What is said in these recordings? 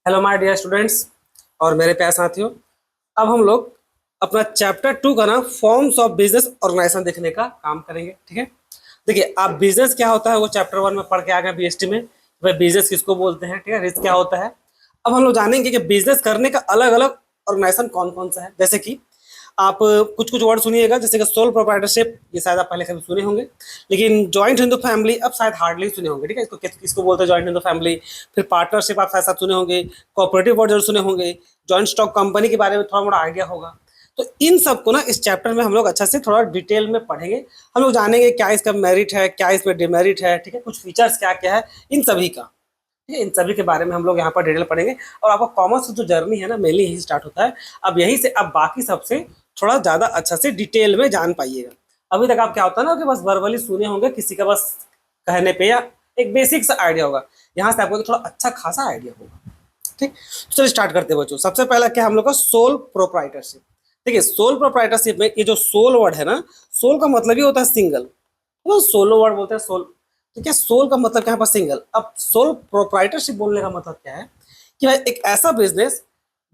Hello my dear students और मेरे प्यारे साथियों। अब हम लोग अपना चैप्टर 2 का ना फॉर्म्स ऑफ बिजनेस ऑर्गेनाइजेशन देखने का काम करेंगे। ठीक है, देखिए आप बिजनेस क्या होता है वो चैप्टर 1 में पढ़ के आ गए बीएसटी में। भाई बिजनेस किसको बोलते हैं, ठीक है, रिस्क क्या होता है। अब हम लोग जानेंगे कि बिजनेस करने का अलग अलग ऑर्गेनाइजेशन कौन कौन सा है। जैसे कि आप कुछ कुछ वर्ड सुनिएगा, जैसे कि सोल प्रोप्राइटरशिप, ये शायद आप पहले कभी सुने होंगे, लेकिन जॉइंट हिंदू फैमिली अब शायद हार्डली सुने होंगे। ठीक है, इसको किसको बोलते हैं जॉइंट हिंदू फैमिली। फिर पार्टनरशिप आप शायद साथ सुने होंगे, कोऑपरेटिव वर्ड जरूर सुने होंगे, जॉइंट स्टॉक कंपनी के बारे में थोड़ा मोड़ा आइडिया होगा। तो इन सब को ना इस चैप्टर में हम लोग अच्छा से थोड़ा डिटेल में पढ़ेंगे। हम लोग जानेंगे क्या इसका मेरिट है, क्या इसमें डिमेरिट है, ठीक है, कुछ फीचर्स क्या क्या है इन सभी का। ठीक है, इन सभी के बारे में हम लोग यहाँ पर डिटेल पढ़ेंगे। और आपका कॉमर्स जो जर्नी है ना मेनली यही स्टार्ट होता है। अब यहीं से अब बाकी सबसे थोड़ा ज़्यादा अच्छा से डिटेल में जान पाइएगा। अभी तक आप क्या होता है ना कि बस वर्बली सुने होंगे किसी का, बस कहने पे या एक बेसिक सा आइडिया होगा। यहाँ से आपको थोड़ा अच्छा खासा आइडिया होगा। ठीक, तो चलिए स्टार्ट करते हैं बच्चों। सबसे पहला क्या हम लोग का सोल प्रोप्राइटरशिप। देखिए सोल प्रोप्राइटरशिप में ये जो सोल वर्ड है ना, सोल का मतलब ही होता है सिंगल। वो सोलो वर्ड बोलते हैं सोल। तो क्या सोल का मतलब क्या है पर सिंगल। अब सोल प्रोप्राइटरशिप बोलने का मतलब क्या है कि भाई एक ऐसा बिजनेस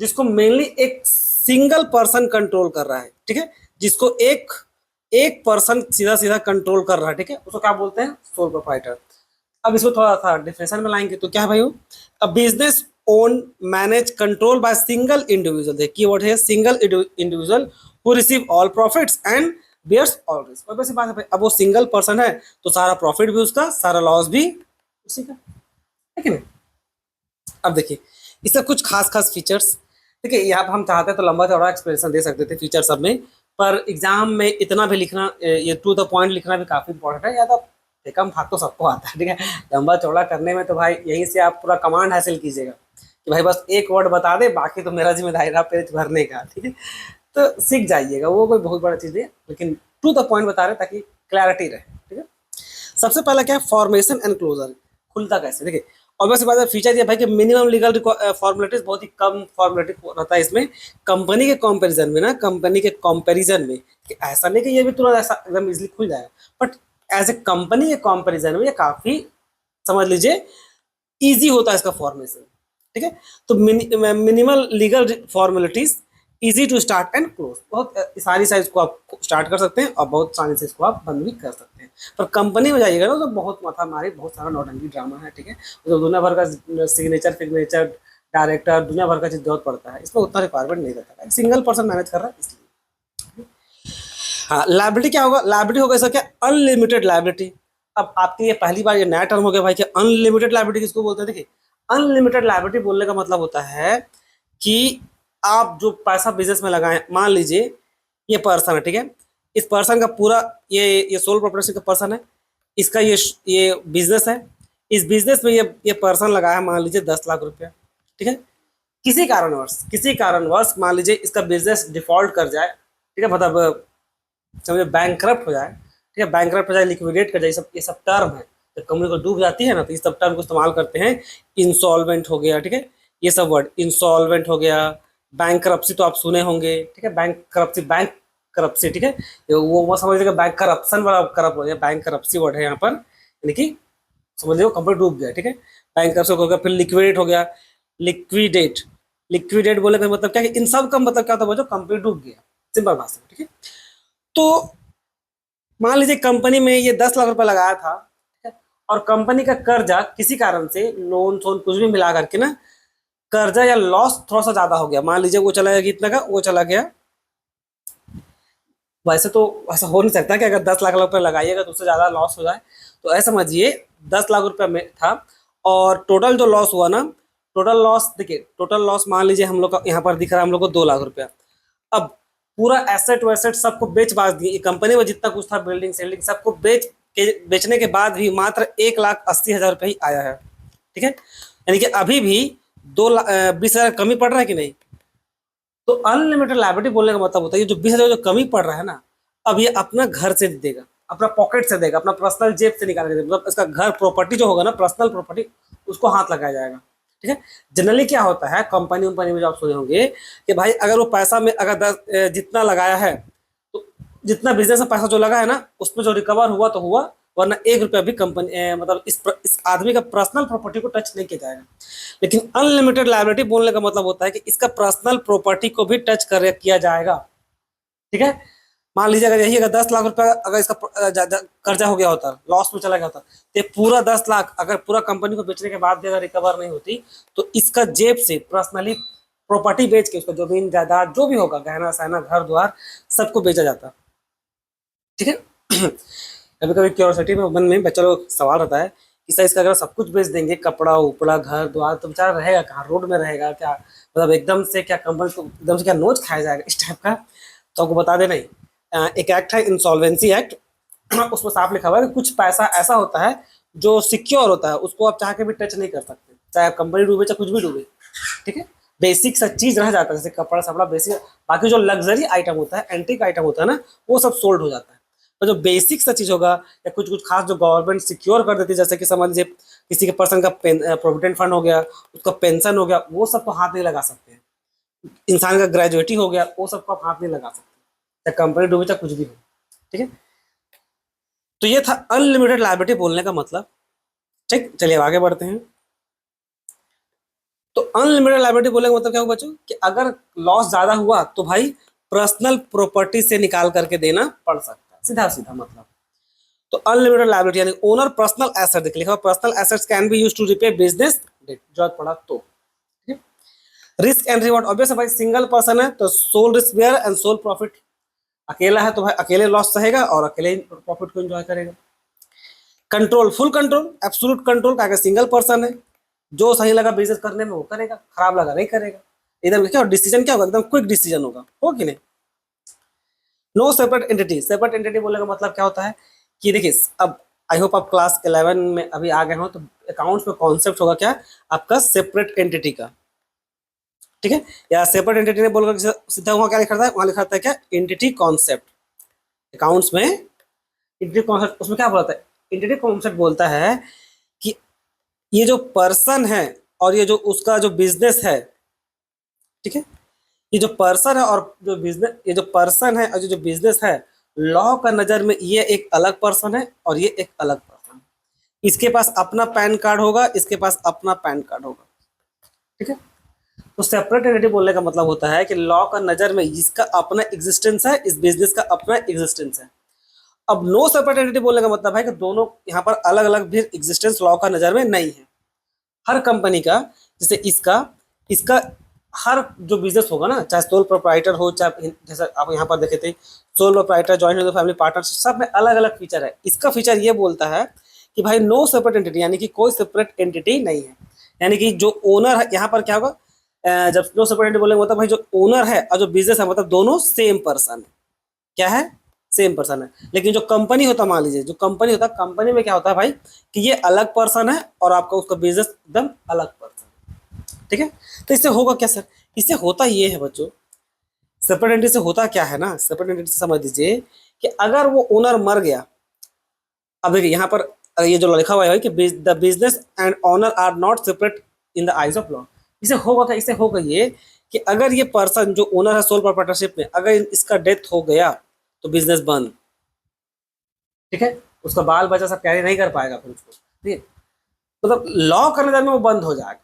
जिसको मेनली एक सिंगल पर्सन कंट्रोल कर रहा है। ठीक है, जिसको एक एक पर्सन सीधा सीधा कंट्रोल कर रहा है। ठीक है, उसको क्या बोलते हैं, सोल प्रोप्राइटर। अब इसको थोड़ा सा डिफिनेशन में लाएंगे तो क्या है भाई, a business own manage control by single individual. है कीवर्ड है single individual who receive all profits and bears all risk. और वैसे बात है भाई, अब वो सिंगल पर्सन है तो सारा प्रॉफिट भी उसका, सारा लॉस भी उसी का, है कि नहीं। अब देखिए इसका कुछ खास खास फीचर्स। देखिए यहाँ पर हम चाहते हैं तो लंबा चौड़ा एक्सप्लेनेशन दे सकते थे फीचर सब में, पर एग्जाम में इतना भी लिखना, ये टू द पॉइंट लिखना भी काफी इंपॉर्टेंट है। या तो कम भाग तो सबको आता है। ठीक है, लंबा चौड़ा करने में तो भाई यहीं से आप पूरा कमांड हासिल कीजिएगा कि भाई बस एक वर्ड बता दे, बाकी तो मेरा जिम्मेदारी रहा पेज भरने का। ठीक है, तो सीख जाइएगा, वो कोई बहुत बड़ा चीज़ है, लेकिन टू द पॉइंट बता रहे ताकि क्लैरिटी रहे। ठीक है, सबसे पहला क्या है, फॉर्मेशन एंड क्लोजर। खुलता कैसे, देखिए ऑब्वियस बात है, फीचर ये भाई कि मिनिमम लीगल फॉर्मेलिटीज, बहुत ही कम फॉर्मेलिटी रहता है इसमें कंपनी के कंपैरिजन में ना, कंपनी के कंपैरिजन में। कि ऐसा नहीं कि ये भी तुरंत ऐसा एकदम इजीली खुल जाएगा, बट एज ए कंपनी के कंपैरिजन में ये काफी, समझ लीजिए, इजी होता है इसका फॉर्मेशन। ठीक है, तो minimal legal formalities, easy to start and close, बहुत आसानी से इसको आप स्टार्ट कर सकते हैं और बहुत आसानी से इसको आप बंद भी कर सकते हैं। पर कंपनी में जाइएगा ना तो बहुत माथा मारी, बहुत सारा नौटंकी ड्रामा है। ठीक है, तो दुनिया भर का सिग्नेचर फिग्नेचर डायरेक्टर दुनिया भर का चीज जरूरत पड़ता है, इसमें उतना रिक्वायरमेंट नहीं रहता है, सिंगल पर्सन मैनेज कर रहा है इसलिए। हाँ, लाइबिलिटी क्या होगा, लाइबिलिटी होगा इसका क्या, अनलिमिटेड लाइबिलिटी। अब आपकी ये पहली बार ये नया टर्म हो गया भाई कि अनलिमिटेड लाइबिलिटी किसको बोलते हैं। देखिए अनलिमिटेड लाइबिलिटी बोलने का मतलब होता है कि आप जो पैसा बिजनेस में लगाएं, मान लीजिए ये पर्सन है। ठीक है, इस पर्सन का पूरा, ये सोल प्रोप्राइटरशिप का पर्सन है, इसका ये बिजनेस है। इस बिजनेस में ये पर्सन लगाया मान लीजिए 10 लाख रुपया। ठीक है, किसी कारणवश मान लीजिए इसका बिजनेस डिफॉल्ट कर जाए। ठीक है, मतलब समझे बैंकरप्ट हो जाए। ठीक है, बैंकरप्ट हो जाए, लिक्विडेट कर जाए, ये सब टर्म है। जब कंपनी को डूब जाती है ना तो इस सब टर्म को इस्तेमाल करते हैं। इंसॉल्वेंट हो गया, ठीक है, ये सब वर्ड, इंसॉल्वेंट हो गया, बैंकरप्सी तो आप सुने होंगे। ठीक है, बैंक करप्सी, ठीक है, वो समझ लीजिएगा बैंक करप्शन वाला करप्ट हो गया, बैंक करप्सी वर्ड है यहाँ पर, यानी कि समझ लीजिए कंपनी डूब गया। ठीक है, बैंक करप्सी हो गया, फिर लिक्विडेट हो गया, लिक्विडेट लिक्विडेट बोले का मतलब क्या है, इन सब का मतलब क्या होता है, कंपनी डूब गया, सिंपल भाषा में। ठीक है, तो मान लीजिए कंपनी में ये 10 लाख रुपए लगाया था। ठीक है, और कंपनी का कर्जा किसी कारण से लोन सोन कुछ भी मिला करके ना, कर्जा या लॉस थोड़ा सा ज्यादा हो गया। मान लीजिए वो चला गया कितना का, वो चला गया, वैसे तो ऐसा हो नहीं सकता कि अगर 10 लाख रुपए लगाइएगा तो उससे ज्यादा लॉस हो जाए। तो ऐसा समझिए 10 लाख रुपए में था, और टोटल जो लॉस हुआ ना, टोटल लॉस देखिए, टोटल लॉस मान लीजिए हम लोग का यहाँ पर दिख रहा है हम लोग को 2 लाख रुपया। अब पूरा एसेट वैसेट सबको बेच बाच दिए, कंपनी में जितना कुछ था बिल्डिंग सेल्डिंग सबको बेचने के बाद भी मात्र 1,80,000 रुपये ही आया है। ठीक है, यानी कि अभी भी 20,000 कमी पड़ रहा है कि नहीं। तो अनलिमिटेड लाइबिलिटी बोलने का मतलब होता है ये जो 20,000 जो कमी पड़ रहा है ना, अब ये अपना घर से देगा, अपना पॉकेट से देगा, अपना पर्सनल जेब से निकाल के देगा। मतलब इसका घर प्रॉपर्टी जो होगा ना, पर्सनल प्रॉपर्टी, उसको हाथ लगाया जाएगा। ठीक है, जनरली क्या होता है कंपनी वंपनी में जो आप सुने होंगे कि भाई अगर वो पैसा में अगर जितना लगाया है, तो जितना बिजनेस में पैसा जो लगा है ना, उसमें जो रिकवर हुआ तो हुआ, वरना 1 रुपया भी कंपनी मतलब इस आदमी का पर्सनल प्रॉपर्टी को टच नहीं किया जाएगा। लेकिन अनलिमिटेड लायबिलिटी बोलने का मतलब होता है कि इसका पर्सनल प्रॉपर्टी को भी टच कर किया जाएगा। ठीक है, मान लीजिए अगर यही अगर 10 लाख रुपया अगर इसका कर्जा हो गया होता, लॉस में चला गया होता, तो पूरा 10 लाख अगर पूरा कंपनी को बेचने के बाद भी अगर रिकवर नहीं होती, तो इसका जेब से पर्सनली प्रॉपर्टी बेच के उसका जमीन जायदाद जो भी होगा, गहना सहना घर द्वार सबको बेचा जाता। ठीक है। कभी कभी क्यूरियोसिटी में मन में बच्चा लोग सवाल रहता है कि सर इसका अगर सब कुछ बेच देंगे, कपड़ा उपड़ा घर द्वार, तो बेचारा रहेगा कहाँ, रोड में रहेगा क्या, मतलब एकदम से क्या कंपनी को एकदम से क्या नोच खाया जाएगा इस टाइप का। तो आपको बता दें, नहीं, एक एक्ट है इंसॉल्वेंसी एक्ट, उसमें साफ लिखा हुआ है कि कुछ पैसा ऐसा होता है जो सिक्योर होता है, उसको आप चाह के भी टच नहीं कर सकते, चाहे कंपनी डूबे चाहे कुछ भी डूबे। ठीक है, बेसिक सा चीज रह जाता है, जैसे कपड़ा सपड़ा बेसिक, बाकी जो लग्जरी आइटम होता है, एंटीक आइटम होता है ना, वो सब सोल्ड हो जाता है। तो जो बेसिक सा चीज होगा या कुछ कुछ खास जो गवर्नमेंट सिक्योर कर देती है, जैसे कि समझ लीजिए किसी के पर्सन का प्रोविडेंट फंड हो गया, उसका पेंशन हो गया, वो सबको हाथ नहीं लगा सकते हैं। इंसान का ग्रेजुएटी हो गया, वो सबको आप हाथ नहीं लगा सकते, चाहे कंपनी डूबे चाहे कुछ भी हो। ठीक है, तो ये था अनलिमिटेड लायबिलिटी बोलने का मतलब। ठीक, चलिए आगे बढ़ते हैं। तो अनलिमिटेड लायबिलिटी बोलने का मतलब क्या हुआ बच्चों, कि अगर लॉस ज्यादा हुआ तो भाई पर्सनल प्रॉपर्टी से निकाल करके देना पड़ सकता है, सीधा सीधा मतलब। तो अनलिमिटेड लायबिलिटी यानी ओनर पर्सनल एसेट, देख लिखा personal assets can be used to repay business debt, जरूरत पड़ा तो। रिस्क एंड रिवॉर्ड, ऑब्वियस है भाई, सिंगल पर्सन है तो sole risk bear and sole profit, अकेला है तो भाई अकेले लॉस सहेगा और अकेले प्रॉफिट को एंजॉय करेगा। Control, full control, absolute control, क्या सिंगल पर्सन है, जो सही लगा बिजनेस करने में वो करेगा, खराब लगा नहीं करेगा। एकदम क्या डिसीजन क्या होगा, एकदम क्विक डिसीजन होगा, हो कि नहीं। No separate entity, separate entity बोलने का मतलब क्या होता है कि देखिए, अब आई होप आप क्लास 11 में अभी आ गए हो, तो अकाउंट्स में कॉन्सेप्ट होगा क्या आपका, सेपरेट एंटिटी का। ठीक है, या सेपरेट एंटिटी ने बोलकर सीधा वहां क्या लिखा था, वहां लिखा था क्या, एंटिटी कॉन्सेप्ट। अकाउंट्स में एंटिटी कॉन्सेप्ट, उसमें क्या बोलता है, एंटिटी कॉन्सेप्ट बोलता है कि ये जो पर्सन है और ये जो उसका जो बिजनेस है, ठीक है, ये जो पर्सन है और जो बिजनेस, ये जो पर्सन है और जो बिजनेस है, लॉ का नजर में ये एक अलग पर्सन है और ये एक अलग पर्सन है। इसके पास अपना पैन कार्ड होगा, इसके पास अपना पैन कार्ड होगा। ठीक है, तो सेपरेट एंटिटी बोलने का मतलब होता है कि लॉ का नजर में इसका अपना एग्जिस्टेंस है, इस बिजनेस का अपना एग्जिस्टेंस है। अब नो सेपरेट एंटिटी बोलने का मतलब है कि दोनों यहाँ पर अलग अलग भी एग्जिस्टेंस लॉ का नजर में नहीं है। हर कंपनी का, जैसे इसका इसका हर जो बिजनेस होगा ना, चाहे सोल प्रोप्राइटर हो, चाहे जैसे आप यहाँ पर देखे थे sole proprietor, joint family partnership, सब में अलग अलग फीचर है। इसका फीचर ये बोलता है कि भाई नो सेपरेट एंटिटी, यानी कि कोई सेपरेट एंटिटी नहीं है, यानी कि जो ओनर है यहाँ पर क्या होगा, जब नो सेपरेट एंटिटी बोलेंगे मतलब भाई जो ओनर है और जो बिजनेस है, मतलब दोनों सेम पर्सन है। क्या है, सेम पर्सन है। लेकिन जो कंपनी होता, मान लीजिए जो कंपनी होता, कंपनी में क्या होता है भाई कि ये अलग पर्सन है और आपका उसका बिजनेस एकदम अलग पर्सन। ठीक है, तो इससे होगा क्या सर, इससे होता ये है बच्चों, सेपरेट एंटिटी से होता क्या है ना, सेपरेट एंटिटी से समझ लीजिए कि अगर वो ओनर मर गया, अब देखिए यहाँ पर ये जो लिखा हुआ है कि the business and owner are not separate in the eyes of law, इसे होगा क्या, इसे होगा ये कि अगर ये पर्सन जो ओनर है सोल प्रोप्राइटरशिप में, अगर इसका डेथ हो गया तो बिजनेस बंद। ठीक है, उसका बाल बच्चा सब कैरी नहीं कर पाएगा फिर उसको, ठीक है, मतलब लॉ करने जाने में वो बंद हो जाएगा।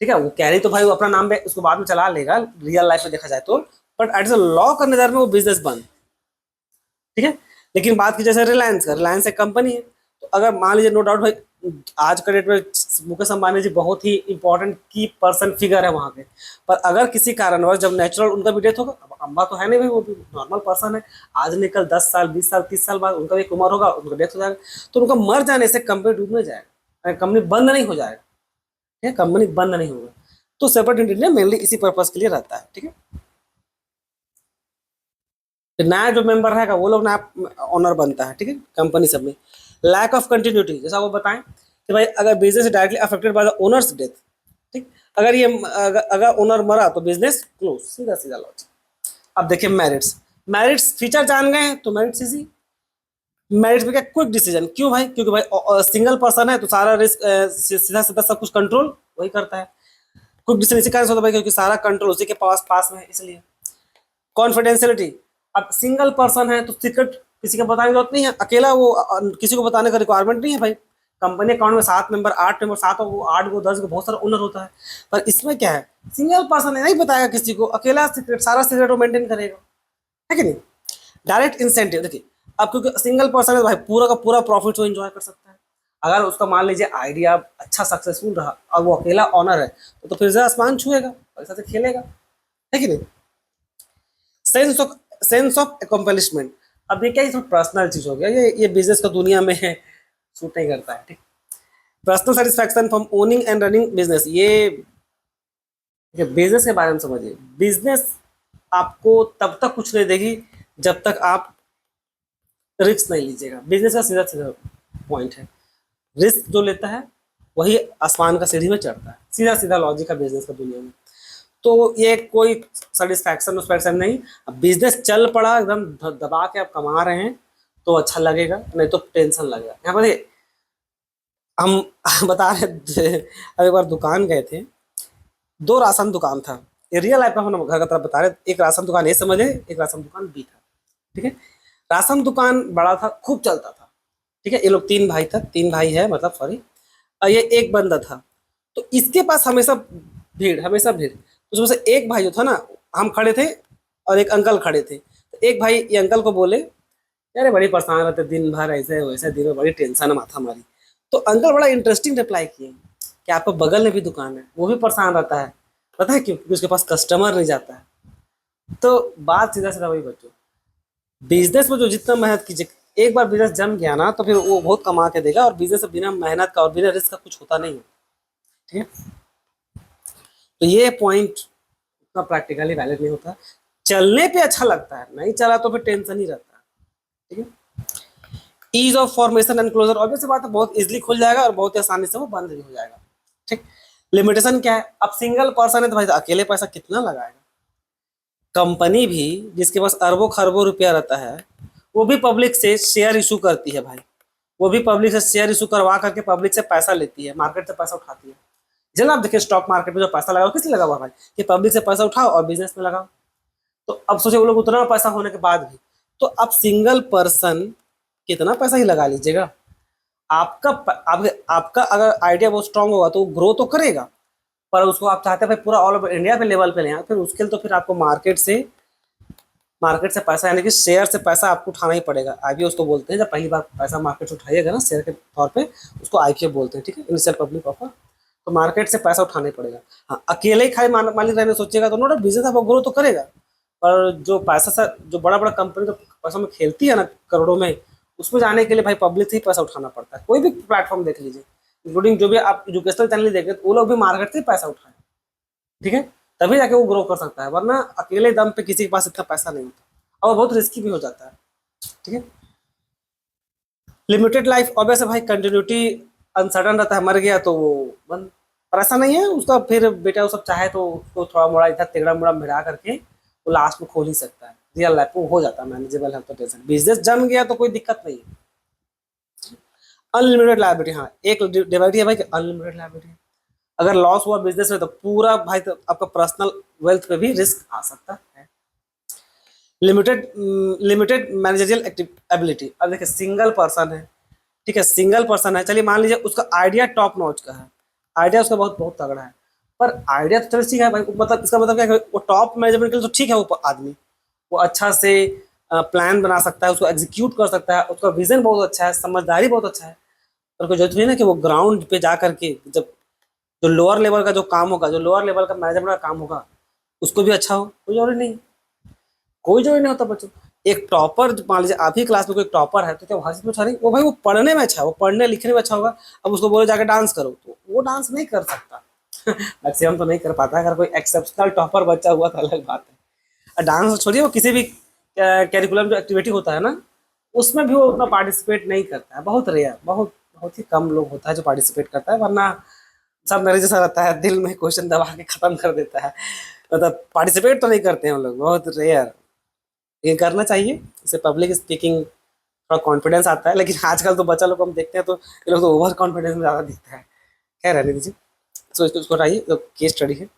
ठीक है, वो कैरी तो भाई वो अपना नाम पे उसको बाद में चला लेगा रियल लाइफ में देखा जाए तो, बट एट लॉ करने जाने में वो बिजनेस बंद। ठीक है, लेकिन बात की जैसे रिलायंस का, रिलायंस एक कंपनी है, तो अगर मान लीजिए नो डाउट भाई आज का डेट में मुकेश अंबानी जी बहुत ही इंपॉर्टेंट की पर्सन फिगर है वहां पे, पर अगर किसी कारणवश जब नेचुरल उनका भी डेथ होगा, अब अंबा तो है नहीं भाई, वो भी नॉर्मल पर्सन है, आज निकल 10 साल 20 साल 30 साल बाद उनका भी एक उम्र होगा, उनका डेथ हो जाएगा, तो उनका मर जाने से कंपनी डूबने जाएगा, कंपनी बंद नहीं हो जाएगा। ठीक है, कंपनी बंद नहीं होगा। तो सेपरेट एंटिटी मेनली इसी पर्पज के लिए रहता है। ठीक है, नया जो मेंबर रहेगा वो लोग नया ओनर बनता है। ठीक है, कंपनी सब में लैक ऑफ कंटिन्यूटी, जैसा वो बताएं कि भाई अगर business directly affected by the owners death, ठीक, अगर ये अगर ओनर मरा तो बिजनेस क्लोज, सीधा सीधा लॉजिक। अब देखिए मेरिट्स, मेरिट्स फीचर जान गए तो मेरिट्स इजी। मेरिट्स में क्या, क्विक डिसीजन, क्यों भाई, क्योंकि भाई सिंगल पर्सन है तो सारा रिस्क सीधा सीधा सब कुछ कंट्रोल वही करता है। क्विक डिसीजन इसी कारण से होता है भाई क्योंकि सारा कंट्रोल उसी के पास पास में है, इसलिए। कॉन्फिडेंशियलिटी, अब सिंगल पर्सन है तो सीक्रेट किसी को बताने की जरूरत नहीं है, अकेला वो किसी को बताने का रिक्वायरमेंट नहीं है भाई। कंपनी अकाउंट में 7 मेंबर, 8 मेंबर, 7 हो, 8 को, 10 को, बहुत सारा ओनर होता है। पर इसमें क्या है, सिंगल पर्सन है, नहीं बताएगा किसी को, अकेला सीक्रेट, सारा सीक्रेट वो मेंटेन करेगा, है कि नहीं। डायरेक्ट इंसेंटिव देखिए, अब क्योंकि सिंगल पर्सन है तो भाई पूरा का पूरा प्रॉफिट वो एंजॉय कर सकता है। अगर उसका मान लीजिए आइडिया अच्छा सक्सेसफुल रहा और वो अकेला ऑनर है तो फिर से आसमान छुएगा, पैसा से खेलेगा, है कि नहीं। सेंस ऑफ अकम्पलिशमेंट, अब ये क्या, ये पर्सनल चीज हो गया, ये बिजनेस का दुनिया में है, सूट नहीं करता है, ठीक। Personal satisfaction from owning and running business, ये बिजनेस के बारे में समझिए। बिजनेस आपको तब तक कुछ नहीं देगी जब तक आप रिस्क नहीं लीजिएगा। बिजनेस का सीधा सीधा पॉइंट है, रिस्क जो लेता है वही आसमान का सीढ़ी में चढ़ता है, सीधा सीधा लॉजिक है बिजनेस का दुनिया में। तो ये कोई सेटिस्फैक्शन नहीं। अब बिजनेस चल पड़ा एकदम दबा के आप कमा रहे हैं तो अच्छा लगेगा, नहीं तो टेंशन लगेगा। यहाँ पर हम बता रहे थे, अब एक बार दुकान गए थे, 2 राशन दुकान था, ये रियल लाइफ में हम घर का तरफ बता रहे, एक राशन दुकान ए समझे, एक राशन दुकान बी था, ठीक है। राशन दुकान बड़ा था, खूब चलता था, ठीक है। ये लोग 3 भाई था, 3 भाई है मतलब, सॉरी, और ये एक बंदा था। तो इसके पास हमेशा भीड़, हमेशा भीड़। उसमें से एक भाई जो था ना, हम खड़े थे और एक अंकल खड़े थे, तो एक भाई ये अंकल को बोले, अरे बड़ी परेशान रहते दिन भर, ऐसे वैसे, दिन में बड़ी टेंशन है, माथा मारी। तो अंकल बड़ा इंटरेस्टिंग रिप्लाई किए कि आपको बगल में भी दुकान है, वो भी परेशान रहता है, पता है क्यों, क्योंकि उसके पास कस्टमर नहीं जाता है। तो बात सीधा सीधा वही बच्चों, बिजनेस में जो जितना मेहनत कीजिए, एक बार बिजनेस जम गया ना तो फिर वो बहुत कमा के देगा, और बिजनेस से बिना मेहनत का और बिना रिस्क का कुछ होता नहीं है, ठीक है। तो ये पॉइंट उतना प्रैक्टिकली वैलिड नहीं होता, चलने पे अच्छा लगता है, नहीं चला तो फिर टेंशन ही रहता है, ठीक है। Ease of formation and closure, obvious बात है, बहुत इजीली खुल जाएगा और बहुत ही आसानी से वो बंद भी हो जाएगा, ठीक। लिमिटेशन क्या है, अब सिंगल पर्सन है तो भाई अकेले पैसा कितना लगाएगा। कंपनी भी जिसके पास अरबों खरबों रुपया रहता है, वो भी पब्लिक से शेयर इशू करती है भाई, वो भी पब्लिक से शेयर इशू करवा करके पब्लिक से पैसा लेती है, मार्केट से पैसा उठाती है। जब आप देखिए स्टॉक मार्केट में जो पैसा लगाओ, किस लिए लगा हुआ भाई, कि पब्लिक से पैसा उठाओ और बिजनेस में लगाओ। तो अब सोचे वो लोग उतना पैसा होने के बाद भी, तो अब सिंगल पर्सन कितना पैसा ही लगा लीजिएगा, आपका अगर आइडिया बहुत स्ट्रांग होगा तो ग्रो तो करेगा, पर उसको आप चाहते हैं भाई पूरा ऑल ओवर इंडिया पे लेवल पे लें, फिर उसके लिए तो फिर आपको मार्केट से पैसा, यानी कि शेयर से पैसा आपको उठाना ही पड़ेगा। आईपीओ उसको बोलते हैं, जब पहली बार पैसा मार्केट से उठाइएगा ना शेयर के तौर पे, उसको आईपीओ बोलते हैं, ठीक है, इनिशियल पब्लिक ऑफर। तो मार्केट से पैसा उठाना ही पड़ेगा। हाँ, अकेले ही खाली मालिक रहने सोचिएगा तो नो डाउट बिजनेस आपको ग्रो तो करेगा, पर जो पैसा सा जो बड़ा बड़ा कंपनी तो पैसा में खेलती है ना करोड़ों में, उसमें जाने के लिए भाई पब्लिक से ही पैसा उठाना पड़ता है। कोई भी प्लेटफॉर्म देख लीजिए, इंक्लूडिंग जो भी आप एजुकेशनल चैनल देखें, वो लोग भी मार्केट से ही पैसा उठाए, ठीक है, तभी जाके वो ग्रो कर सकता है, वरना अकेले दम पे किसी के पास इतना पैसा नहीं होता और बहुत रिस्की भी हो जाता है, ठीक है। लिमिटेड लाइफ, ऑब्वियस है भाई, कंटिन्यूटी अनसर्टन रहता है, मर गया तो वो बंद। पर ऐसा नहीं है, उसका फिर बेटा वो सब चाहे तो उसको थोड़ा मोड़ा इधर तिगड़ा मुड़ा मिला करके वो लास्ट में खोल ही सकता है, रियल लाइफ में हो जाता है मैनेजेबल है, तो टेंशन, बिजनेस जम गया तो कोई दिक्कत नहीं है। अनलिमिटेड लाइबिलिटी, हाँ एक डिवाइड है भाई कि अनलिमिटेड लाइबिलिटी, अगर लॉस हुआ बिजनेस में तो पूरा भाई, तो आपका पर्सनल वेल्थ पे भी रिस्क आ सकता है। लिमिटेड लिमिटेड मैनेजरियल एबिलिटी, अब देखिए सिंगल पर्सन है, ठीक है, सिंगल पर्सन है, चलिए मान लीजिए उसका आइडिया टॉप नॉच का है, आइडिया उसका बहुत बहुत तगड़ा है, पर आइडिया तो चलो ठीक है भाई, मतलब इसका मतलब क्या है, वो टॉप मैनेजमेंट के लिए तो ठीक है, वो आदमी वो अच्छा से प्लान बना सकता है, उसको एग्जीक्यूट कर सकता है, उसका विजन बहुत अच्छा है, समझदारी बहुत अच्छा है, पर कोई जरूरत नहीं ना कि वो ग्राउंड पे जा करके जब जो लोअर लेवल का जो काम होगा, जो लोअर लेवल का मैनेजमेंट का काम होगा, उसको भी अच्छा हो, कोई जरूरी नहीं, कोई जरूरी नहीं होता बच्चों। एक टॉपर, मान लीजिए आप ही क्लास में कोई टॉपर है, तो क्या हर चीज में अच्छा नहीं, वो भाई वो पढ़ने में अच्छा है, वो पढ़ने लिखने में अच्छा होगा, अब उसको बोले जाकर डांस करो तो वो डांस नहीं कर सकता मैक्सिमम तो नहीं कर पाता, अगर कोई एक्सेप्शनल टॉपर बच्चा हुआ तो अलग बात है। डांस छोड़िए, वो किसी भी कैरिकुलम जो एक्टिविटी होता है ना, उसमें भी वो उतना पार्टिसिपेट नहीं करता है, बहुत रेयर, बहुत बहुत ही कम लोग होता है जो पार्टिसिपेट करता है, वरना सब मेरे जैसा रहता है, दिल में क्वेश्चन दबा के खत्म कर देता है, मतलब पार्टिसिपेट तो नहीं करते हैं हम लोग, बहुत रेयर। ये करना चाहिए, इससे पब्लिक स्पीकिंग थोड़ा कॉन्फिडेंस आता है, लेकिन आजकल तो बच्चा लोग हम देखते हैं तो ये लोग तो ओवर कॉन्फिडेंस में ज़्यादा दिखता है। खैर रहने दीजिए, तो इसको हटाइए, तो केस स्टडी है।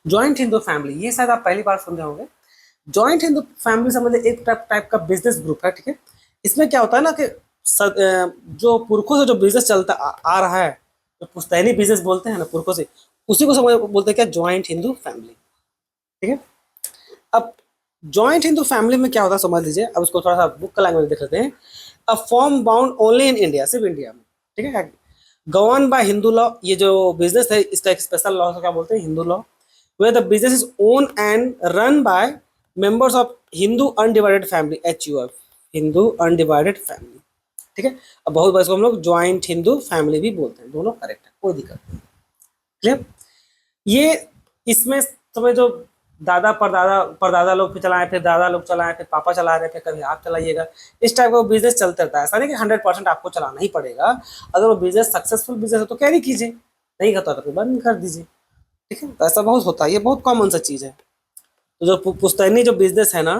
ज्वाइंट हिंदू फैमिली, ये शायद आप पहली बार सुन रहे होंगे। जॉइंट हिंदू फैमिली समझ एक टाइप का बिजनेस ग्रुप है, ठीक है। इसमें क्या होता है ना कि जो पुरखों से जो बिजनेस चलता आ रहा है, जो पुश्तैनी बिजनेस बोलते हैं ना पुरखों से, उसी को समझ बोलते हैं क्या, जॉइंट हिंदू फैमिली, ठीक है। अब जॉइंट हिंदू फैमिली में क्या होता है समझ लीजिए, अब उसको थोड़ा सा बुक का लैंग्वेज देख लेते हैं। A form bound only in India, सिर्फ इंडिया में, ठीक है। गवर्न बाय हिंदू लॉ, ये जो बिजनेस है इसका एक स्पेशल लॉ से क्या बोलते हैं, Hindu law. where the business is owned and run by members of Hindu undivided family, HUF, Hindu undivided family, ठीक है। अब बहुत बार इसको हम लोग ज्वाइंट हिंदू फैमिली भी बोलते हैं, दोनों करेक्ट है, कोई दिक्कत नहीं, क्लियर। ये इसमें समझ जो दादा परदादा परदादा लोग फिर चलाएं, फिर दादा लोग चलाएं, फिर पापा चला रहे हैं, फिर कभी आप चलाइएगा, इस टाइप का बिजनेस चलते रहता है। ऐसा नहीं कि 100% आपको चलाना ही पड़ेगा। अगर वो बिजनेस सक्सेसफुल बिजनेस है तो कैरी कीजिए, नहीं करता तो फिर बंद कर दीजिए, ठीक है। तो ऐसा बहुत होता है, ये बहुत कॉमन सा चीज़ है। तो जो पुश्तैनी जो बिजनेस है ना,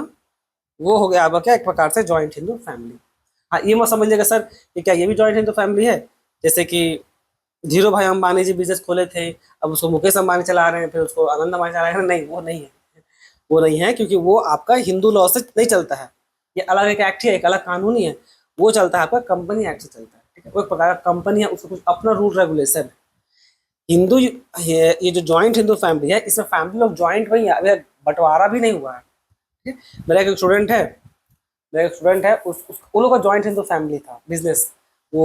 वो हो गया आपका क्या, एक प्रकार से जॉइंट हिंदू फैमिली। हाँ, ये मत समझिएगा सर कि क्या ये भी जॉइंट हिंदू फैमिली है, जैसे कि धीरू भाई अंबानी जी बिजनेस खोले थे, अब उसको मुकेश अंबानी चला रहे हैं, फिर उसको आनंद अंबानी चला रहे हैं, नहीं वो नहीं है, वो नहीं है, क्योंकि वो आपका हिंदू लॉ से नहीं चलता है। ये अलग एक एक्ट है, एक अलग कानून ही है, वो चलता है आपका कंपनी एक्ट से चलता है, ठीक है। वो एक प्रकार का कंपनी है, उसका कुछ अपना रूल रेगुलेशन है। हिंदू ये जो जॉइंट हिंदू फैमिली है, इसमें फैमिली लोग जॉइंट वही है, अभी बंटवारा भी नहीं हुआ है, ठीक है। मेरा एक स्टूडेंट है उन लोगों का जॉइंट हिंदू फैमिली था बिजनेस। वो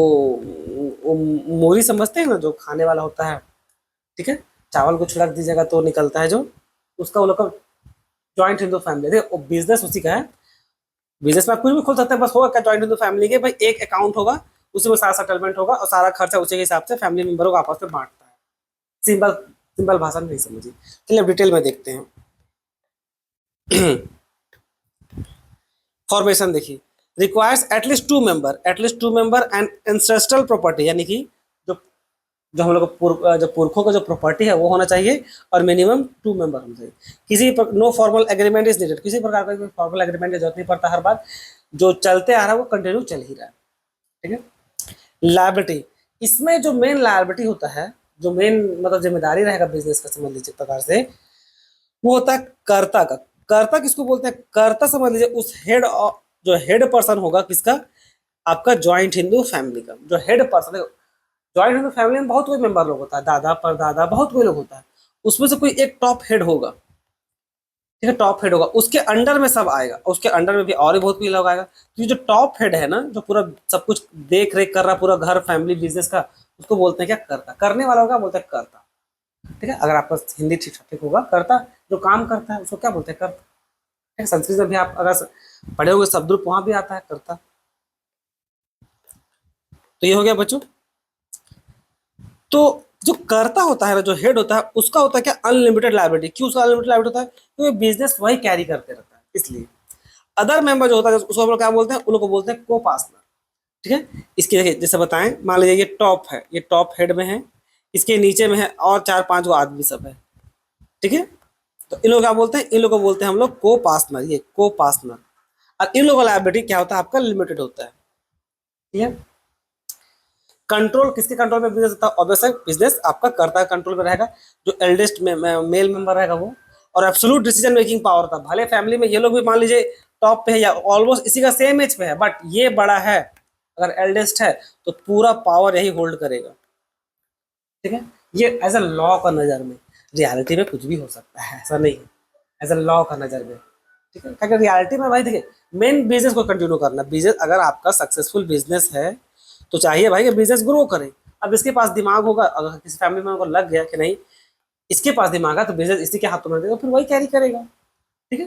मोरी समझते हैं ना, जो खाने वाला होता है, ठीक है, चावल को छिड़क दीजिएगा तो निकलता है जो, उसका वो लोग का जॉइंट हिंदू फैमिली है, वो बिजनेस उसी का है। बिजनेस में आप कुछ भी खोल सकते हैं, बस होगा क्या जॉइंट हिंदू फैमिली के भाई, एक अकाउंट होगा, उसी में सारा सेटलमेंट होगा और सारा खर्चा उसी के हिसाब से फैमिली मेंबरों को आपस में बांटता है। सिंपल सिंपल भाषा में नहीं समझिए। चलिए अब डिटेल में देखते हैं। फॉर्मेशन देखिए, requires at least to member and ancestral property, यानी कि जो जो हम लोग जो पुरखों का जो प्रॉपर्टी है वो होना चाहिए, और मिनिमम 2 मेंबर होना चाहिए। No formal agreement is needed, किसी प्रकार का फॉर्मल एग्रीमेंट की जरूरत नहीं पड़ता, हर बार जो चलते आ रहा है वो कंटिन्यू चल ही रहा है, ठीक है। लायबिलिटी, इसमें जो मेन लायबिलिटी होता है, जो मेन मतलब जिम्मेदारी रहेगा बिजनेस का, समझ लीजिए प्रकार से, वो होता है कर्ता का। कर्ता किसको बोलते हैं, कर्ता समझ लीजिए उस जो हेड पर्सन होगा किसका, आपका जॉइंट हिंदू फैमिली का। जो हेड पर्सन है, जॉइंट हिंदू फैमिली में बहुत कोई मेंबर लोग होता है, दादा परदादा बहुत कोई लोग होता है, उसमें से कोई एक टॉप हेड होगा, ठीक है, टॉप हेड होगा, उसके अंडर में सब आएगा, उसके अंडर में भी और भी बहुत कोई लोग आएगा। तो ये जो टॉप हेड है ना, जो पूरा सब कुछ देख रेख कर रहा, पूरा घर फैमिली बिजनेस का, उसको बोलते हैं क्या, कर्ता। करने वाला होगा बोलते हैं कर्ता, ठीक है। अगर आपका हिंदी ठीक ठीक होगा, कर्ता जो काम करता है उसको क्या बोलते हैं, कर्ता, ठीक है। संस्कृत में भी आप अगर पढ़े होंगे शब्द रूप, वहां भी आता है कर्ता। तो ये हो गया बच्चों। तो जो कर्ता होता है ना, जो हेड होता है, उसका होता है क्या, अनलिमिटेड लायबिलिटी। क्यों उसका अनलिमिटेड लायबिलिटी होता है, क्योंकि बिजनेस वही कैरी करते रहता है, इसलिए। अदर मेंबर जो होता है उसको हम लोग क्या बोलते हैं, उन लोग को बोलते हैं को पार्टनर, ठीक है। इसके देखिए जैसे बताएं, मान लीजिए ये टॉप है, ये टॉप हेड में है, इसके नीचे में है और 4-5 गो आदमी सब है, ठीक है। तो इन लोग क्या बोलते हैं, इन लोग को बोलते हैं हम लोग को पार्टनर, ये को पार्टनर। और इन लोगों का लायबिलिटी क्या होता है, आपका लिमिटेड होता है, ठीक है। कंट्रोल किसके कंट्रोल में बिजनेस होता है, ऑब्वियस है बिजनेस आपका कर्ता कंट्रोल में रहेगा, जो एल्डेस्ट मेल मेंबर रहेगा वो। और एब्सोल्यूट डिसीजन मेकिंग पावर था, भले फैमिली में ये लोग भी मान लीजिए टॉप पे है या ऑलमोस्ट इसी का सेम एज पे है, बट ये बड़ा है, अगर एल्डेस्ट है तो पूरा पावर यही होल्ड करेगा, ठीक है। ये एज अ लॉ का नज़र में, रियलिटी में कुछ भी हो सकता है, ऐसा नहीं है, एज अ लॉ का नज़र में, ठीक है। अगर रियलिटी में भाई देखिए, मेन बिजनेस को कंटिन्यू करना, बिजनेस अगर आपका सक्सेसफुल बिजनेस है तो चाहिए भाई कि बिजनेस ग्रो करे। अब इसके पास दिमाग होगा, अगर किसी फैमिली मेंबर को लग गया कि नहीं इसके पास दिमाग है तो बिजनेस इसी के हाथों में देगा, फिर वही कैरी करेगा, ठीक है।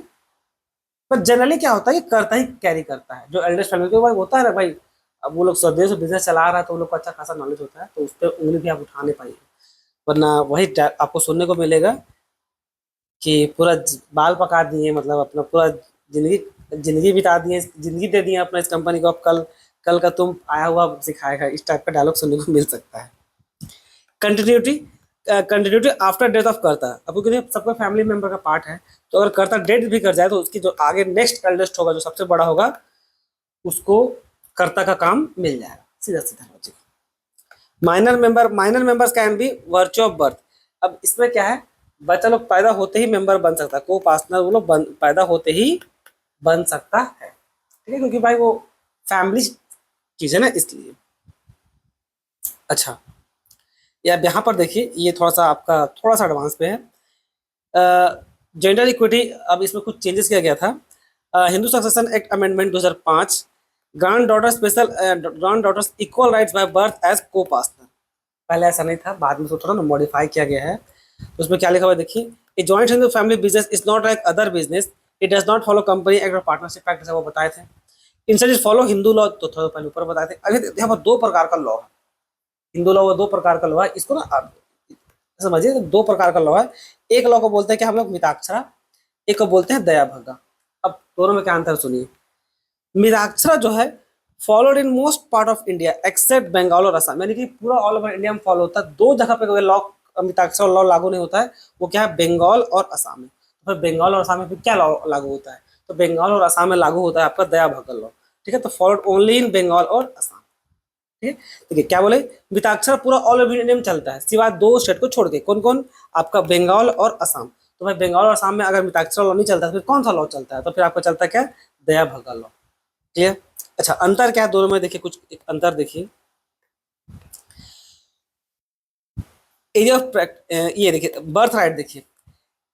पर जनरली क्या होता है, ये करता ही कैरी करता है, जो एल्डेस्ट फैमिली के भाई होता है ना भाई, अब वो लोग सर्दियों से बिजनेस चला रहा है तो उन लोग को अच्छा खासा नॉलेज होता है, तो उस पर उंगली भी आप उठा नहीं पाइए, वरना वही आपको सुनने को मिलेगा कि पूरा बाल पका दिए, मतलब अपना पूरा जिंदगी जिंदगी बिता दिए, जिंदगी दे दिए अपना इस कंपनी को, अब कल कल का तुम आया हुआ सिखाएगा, इस टाइप का डायलॉग सुनने को मिल सकता है। Continuity continuity after death of कर्ता, अब क्योंकि सबका फैमिली मेंबर का पार्ट है, तो अगर कर्ता डेथ भी कर जाए तो उसकी जो आगे नेक्स्ट एल्डेस्ट होगा, जो सबसे बड़ा होगा, उसको कर्ता का काम मिल जाएगा, सीधा सीधा logic. Minor members can be virtue of birth. अब इसमें क्या है, बच्चा लोग पैदा होते ही मेंबर बन सकता है, को पार्टनर वो लोग पैदा होते ही बन सकता है, ठीक है, क्योंकि भाई वो फैमिली चीज है ना, इसलिए। अच्छा, ये अब यहाँ पर देखिए, ये थोड़ा सा आपका थोड़ा सा एडवांस पे है। जेंडर इक्विटी, अब इसमें कुछ चेंजेस किया गया था। Hindu succession act amendment 2005, granddaughter special, granddaughters equal rights by birth as coparcener. पहले ऐसा नहीं था, बाद में तो थोड़ा ना मॉडिफाई किया गया है। तो उसमें क्या लिखा हुआ है देखिए, a joint Hindu family business is not like other business, it does not follow company act or partnership practice, वो बताए थे। Instead it follow Hindu law, तो थोड़ा पहले ऊपर बताए थे। अभी यहाँ पर दो प्रकार का लॉ है, हिंदू लॉ, वो दो प्रकार का लॉ है, इसको ना आप समझिए, तो दो प्रकार का लॉ है। एक लॉ को बोलते हैं कि हम लोग मिताक्षरा, एक को बोलते हैं दया भगा। अब दोनों में क्या अंतर सुनिए। मिताक्षरा जो है followed in most part of India except Bengal और असम, यानी कि पूरा ऑल ओवर इंडिया में फॉलो होता है। दो जगह पे लॉ, मिताक्षरा लॉ लागू नहीं होता है, वो क्या है, बंगाल और असम में। तो फिर बंगाल और असम में फिर क्या लॉ लागू होता है, तो बंगाल और असम में लागू होता है आपका दया भगा लॉ, ठीक है। तो फॉलोड ओनली इन बंगाल और असम, ठीक है। देखिए क्या बोले, मिताक्षरा पूरा ऑल ओवर इंडिया में चलता है सिवाय दो स्टेट को छोड़ के, कौन कौन, आपका बंगाल और असम। तो भाई बंगाल और असम में अगर मिताक्षरा लॉ नहीं चलता, फिर कौन सा लॉ चलता है, तो फिर आपका चलता है क्या, दया भगा लॉ, क्लियर। अच्छा, अंतर क्या है दोनों में, देखिए कुछ एक अंतर देखिए। एज ऑफ, ये देखिए बर्थ राइट, देखिए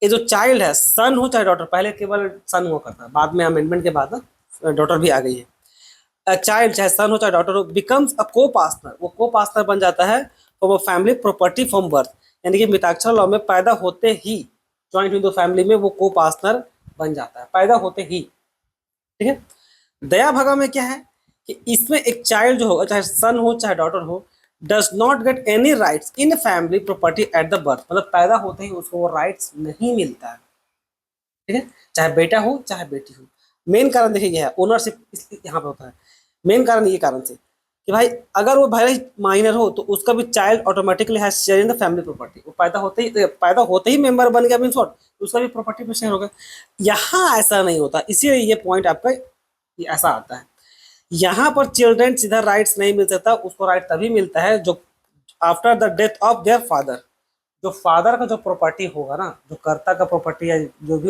ये जो चाइल्ड है, सन हो चाहे डॉटर, पहले केवल सन हुआ करता है, बाद में अमेंडमेंट के बाद ना डॉटर भी आ गई है। चाइल्ड चाहे सन हो चाहे डॉटर हो, बिकम्स अ को पार्टनर, वो को पार्टनर बन जाता है from a family property from birth, यानी कि मिताक्षरा लॉ में पैदा होते ही जॉइंट हिंदू फैमिली में वो को पार्टनर बन जाता है, पैदा होते ही, ठीक है। दया भगा में क्या है कि इसमें एक चाइल्ड जो होगा, चाहे सन हो चाहे डॉटर हो, does not get any rights in family property at the birth, मतलब पैदा होते ही उसको वो राइट्स नहीं मिलता है, ठीक है, चाहे बेटा हो चाहे बेटी हो। मेन कारण देखिए यह है, ओनरशिप यहाँ पे होता है। मेन कारण ये कारण से कि भाई अगर वो भाई माइनर हो तो उसका भी child automatically has share in the family property, वो पैदा होते ही मेंबर बन गया, मीन्स व्हाट, उसका भी प्रॉपर्टी में शेयर होगा। यहाँ ऐसा नहीं होता, इसीलिए ये पॉइंट आपका ये ऐसा आता है। यहाँ पर चिल्ड्रन सीधा राइट्स नहीं मिल सकता, उसको राइट तभी मिलता है जो after the death of their father, जो फादर का जो प्रॉपर्टी होगा ना, जो कर्ता का प्रॉपर्टी है, जो भी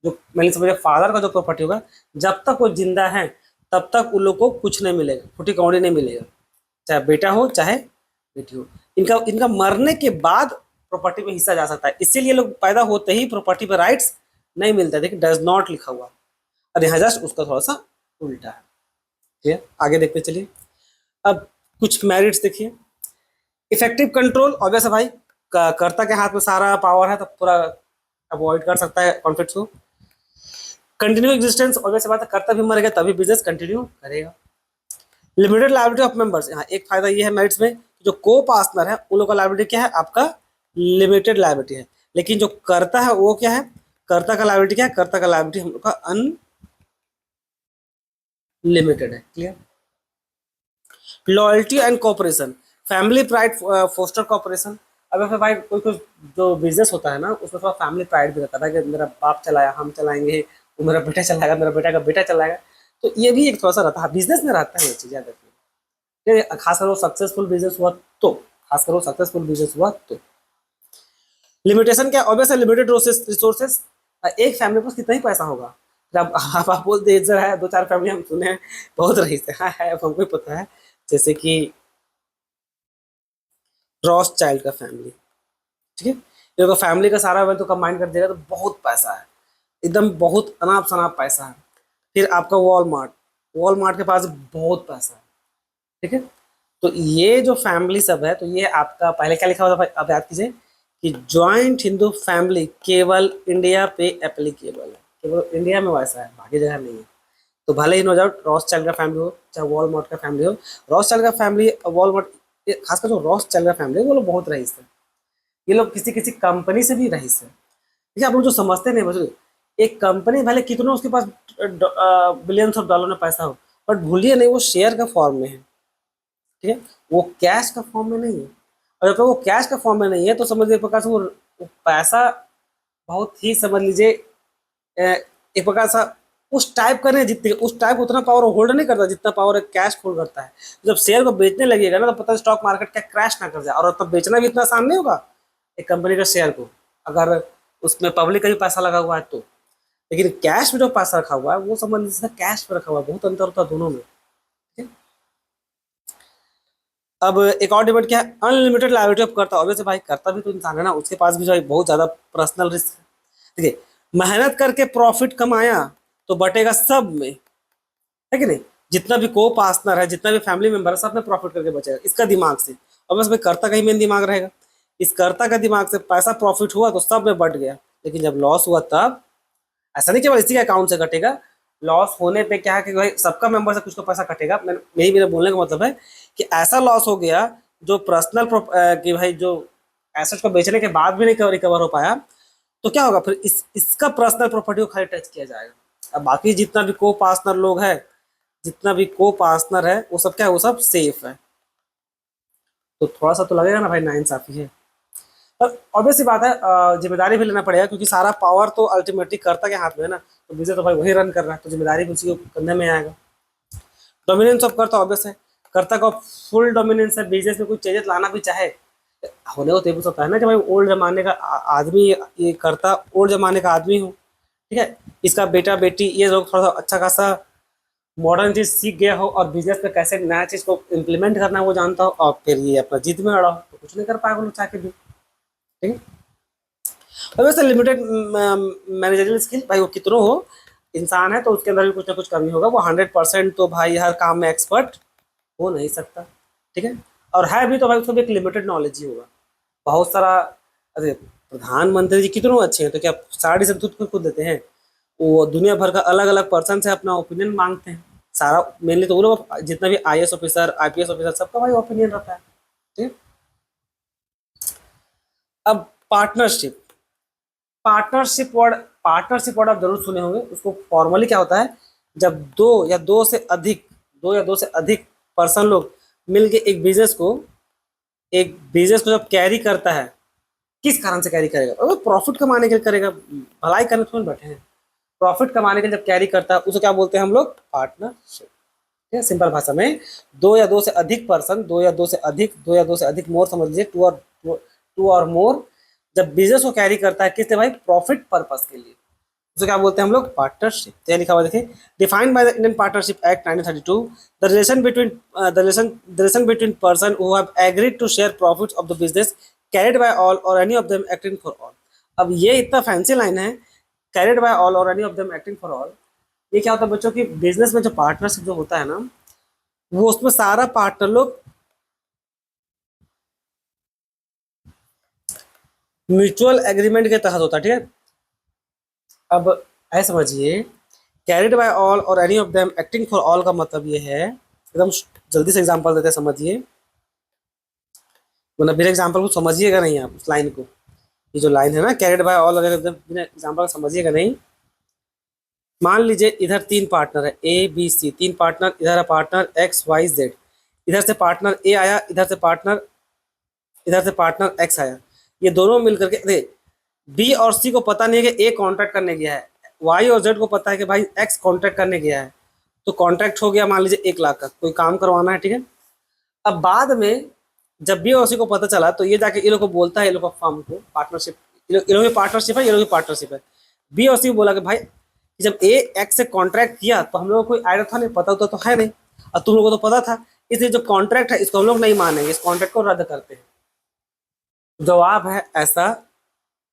जो मैंने समझे फादर का जो प्रॉपर्टी होगा, जब तक वो जिंदा है तब तक उन लोग को कुछ नहीं मिलेगा, फुटी कौड़ी नहीं मिलेगा, चाहे बेटा हो चाहे बेटी हो। इनका इनका मरने के बाद प्रॉपर्टी में हिस्सा जा सकता है, इसीलिए लोग पैदा होते ही प्रॉपर्टी पर राइट्स नहीं मिलता है। देखिए डज नॉट लिखा हुआ, और यहाँ जस्ट उसका थोड़ा सा उल्टा है, ठीक है। आगे देखते चलिए। अब कुछ मेरिट्स देखिए। इफेक्टिव कंट्रोल, ऑब्वियस है भाई, कर्ता के हाथ में सारा पावर है, तो पूरा अवॉइड कर सकता है कॉन्फ्लिक्ट को। कंटिन्यू एग्जिस्टेंस, ऑब्वियस बात है, कर्ता भी मरेगा तभी बिजनेस कंटिन्यू करेगा। लिमिटेड लाइबिलिटी ऑफ मेंबर्स, यहाँ एक फायदा ये है मेरिट्स में, जो को पार्टनर है उन लोगों का लाइबिलिटी क्या है, आपका लिमिटेड लाइबिलिटी है, लेकिन जो कर्ता है वो क्या है, कर्ता का लाइबिलिटी क्या है, कर्ता का लाइबिलिटी हम लोग का अनलिमिटेड है, clear. Loyalty and cooperation, family pride foster cooperation. अब फिर भाई कोई कोई जो बिजनेस होता है ना, उसमें थोड़ा फैमिली प्राइड भी रहता है कि मेरा बाप चलाया, हम चलाएंगे, वो मेरा बेटा चलाएगा, मेरा बेटा का बेटा चलाएगा, तो ये भी एक थोड़ा सा रहता है बिजनेस में, रहता है ये चीज़ याद रखिए। खासकर वो सक्सेसफुल बिजनेस हुआ तो, खासकर वो सक्सेसफुल बिजनेस हुआ तो। लिमिटेशन क्या, ऑब्वियस लिमिटेड रिसोर्सेस, एक फैमिली के पास कितना ही पैसा होगा। जब आप बोलते इधर है दो चार फैमिली हम सुने हैं, बहुत रही से है, अब हमको ही पता है, जैसे कि रॉस चाइल्ड का फैमिली, ठीक है, देखो फैमिली का सारा वेल्थ तो कंबाइन कर देगा तो बहुत पैसा है, एकदम बहुत अनाप शनाप पैसा है। फिर आपका वॉलमार्ट, वॉलमार्ट के पास बहुत पैसा है, ठीक है। तो ये जो फैमिली सब है, तो ये आपका पहले क्या लिखा हुआ था भाई, अब याद कीजिए कि जॉइंट हिंदू फैमिली केवल इंडिया पे एप्लीकेबल है, केवल इंडिया में वैसा है, बाकी जगह नहीं है। तो भले ही नो डाउट रॉस चाइल्ड का फैमिली हो चाहे वॉलमार्ट का फैमिली हो, रॉस चाइल्ड का फैमिली, वॉलमार्ट, खासकर जो रॉस चाइल्ड का फैमिली है वो लोग बहुत रईस है, ये लोग किसी किसी कंपनी से भी रईस है, ठीक है। आप लोग जो समझते नहीं बच्चों, एक कंपनी भले कितना उसके पास बिलियंस ऑफ डॉलर में पैसा हो, बट भूलिए नहीं वो शेयर का फॉर्म में है, ठीक है, वो कैश का फॉर्म में नहीं है। और जब तक वो कैश का फॉर्म में नहीं है तो समझ लीजिए एक प्रकार से वो पैसा बहुत ही, समझ लीजिए एक प्रकार से उस टाइप का नहीं, जितने उस टाइप उतना पावर होल्ड नहीं करता जितना पावर एक कैश होल्ड करता है। जब शेयर को बेचने लगेगा ना, तो पता है स्टॉक मार्केट क्या क्रैश ना कर जाए, और तब बेचना भी इतना आसान नहीं होगा एक कंपनी का शेयर को, अगर उसमें पब्लिक का भी पैसा लगा हुआ है तो। लेकिन कैश में जो पैसा रखा हुआ है वो संबंधित सीधा कैश पे रखा हुआ है, बहुत अंतर होता है दोनों में, ठीक है। अब एक और डिबेट क्या है, अनलिमिटेड लायबिलिटी ऑफ करता, ऑब्वियसली भाई करता भी तो इंसान है ना, उसके पास भी जो है बहुत ज्यादा पर्सनल रिस्क है। देखिए, मेहनत करके प्रॉफिट कमाया तो बटेगा सब में, है कि नहीं। जितना भी को पार्टनर है, जितना भी फैमिली मेंबर है, सब में प्रॉफिट करके बचेगा इसका दिमाग से। और बस भाई कर्ता का ही मेन दिमाग रहेगा, इस कर्ता का दिमाग से पैसा प्रॉफिट हुआ तो सब में बट गया, लेकिन जब लॉस हुआ तब ऐसा नहीं केवल इसी के अकाउंट से कटेगा। लॉस होने पे क्या है कि भाई सबका मेंबर से कुछ तो पैसा कटेगा। यही मेरे बोलने का मतलब है कि ऐसा लॉस हो गया जो पर्सनल कि भाई जो एसेट को बेचने के बाद भी नहीं रिकवर हो पाया, तो क्या होगा फिर, इसका पर्सनल प्रॉपर्टी को खाली टच किया जाएगा। अब बाकी जितना भी को पार्टनर लोग है, जितना भी को पार्टनर है, वो सब क्या है, वो सब सेफ है। तो थोड़ा सा तो लगेगा ना भाई नाइंसाफी है। पर ऑब्वियस सी बात है, जिम्मेदारी भी लेना पड़ेगा, क्योंकि सारा पावर तो अल्टीमेटली कर्ता के हाथ में है ना। तो बिजनेस तो भाई वही रन कर रहा है, तो जिम्मेदारी भी उसी को करने में आएगा। डोमिनेंस ऑफ कर्ता ऑब्वियस है, कर्ता का फुल डोमिनेंस है। बिजनेस में कुछ चेंजेस लाना भी चाहे होने को तो ये भी होता है ना कि भाई ओल्ड जमाने का आदमी, ये कर्ता ओल्ड जमाने का आदमी हो, ठीक है, इसका बेटा बेटी ये लोग थोड़ा सा अच्छा खासा मॉडर्न चीज सीख गया हो और बिजनेस में कैसे नया चीज को इम्प्लीमेंट करना है वो जानता हो, और फिर ये अपना जिद में अड़ा हो तो कुछ नहीं कर पाएगा वो लोग चाह के भी, ठीक है। और वैसे लिमिटेड मैनेजरियल स्किल भाई वो कितनों हो, इंसान है तो उसके अंदर भी कुछ ना कुछ कमी होगा। वो 100% तो भाई हर काम में एक्सपर्ट हो नहीं सकता, ठीक है। और है भी तो भाई उसको भी एक लिमिटेड नॉलेज ही होगा। बहुत सारा, अरे प्रधानमंत्री जी कितनों अच्छे हैं, तो क्या सारा डिसीजन खुद खुद देते हैं? वो दुनिया भर का अलग अलग पर्सन से अपना ओपिनियन मांगते हैं। सारा मेनली तो वो लोग जितना भी आईएएस ऑफिसर, आईपीएस ऑफिसर, सबका भाई ओपिनियन रहता है, ठीक है। अब पार्टनरशिप, पार्टनरशिप वर्ड आप जरूर सुने होंगे। उसको फॉर्मली क्या होता है, जब दो या दो से अधिक पर्सन लोग मिलके एक बिजनेस को जब कैरी करता है, किस कारण से कैरी करेगा, अगर प्रॉफिट कमाने के लिए करेगा, भलाई करने थोड़ी बैठे हैं। प्रॉफिट कमाने के लिए जब कैरी करता है उसे क्या बोलते हैं हम लोग, पार्टनरशिप, ठीक है। सिंपल भाषा में दो या दो से अधिक पर्सन, दो या दो से अधिक मोर समझ लीजिए, टू और मोर, जब बिजनेस को कैरी करता है किस लिए भाई, प्रॉफिट पर्पस के लिए, उसे क्या बोलते हैं हम लोग, पार्टनरशिप। तो लिखा हुआ देखिए, defined by the Indian partnership act 1932, the relation between person who have agreed to share profits of the business carried by all or any of them acting for all. अब ये इतना फैंसी लाइन है, carried by all or any of them acting for all. ये क्या होता है बच्चों की, बिजनेस में जो पार्टनरशिप जो होता है ना, वो उसमें सारा पार्टनर लोग म्यूचुअल एग्रीमेंट के तहत होता है, ठीक है। अब ऐसे समझिए, carried by all or any of them acting for all का मतलब ये है, एकदम जल्दी से एग्जांपल देते हैं समझिए, मतलब बिना एग्जांपल को समझिएगा नहीं आप उस लाइन को। ये जो लाइन है ना, कैरिड बाय ऑल, अगर एकदम बिना एग्जांपल समझिएगा नहीं। मान लीजिए इधर तीन पार्टनर है, ए बी सी, तीन पार्टनर, इधर है पार्टनर एक्स वाई जेड, इधर से पार्टनर ए आया, इधर से पार्टनर एक्स आया। ये दोनों मिलकर के, अरे बी और सी को पता नहीं है कि ए कॉन्ट्रैक्ट करने गया है, वाई और जेड को पता है कि भाई एक्स कॉन्ट्रैक्ट करने गया है। तो कॉन्ट्रैक्ट हो गया मान लीजिए 1 लाख का, कोई काम करवाना है, ठीक है। अब बाद में जब बी और सी को पता चला तो ये जाके ये लोग को बोलता है, ये लोग फर्म को, पार्टनरशिप, ये लोग की पार्टनरशिप है, ये लोग की पार्टनरशिप है। बी और सी को बोला कि भाई जब ए एक्स से कॉन्ट्रैक्ट किया तो हम लोग को कोई आइडिया था नहीं, पता होता तो है नहीं, और तुम लोगों को तो पता था, इसलिए जो कॉन्ट्रैक्ट है इसको हम लोग नहीं मानेंगे, इस कॉन्ट्रैक्ट को रद्द करते हैं। जवाब है ऐसा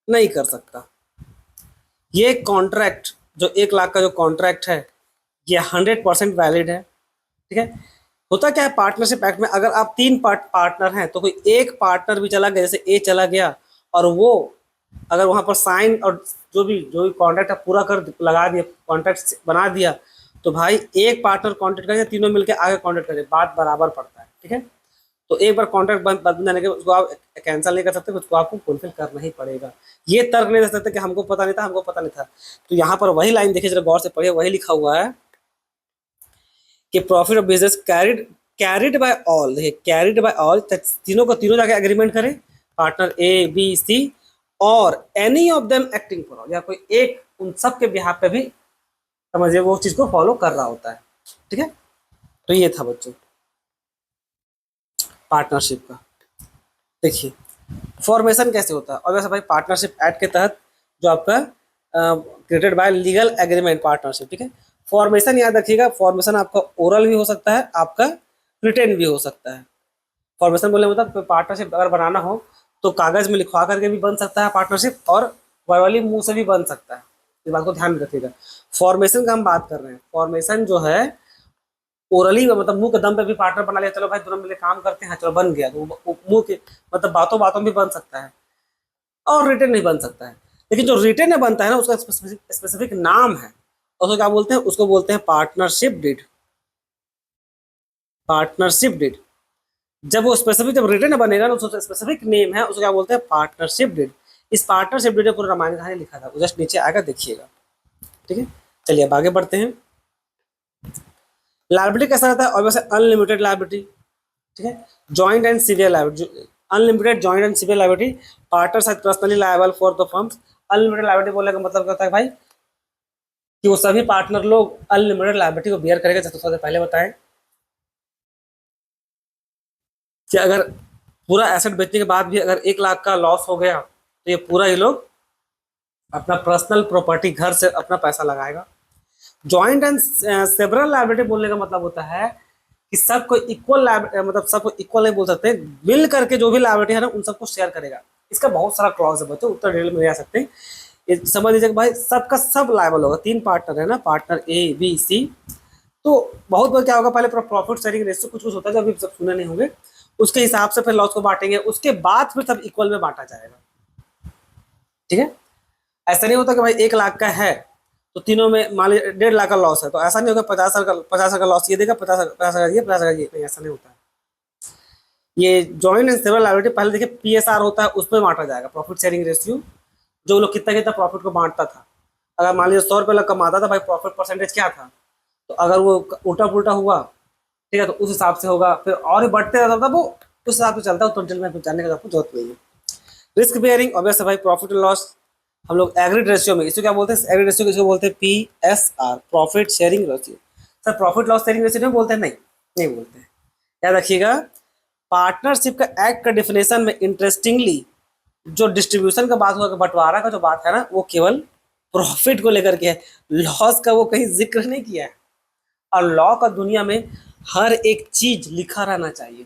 नहीं कर सकता। ये कॉन्ट्रैक्ट जो 1 लाख का जो कॉन्ट्रैक्ट है, ये 100% वैलिड है, ठीक है। होता क्या है पार्टनरशिप एक्ट में, अगर आप तीन पार्टनर हैं तो कोई एक पार्टनर भी चला गया, जैसे ए चला गया, और वो अगर वहां पर साइन और जो भी कॉन्ट्रैक्ट पूरा कर लगा दिया, कॉन्ट्रैक्ट बना दिया, तो भाई एक पार्टनर कॉन्ट्रैक्ट करे, तीनों मिलकर आगे कॉन्ट्रैक्ट करे, बात बराबर पड़ता है, ठीक है। तो एक बार कॉन्ट्रैक्ट बन जाने के बाद उसको आप कैंसिल नहीं कर सकते, उसको आपको फुलफिल करना ही पड़ेगा। ये तर्क नहीं दे सकते कि हमको पता नहीं था, हमको पता नहीं था। तो यहाँ पर वही लाइन देखिए जरा गौर से पढ़िए, वही लिखा हुआ है कि profit of business carried by all, देखिए कैरिड बाय ऑल, तीनों को तीनों जाके एग्रीमेंट करें, पार्टनर ए बी सी, और any of them acting for all, या कोई एक उन सब के बिहाफ पे भी समझिए वो चीज को फॉलो कर रहा होता है, ठीक है। तो ये था बच्चों पार्टनरशिप का। देखिए फॉर्मेशन कैसे होता है? और वैसे भाई पार्टनरशिप एक्ट के तहत जो आपका created by legal agreement partnership, ठीक है। फॉर्मेशन याद रखिएगा, फॉर्मेशन आपका ओरल भी हो सकता है, आपका रिटेन भी हो सकता है। फॉर्मेशन बोलने मतलब पार्टनरशिप अगर बनाना हो तो कागज में लिखवा करके भी बन सकता है पार्टनरशिप, और वर्बली मुंह से भी बन सकता है। इस बात को ध्यान में रखिएगा। फॉर्मेशन का हम बात कर रहे हैं, फॉर्मेशन जो है ओरली मतलब मुंह के दम पे भी पार्टनर बना लिया, चलो भाई दोनों मिलकर काम करते हैं, चलो बन गया, तो मुंह के मतलब बातों बातों में बन सकता है, और रिटर्न नहीं बन सकता है। लेकिन जो रिटर्न में बनता है ना, उसका स्पेसिफिक नाम है, उसको क्या बोलते हैं? उसको बोलते हैं पार्टनरशिप डीड। पार्टनरशिप डीड जब वो स्पेसिफिक जब रिटर्न बनेगा ना, उसका स्पेसिफिक नेम है, उसको क्या बोलते हैं? Partnership deed. इस पार्टनरशिप डीड में पूरा रामायण कहानी लिखा था, जस्ट नीचे आएगा, देखिएगा, ठीक है। चलिए अब आगे बढ़ते हैं। लायबिलिटी कैसा रहता है? और वैसे अनलिमिटेड लायबिलिटी, ठीक है। Joint and several liability, unlimited joint and several liability, partners are personally liable for the firms. Unlimited liability बोलने का मतलब क्या होता है भाई? कि वो सभी पार्टनर लोग अनलिमिटेड लायबिलिटी को बियर करेंगे, जैसे सबसे पहले बताएं कि अगर पूरा एसेट बेचने के बाद भी अगर 1 लाख का लॉस हो गया, तो ये पूरा ये लोग अपना पर्सनल प्रॉपर्टी घर से अपना पैसा लगाएगा। जॉइंट एंड सेवरल लायबिलिटी बोलने का मतलब होता है कि सबको इक्वल मतलब सबको इक्वल नहीं बोल सकते, मिल करके जो भी लायबिलिटी है ना, उन सबको शेयर करेगा। इसका बहुत सारा क्लॉज है बच्चों, उत्तर डिटेल में ले आ सकते हैं। ये समझ लीजिए कि भाई सबका सब लायबल होगा। 3 पार्टनर है ना, पार्टनर ए बी सी, तो बहुत बार क्या होगा, पहले प्रॉफिट शेयरिंग रेशियो कुछ कुछ होता है जो अभी सब सुने नहीं होंगे, उसके हिसाब से फिर लॉस को बांटेंगे, उसके बाद फिर सब इक्वल में बांटा जाएगा, ठीक है। ऐसा नहीं होता कि भाई 1 लाख का है तो तीनों में मान लीजिए 1.5 लाख का लॉस है, तो ऐसा नहीं होगा 50 का लॉस ये देगा, 50 ये 50 ये नहीं, ऐसा नहीं होता है। ये जॉइंट एंड सेवरल लायबिलिटी पहले देखिए पीएसआर होता है, उसमें बांटा जाएगा, प्रॉफिट शेयरिंग रेशियो, जो लोग कितना कितना प्रॉफिट को बांटता था। अगर मान लीजिए 100 रुपये कमाता था भाई, प्रॉफिट परसेंटेज क्या था, तो अगर वो उल्टा पुल्टा हुआ, ठीक है, तो उस हिसाब से होगा, फिर और भी बढ़ते रहता था वो, उस हिसाब से चलता है, तो डिटेल में जानने का आपको जरूरत नहीं है। रिस्क बेयरिंग ऑब्वियस है भाई, प्रॉफिट एंड लॉस हम लोग एग्रीड रेशियो में, इसको क्या बोलते हैं? एग्रीड रेशियो इसको बोलते हैं PSR, profit sharing ratio. Sir profit loss sharing ratio नहीं बोलते हैं? नहीं, नहीं बोलते हैं। याद रखिएगा, पार्टनरशिप का एक्ट का डिफिनेशन में इंटरेस्टिंगली जो डिस्ट्रीब्यूशन का बात हुआ, बंटवारा का जो बात है ना, वो केवल प्रॉफिट को लेकर के है, लॉस का वो कहीं जिक्र नहीं किया है। और लॉ का दुनिया में हर एक चीज लिखा रहना चाहिए,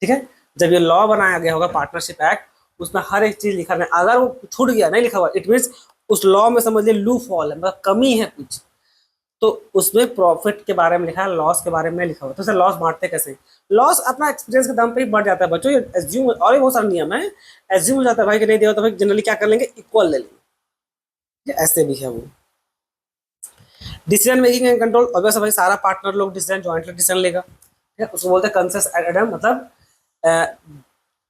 ठीक है। जब ये लॉ बनाया गया होगा पार्टनरशिप एक्ट, उसमें हर एक चीज लिखा है, अगर वो छूट गया नहीं लिखा हुआ, इट मीन्स उस लॉ में समझ लीजिए लू फॉल है, मतलब कमी है कुछ, तो उसमें प्रॉफिट के बारे में लिखा है, लॉस के बारे में लिखा हुआ। तो सर लॉस बांटते कैसे? लॉस अपना एक्सपीरियंस के दम पे ही बढ़ जाता है बच्चों, ये एज्यूम, और भी बहुत सारे नियम है, एज्यूम हो जाता है भाई कि नहीं दिया तो भाई जनरली क्या कर लेंगे, इक्वल ले लेंगे, ऐसे भी है वो। Decision making and control obvious भाई, सारा पार्टनर लोग डिसीजन जॉइंटली डिसीजन लेगा, ठीक है। उसको बोलते हैं कंसेस एडम, मतलब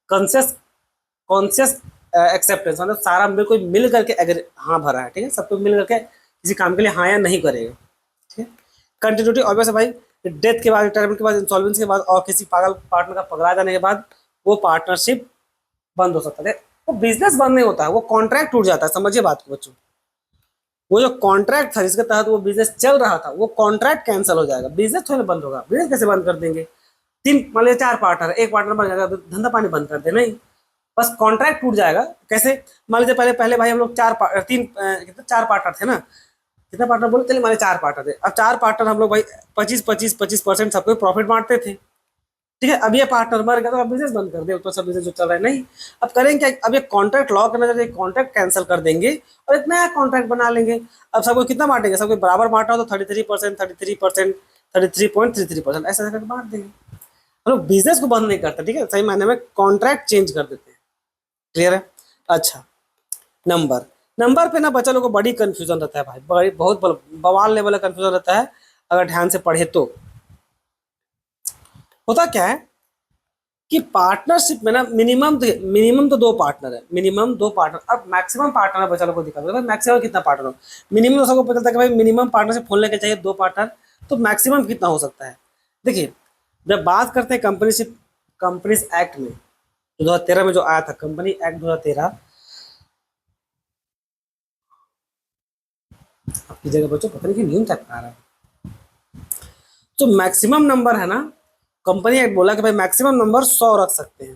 कंसेस कॉन्शियस एक्सेप्टेंस, मतलब सारा में कोई मिल करके अगर हाँ भरा है, ठीक है, सबको मिल करके किसी काम के लिए हाँ या नहीं करेगा, ठीक है। कंटिन्यूटी ऑब्वियस है भाई, डेथ के बाद, रिटायरमेंट के बाद, इंसॉल्वेंसी के बाद, और किसी पागल पार्टनर का पकड़ा जाने के बाद वो पार्टनरशिप बंद हो सकता है। वो बिजनेस बंद नहीं होता है, वो कॉन्ट्रैक्ट टूट जाता है, समझिए बात को बच्चों। वो जो कॉन्ट्रैक्ट था जिसके तहत वो बिजनेस चल रहा था, वो कॉन्ट्रैक्ट कैंसिल हो जाएगा, बिजनेस थोड़ा बंद होगा। बिजनेस कैसे बंद कर देंगे? मान लीजिए 4 पार्टनर, एक पार्टनर बन जाएगा तो धंधा पानी बंद कर दे? नहीं, बस कॉन्ट्रैक्ट टूट जाएगा। कैसे? मान लीजिए पहले पहले भाई हम लोग 4 पार्टनर थे ना, कितना पार्टनर बोले, चलिए मान 4 पार्टनर थे। अब 4 पार्टनर हम लोग भाई 25-25-25% सबको प्रॉफिट बांटते थे, ठीक है। अब ये पार्टनर मर गया तो अब बिजनेस बंद कर दे, तो सब बिजनेस जो चल रहा है नहीं। अब करेंगे क्या? अब ये कॉन्ट्रैक्ट लॉ करना चाहिए, कॉन्ट्रैक्ट कैंसिल कर देंगे और एक नया कॉन्ट्रैक्ट बना लेंगे। अब सबको कितना बांटेंगे? सबको बराबर बांटा हो तो 33%, 33%, 33.33% ऐसा करके बांट देंगे। हम लोग बिजनेस को बंद नहीं करते, ठीक है, सही मायने में कॉन्ट्रैक्ट चेंज कर देते हैं। क्लियर है? अच्छा, नंबर नंबर पे ना बच्चा लोग को बड़ी कंफ्यूजन रहता है भाई, बड़ी बहुत बवाल लेवल का कंफ्यूजन रहता है अगर ध्यान से पढ़े तो। होता क्या है कि पार्टनरशिप में ना मिनिमम तो 2 पार्टनर है, मिनिमम 2 पार्टनर। अब मैक्सिमम पार्टनर बच्चा लोग को दिखा दो भाई, मैक्सिमम कितना पार्टनर हो। मिनिमम तो सबको पता चलता है कि भाई मिनिमम पार्टनरशिप खोलने के चाहिए 2 पार्टनर, तो मैक्सिमम कितना हो सकता है? देखिए, जब बात करते हैं कंपनीज एक्ट में, 2013 में जो आया था कंपनी एक्ट 2013, आपकी जगह बच्चों पता नहीं कि न्यून टाइप आ रहा है, तो मैक्सिमम नंबर है ना, कंपनी एक्ट बोला कि भाई मैक्सिमम नंबर 100 रख सकते हैं,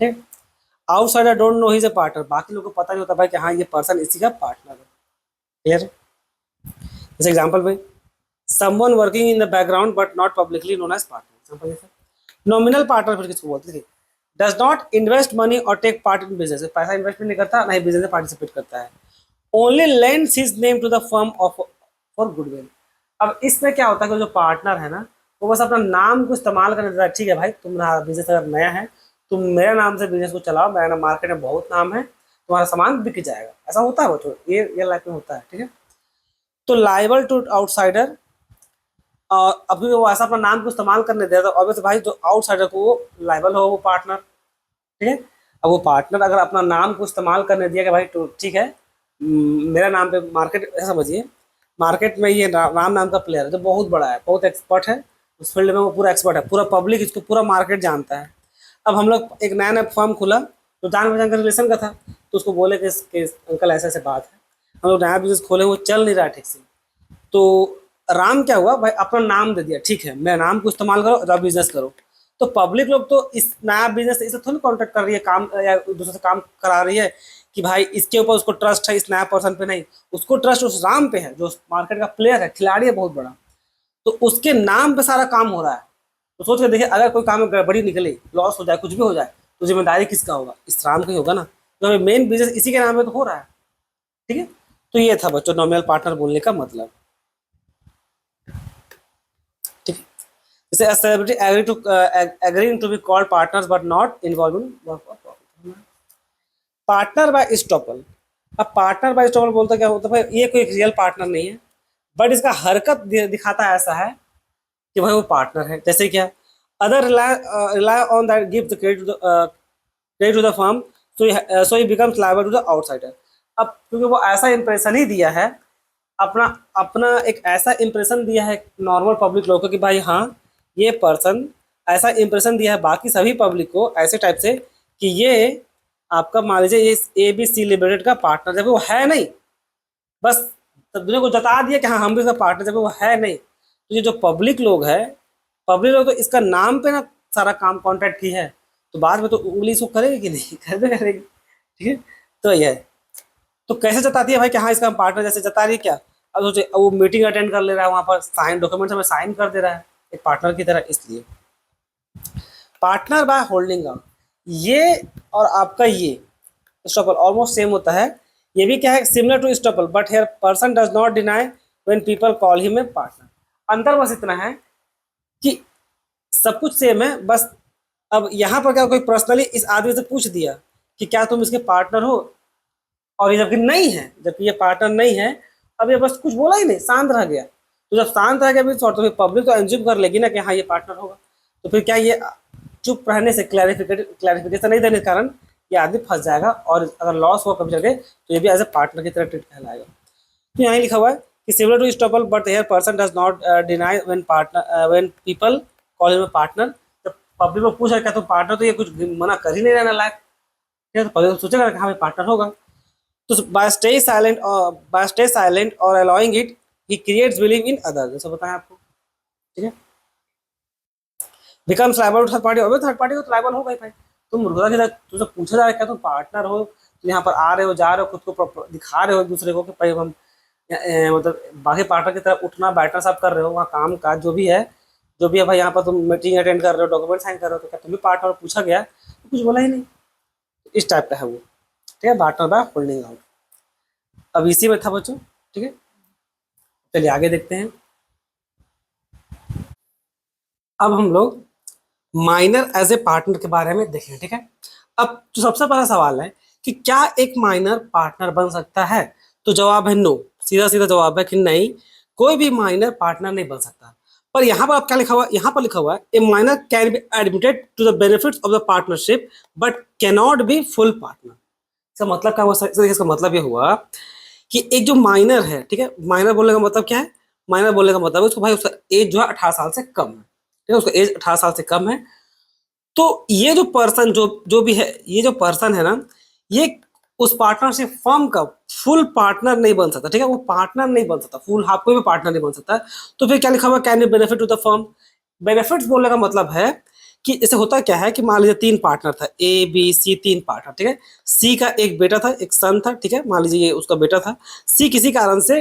ठीक। Outsider don't know he is a partner, बाकी लोगों को पता नहीं होता भाई कि हाँ ये पर्सन इसी का पार्टनर है। क्लियर। जैसे एग्जांपल भाई, someone working in the background but not publicly known as partner. Example जैसे नॉमिनल पार्टनर फिर किसको बोलते हैं, डज नॉट इन्वेस्ट मनी और टेक पार्ट इन बिजनेस, पैसा इन्वेस्टमेंट नहीं करता, ना ही बिजनेस में पार्टिसिपेट करता है। Only lends his name to the firm of for goodwill. अब इसमें क्या होता है कि जो पार्टनर है ना, वो बस अपना नाम को इस्तेमाल करने देता है। ठीक है भाई, तुम्हारा बिजनेस अगर नया है, तुम मेरे नाम से बिजनेस को चलाओ, मेरा नाम मार्केट में बहुत नाम है, तुम्हारा सामान बिक जाएगा। ऐसा होता है बच्चों, ये लाइफ में होता है। ठीक है, तो लाइबल टू आउटसाइडर, और अभी वो ऐसा अपना नाम को इस्तेमाल करने देता है, ऑब्वियसली भाई जो आउटसाइडर को वो लाइबल हो वो पार्टनर। ठीक है, अब वो पार्टनर अगर अपना नाम को इस्तेमाल करने दिया कि भाई तो ठीक है, मेरा नाम पे मार्केट, ऐसा समझिए मार्केट में ये राम नाम का प्लेयर है जो बहुत बड़ा है, बहुत एक्सपर्ट है उस फील्ड में, वो पूरा एक्सपर्ट है, पूरा पब्लिक इसको पूरा मार्केट जानता है। अब हम लोग एक नया नया फर्म खुला, तो जान पहचान का रिलेशन का था, तो उसको बोले कि अंकल ऐसे ऐसे बात है, हम लोग नया बिजनेस खोले, वो चल नहीं रहा ठीक से। तो राम क्या हुआ भाई, अपना नाम दे दिया, ठीक है मेरा नाम को इस्तेमाल करो जब बिजनेस करो। तो पब्लिक लोग तो इस नया बिजनेस इसे थोड़ी कॉन्टेक्ट कर रही है, काम या दूसरे से काम करा रही है कि भाई इसके ऊपर उसको ट्रस्ट है, इस नया पर्सन पे नहीं, उसको ट्रस्ट उस राम पे है जो मार्केट का प्लेयर है, खिलाड़ी है बहुत बड़ा, तो उसके नाम पे सारा काम हो रहा है। तो सोच के देखिए, अगर कोई काम में गड़बड़ी निकले, लॉस हो जाए, कुछ भी हो जाए, तो जिम्मेदारी किसका होगा, इस राम का ही होगा ना, तो मेन बिजनेस इसी के नाम पे तो हो रहा है। ठीक है, तो ये था बच्चों नॉमिनल पार्टनर बोलने का मतलब। ठीक है, जैसे celebrity agreeing to be called partners but not involve in work of profit. Partner by estoppel, अब पार्टनर बाय स्टॉपल बोलता क्या होता है भाई, ये कोई रियल पार्टनर नहीं है, बट इसका हरकत दिखाता है ऐसा है कि भाई वो पार्टनर है। जैसे क्या, other rely on that give the credit to the firm, so he becomes liable to the outsider. अब क्योंकि वो ऐसा इंप्रेशन ही दिया है, अपना अपना एक ऐसा इंप्रेशन दिया है नॉर्मल पब्लिक लोगों को कि भाई हाँ ये पर्सन, ऐसा इंप्रेशन दिया है बाकी सभी पब्लिक को ऐसे टाइप से कि ये आपका मान लीजिए ये ABC लिमिटेड का पार्टनर, जब वो है नहीं, बस तब दुनिया को जता दिया कि हाँ हम भी इसका पार्टनर, जब वो है नहीं, तो ये जो पब्लिक लोग है, पब्लिक लोग तो इसका नाम पे ना सारा काम कॉन्ट्रैक्ट की है, तो बाद में तो उंगली इसको करेगी कि नहीं, करबे करेगी। ठीक है, तो ये है, तो कैसे जताती है भाई कि हाँ इसका पार्टनर, जैसे जता रही है क्या, अब सोचिए वो मीटिंग अटेंड कर ले रहा है, वहाँ पर साइन डॉक्यूमेंट्स में साइन कर दे रहा है एक पार्टनर की तरह। इसलिए पार्टनर बाय होल्डिंग आउट, ये और आपका ये स्टॉपल ऑलमोस्ट सेम होता है, ये भी क्या है similar to estoppel, but here person does not deny when people call him a partner. अंतर बस इतना है कि सब कुछ सेम है, बस अब यहाँ पर क्या कोई पर्सनली इस आदमी से पूछ दिया कि क्या तुम इसके पार्टनर हो, और ये जबकि नहीं है, जबकि ये पार्टनर नहीं है, अब ये बस कुछ बोला ही नहीं, शांत रह गया। तो जब शांत रह गया भी तो फिर पब्लिक तो एंज्यूम कर लेगी ना कि हाँ ये पार्टनर होगा, तो फिर क्या ये चुप रहने से क्लैरिफिकेशन नहीं देने के कारण ये आदमी फंस जाएगा, और अगर लॉस हुआ कभी चल तो ये भी एज ए पार्टनर की तरह ट्रीट कहलाएगा। तो यहाँ लिखा हुआ है कि similar to estoppel but here person does not deny when people call him a partner. जब पब्लिक को पूछा क्या तुम पार्टनर, तो ये कुछ मना कर ही नहीं रहना लायक, ठीक है, तो पब्लिक सोचेगा कि हाँ पार्टनर होगा। तो by stay silent or allowing it he creates belief in others, जैसा बताया आपको। ठीक है, becomes liable to third party, और थर्ड पार्टी को तो लाइबल होगा ही भाई। तुम मुर्गा की तरह तुझसे पूछा जा रहा है क्या तुम पार्टनर हो, तुम यहाँ पर आ रहे हो जा रहे हो, खुद को दिखा रहे हो एक दूसरे को कि भाई हम मतलब बाकी पार्टनर की तरह उठना बैठना सब कर रहे हो, वहाँ काम काज जो भी है भाई, यहाँ पर तुम मीटिंग अटेंड कर रहे हो, डॉक्यूमेंट साइन कर रहे हो, तो क्या तुम भी पार्टनर पूछा गया तो कुछ बोला ही नहीं, इस टाइप का है वो। ठीक है, पार्टनर बाय होल्डिंग आउट, अब इसी में था बच्चों। ठीक है, चलिए आगे देखते हैं। अब हम लोग माइनर एज ए पार्टनर के बारे में देखेंगे। ठीक है, अब जो सबसे पहला सवाल है कि क्या एक माइनर पार्टनर बन सकता है, तो जवाब है नो, सीधा सीधा जवाब है कि नहीं, कोई भी माइनर पार्टनर नहीं बन सकता। पर यहाँ पर अब क्या लिखा हुआ है, यहाँ पर लिखा हुआ है a minor can be admitted to the benefits of the partnership but cannot be full partner. इसका मतलब क्या हुआ, इसका मतलब ये हुआ कि एक जो माइनर है, ठीक है, माइनर बोलने का मतलब क्या है, माइनर बोलने का मतलब है उसको भाई उसका एज जो है 18 साल से कम है, ठीक है, उसका एज 18 साल से कम है। तो ये जो पर्सन जो भी है, ये जो पर्सन है ना, ये उस पार्टनरशिप फर्म का फुल पार्टनर नहीं बन सकता। ठीक है, वो पार्टनर नहीं बन सकता, फुल हाफ कोई भी पार्टनर नहीं बन सकता। तो फिर क्या लिखा हुआ, can you benefit to the firm. Benefits बोलने का मतलब है कि इसे होता क्या है कि मान लीजिए 3 पार्टनर था, ए बी सी 3 पार्टनर, ठीक है। सी का एक बेटा था, एक सन था, ठीक है, मान लीजिए ये उसका बेटा था। सी किसी कारण से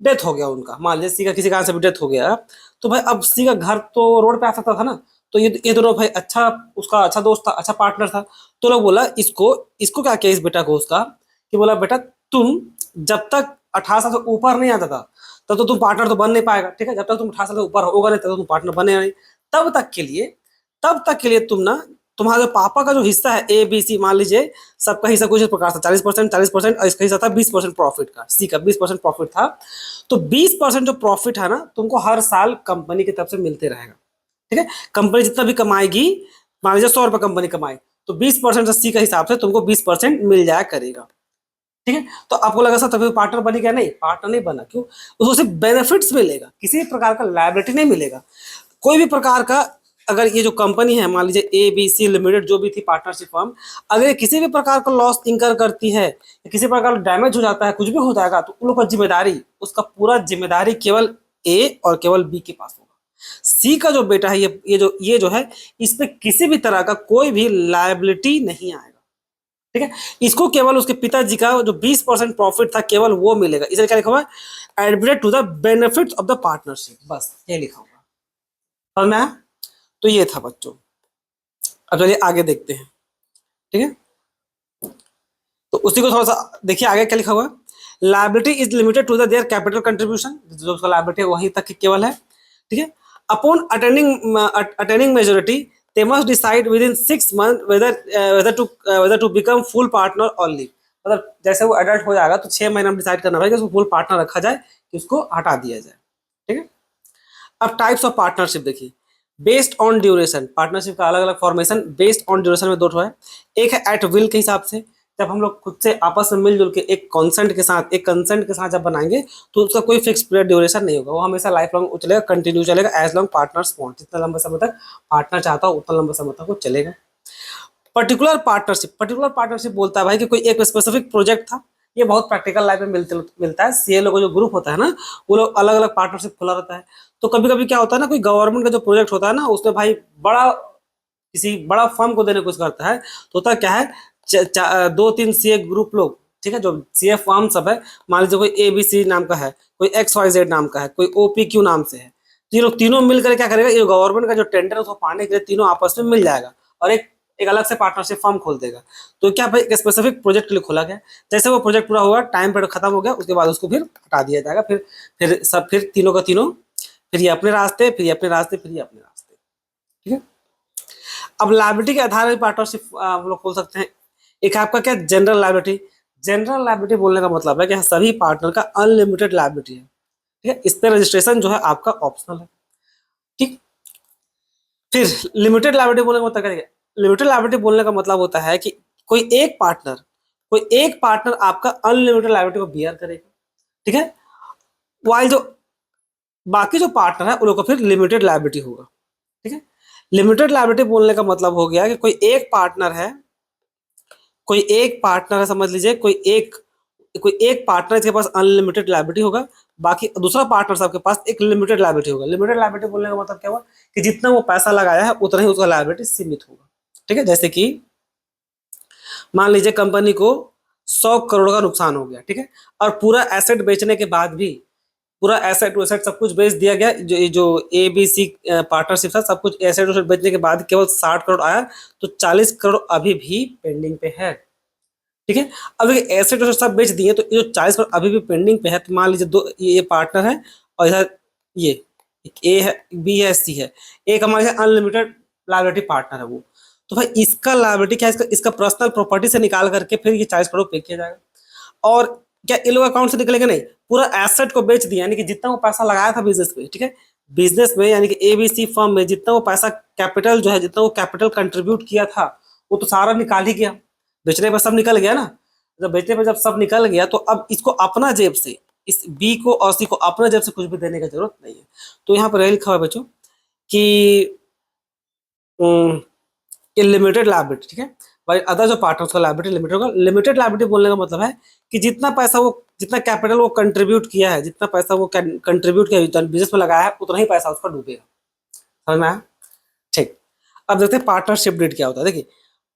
डेथ हो गया उनका, मान लीजिए सी का किसी कारण से भी डेथ हो गया। तो भाई अब सी का घर तो रोड पे आ सकता था ना, तो ये दोनों भाई अच्छा, उसका अच्छा दोस्त था, अच्छा पार्टनर था। तो लोग बोला इसको इसको क्या किया इस बेटा को उसका, कि बोला बेटा तुम जब तक 18 साल से ऊपर नहीं आता था तब तो तुम पार्टनर तो बन नहीं पाएगा, ठीक है। जब तक तुम 18 साल से ऊपर होगा नहीं तब तक तुम पार्टनर बनेगा नहीं। तब तक के लिए तब तक के लिए तुम ना, तुम्हारे पापा का जो हिस्सा है ए बी सी, मान लीजिए सबका हिस्सा कुछ इस प्रकार था, 40%, 40%, और इसका हिस्सा था 20% प्रॉफिट का, सी का 20% प्रॉफिट था। तो 20% जो प्रॉफिट है ना, तुमको हर साल कंपनी की तरफ से मिलते रहेगा, ठीक है। कंपनी जितना भी कमाएगी, मान लीजिए 100 रुपये कंपनी कमाए, तो 20% सी का हिसाब से तुमको 20% मिल जाया करेगा, ठीक है। तो आपको लगा सर तभी पार्टनर बनी क्या? नहीं, पार्टनर नहीं बना। क्यों? उसको सिर्फ बेनिफिट्स मिलेगा, किसी भी प्रकार का लायबिलिटी नहीं मिलेगा। कोई भी प्रकार का, अगर ये जो कंपनी है मान लीजिए ए बी सी लिमिटेड जो भी थी पार्टनरशिप फर्म, अगर ये किसी भी प्रकार का लॉस इंकर करती है, किसी प्रकार का डैमेज हो जाता है, कुछ भी हो जाएगा, तो उन लोग का जिम्मेदारी, उसका पूरा जिम्मेदारी केवल ए और केवल बी के पास होगा। सी का जो बेटा है, ये जो है, इस पे किसी भी तरह का कोई भी लायबिलिटी नहीं आएगा, ठीक है। इसको केवल उसके पिताजी का जो 20% प्रॉफिट था केवल वो मिलेगा। इसलिए क्या लिखा हुआ है? Admitted to the benefits of the partnership, बस ये लिखा हुआ। समझ में आया? तो ये था बच्चों। अब चलिए आगे देखते हैं, ठीक है। तो उसी को थोड़ा सा देखिए आगे क्या लिखा हुआ है। Liability is limited to the their capital contribution, जो उसका लायबिलिटी है वहीं तक केवल है, ठीक है। Upon attaining majority they must decide within 6 month whether to become full partner और लीव। मतलब जैसे वो एडल्ट हो जाएगा तो 6 महीने में डिसाइड करना पड़ेगा कि उसको फुल पार्टनर रखा जाए कि उसको हटा दिया जाए, ठीक है। अब टाइप्स ऑफ पार्टनरशिप देखिए। बेस्ड ऑन ड्यूरेशन, पार्टनरशिप का अलग अलग फॉर्मेशन बेस्ड ऑन ड्यूरेशन में दो ठो है। एक है एट विल के हिसाब से, जब हम लोग खुद से आपस में मिलजुल के एक कंसेंट के साथ जब बनाएंगे तो उसका कोई फिक्स पीरियड ड्यूरेशन नहीं होगा, वो हमेशा लाइफ लॉन्ग चलेगा, कंटिन्यू चलेगा, एज लॉन्ग पार्टनर्स वांट, जितना लंबा समय तक पार्टनर चाहता हो उतना लंबा समय तक वो चलेगा। पर्टिकुलर पार्टनरशिप बोलता है भाई कि कोई एक स्पेसिफिक प्रोजेक्ट था, ये बहुत प्रैक्टिकल लाइफ में मिलता है। सीए लोगों जो ग्रुप होता है ना, वो लोग अलग अलग पार्टनरशिप खुला रहता है। तो कभी कभी क्या होता है ना, कोई गवर्नमेंट का जो प्रोजेक्ट होता है ना, उसमें भाई किसी बड़ा फर्म को देने की कोशिश करता है, तो होता क्या है, 2-3 सीए ग्रुप लोग, ठीक है, जो सीए फर्म सब है, मान लीजिए कोई एबीसी नाम का है, कोई XYZ नाम का है, कोई OPQ नाम से है, तो ये लोग तीनों मिलकर क्या करेगा, ये गवर्नमेंट का जो टेंडर है उसको पाने के लिए तीनों आपस में मिल जाएगा और एक एक अलग से पार्टनरशिप फर्म खोल देगा। तो क्या भाई एक स्पेसिफिक प्रोजेक्ट के लिए खोला गया, जैसे वो प्रोजेक्ट पूरा हुआ, टाइम पीरियड खत्म हो गया, उसके बाद उसको फिर हटा दिया जाएगा। फिर तीनों का तीनों, फिर ये अपने रास्ते, फिर ये अपने रास्ते, फिर ये अपने रास्ते, ठीक है। अब लायबिलिटी के आधार पर पार्टनरशिप हम लोग खोल सकते हैं। एक आपका क्या, जनरल लायबिलिटी। जनरल लायबिलिटी बोलने का मतलब है कि सभी पार्टनर का अनलिमिटेड लायबिलिटी है, ठीक है। इस पर रजिस्ट्रेशन जो है आपका ऑप्शनल है, ठीक। फिर लिमिटेड लायबिलिटी बोलने का मतलब क्या है? लिमिटेड लायबिलिटी बोलने का मतलब होता है कि कोई एक पार्टनर आपका अनलिमिटेड लायबिलिटी को बियर करेगा, ठीक है। वाइल जो बाकी जो पार्टनर है उन लोग को फिर लिमिटेड लायबिलिटी होगा, ठीक है। लिमिटेड लायबिलिटी बोलने का मतलब हो गया कि कोई एक पार्टनर है, समझ लीजिए कोई एक पार्टनर इसके पास अनलिमिटेड लायबिलिटी होगा, बाकी दूसरा पार्टनर सबके पास एक लिमिटेड लायबिलिटी होगा। लिमिटेड लायबिलिटी बोलने का मतलब क्या हुआ कि जितना वो पैसा लगाया है उतना ही उसका लायबिलिटी सीमित होगा, ठीक है। जैसे कि मान लीजिए कंपनी को 100 करोड़ का नुकसान हो गया, ठीक है, और पूरा एसेट बेचने के बाद भी, पूरा एसेट वेसेट सब कुछ बेच दिया गया, जो ABC पार्टनरशिप था, सब कुछ एसेट वेसेट बेचने के बाद केवल 60 करोड़ आया, तो 40 करोड़ अभी भी पेंडिंग पे है, ठीक है। अब एसेट वेसेट सब बेच दिए, तो ये जो 40 करोड़ अभी भी पेंडिंग पे है, तो मान लीजिए दो ये पार्टनर है और इधर ये एक ए है, बी है, सी है, एक हमारे अनलिमिटेड लायबिलिटी पार्टनर है वो। तो भाई इसका लायबिलिटी क्या है, इसका पर्सनल प्रॉपर्टी से निकाल करके फिर ये 40 करोड़ पे किया जाएगा। और क्या ये लोग अकाउंट से निकलेगा? नहीं, पूरा एसेट को बेच दिया, यानी कि जितना वो पैसा लगाया था बिजनेस में, ठीक है, बिजनेस में यानी कि ABC फर्म में जितना वो पैसा कैपिटल जो है, जितना वो कैपिटल कंट्रीब्यूट किया था, वो तो सारा निकाल ही गया, बेचने पर सब निकल गया ना। जब बेचने पर जब सब निकल गया तो अब इसको अपना जेब से, इस बी को और सी को अपना जेब से कुछ भी देने की जरूरत नहीं है। तो यहाँ पर यही लिखा हुआ है बच्चों कि ये लिमिटेड लायबिलिटी, ठीक है भाई। अदर जो पार्टनर्स का लायबिलिटी लिमिटेड होगा। लिमिटेड लायबिलिटी बोलने का मतलब है कि जितना कैपिटल वो कंट्रीब्यूट किया है, जितना पैसा वो कंट्रीब्यूट किया बिजनेस में लगाया है, उतना ही पैसा उसका डूबेगा। समझ में आया? ठीक। अब देखते हैं पार्टनरशिप डीड क्या होता है। देखिए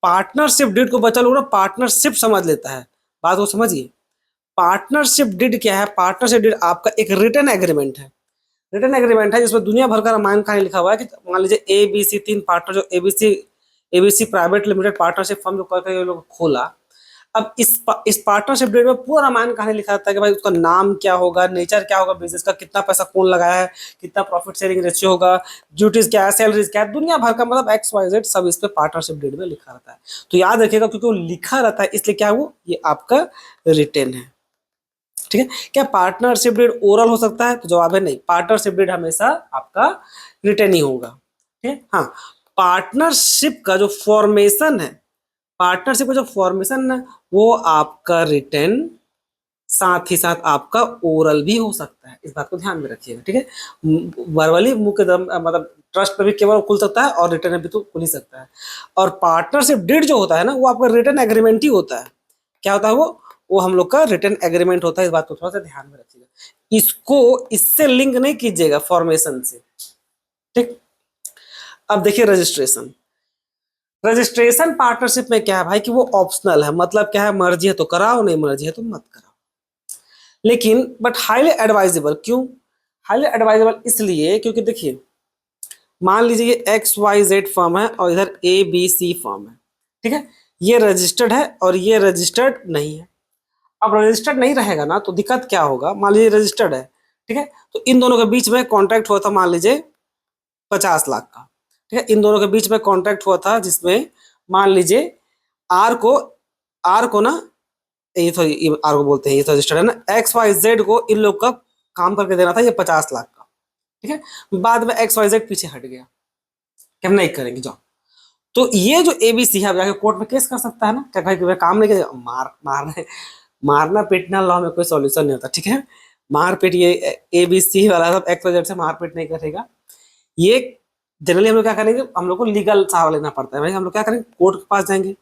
पार्टनरशिप डीड को बच्चा लोग ना पार्टनरशिप समझ लेता है, बात को समझिए। पार्टनरशिप डीड क्या है? पार्टनरशिप डीड आपका एक रिटर्न एग्रीमेंट है। रिटर्न एग्रीमेंट है जिसमें दुनिया भर का रामायण कहानी लिखा हुआ है कि मान लीजिए ABC तीन पार्टनर, जो ABC private limited partnership firm जो करके ये लोग खोला। अब इस पार्टनरशिप डीड में पूरा रामायण कहानी लिखा रहता है कि भाई उसका नाम क्या होगा, नेचर क्या होगा बिजनेस का, कितना पैसा कौन लगाया है, कितना प्रॉफिट शेयरिंग रेशियो होगा, ड्यूटीज क्या है, सैलरीज क्या है, दुनिया भर का मतलब XYZ सब इस पे पार्टनरशिप डीड में लिखा रहता है। तो याद रखिएगा क्योंकि वो लिखा रहता है इसलिए क्या है वो, ये आपका रिटेन है। ठीक है, क्या पार्टनरशिप डीड ओरल हो सकता है? तो जवाब है नहीं, पार्टनरशिप डीड हमेशा आपका रिटेन ही होगा। ठीक है, हाँ पार्टनरशिप का जो फॉर्मेशन है, पार्टनरशिप का जो फॉर्मेशन है वो आपका रिटेन साथ ही साथ आपका ओरल भी हो सकता है, इस बात को ध्यान में रखिएगा। ठीक है, वर्बली मुंह के दम मतलब ट्रस्ट पे भी केवल खुल सकता है और रिटर्न भी तो खुल ही सकता है। और पार्टनरशिप डीड जो होता है ना वो आपका रिटर्न एग्रीमेंट ही होता है। क्या होता है वो हम लोग का रिटर्न एग्रीमेंट होता है, इस बात को थोड़ा सा ध्यान में रखिएगा। इसको इससे लिंक नहीं कीजिएगा फॉर्मेशन से। ठीक, अब देखिए रजिस्ट्रेशन। रजिस्ट्रेशन पार्टनरशिप में क्या है भाई कि वो ऑप्शनल है, मतलब क्या है, मर्जी है तो कराओ, नहीं मर्जी है तो मत कराओ। लेकिन बट हाईली एडवाइजेबल, क्यों हाईली एडवाइजेबल? इसलिए क्योंकि देखिए मान लीजिए ये XYZ फर्म है और इधर ABC फर्म है। ठीक है, ये रजिस्टर्ड है और ये रजिस्टर्ड नहीं है। अब रजिस्टर्ड नहीं रहेगा ना तो दिक्कत क्या होगा, मान लीजिए रजिस्टर्ड है। ठीक है, तो इन दोनों के बीच में कॉन्ट्रैक्ट हुआ था मान लीजिए 50 लाख का। ठीक है, इन दोनों के बीच में कॉन्ट्रैक्ट हुआ था जिसमें मान लीजिए आर को ना, ये तो आर को बोलते हैं, ये तो रजिस्टर्ड है ना, XYZ को इन लोग का काम करके देना था ये 50 लाख का। ठीक है, बाद में XYZ पीछे हट गया कि हम नहीं करेंगे जाओ। तो ये जो ABC है जाके कोर्ट में केस कर सकता है ना, क्या भाई काम नहीं किया, मारना पीटना लॉ में कोई सॉल्यूशन नहीं होता। ठीक है, मारपीट ये ABC वाला सब XYZ से मारपीट नहीं करेगा। ये जनरली हम लोग क्या करेंगे, हम लोग को लीगल सहारा लेना पड़ता है भाई, हम लोग क्या करेंगे कोर्ट के पास जाएंगे।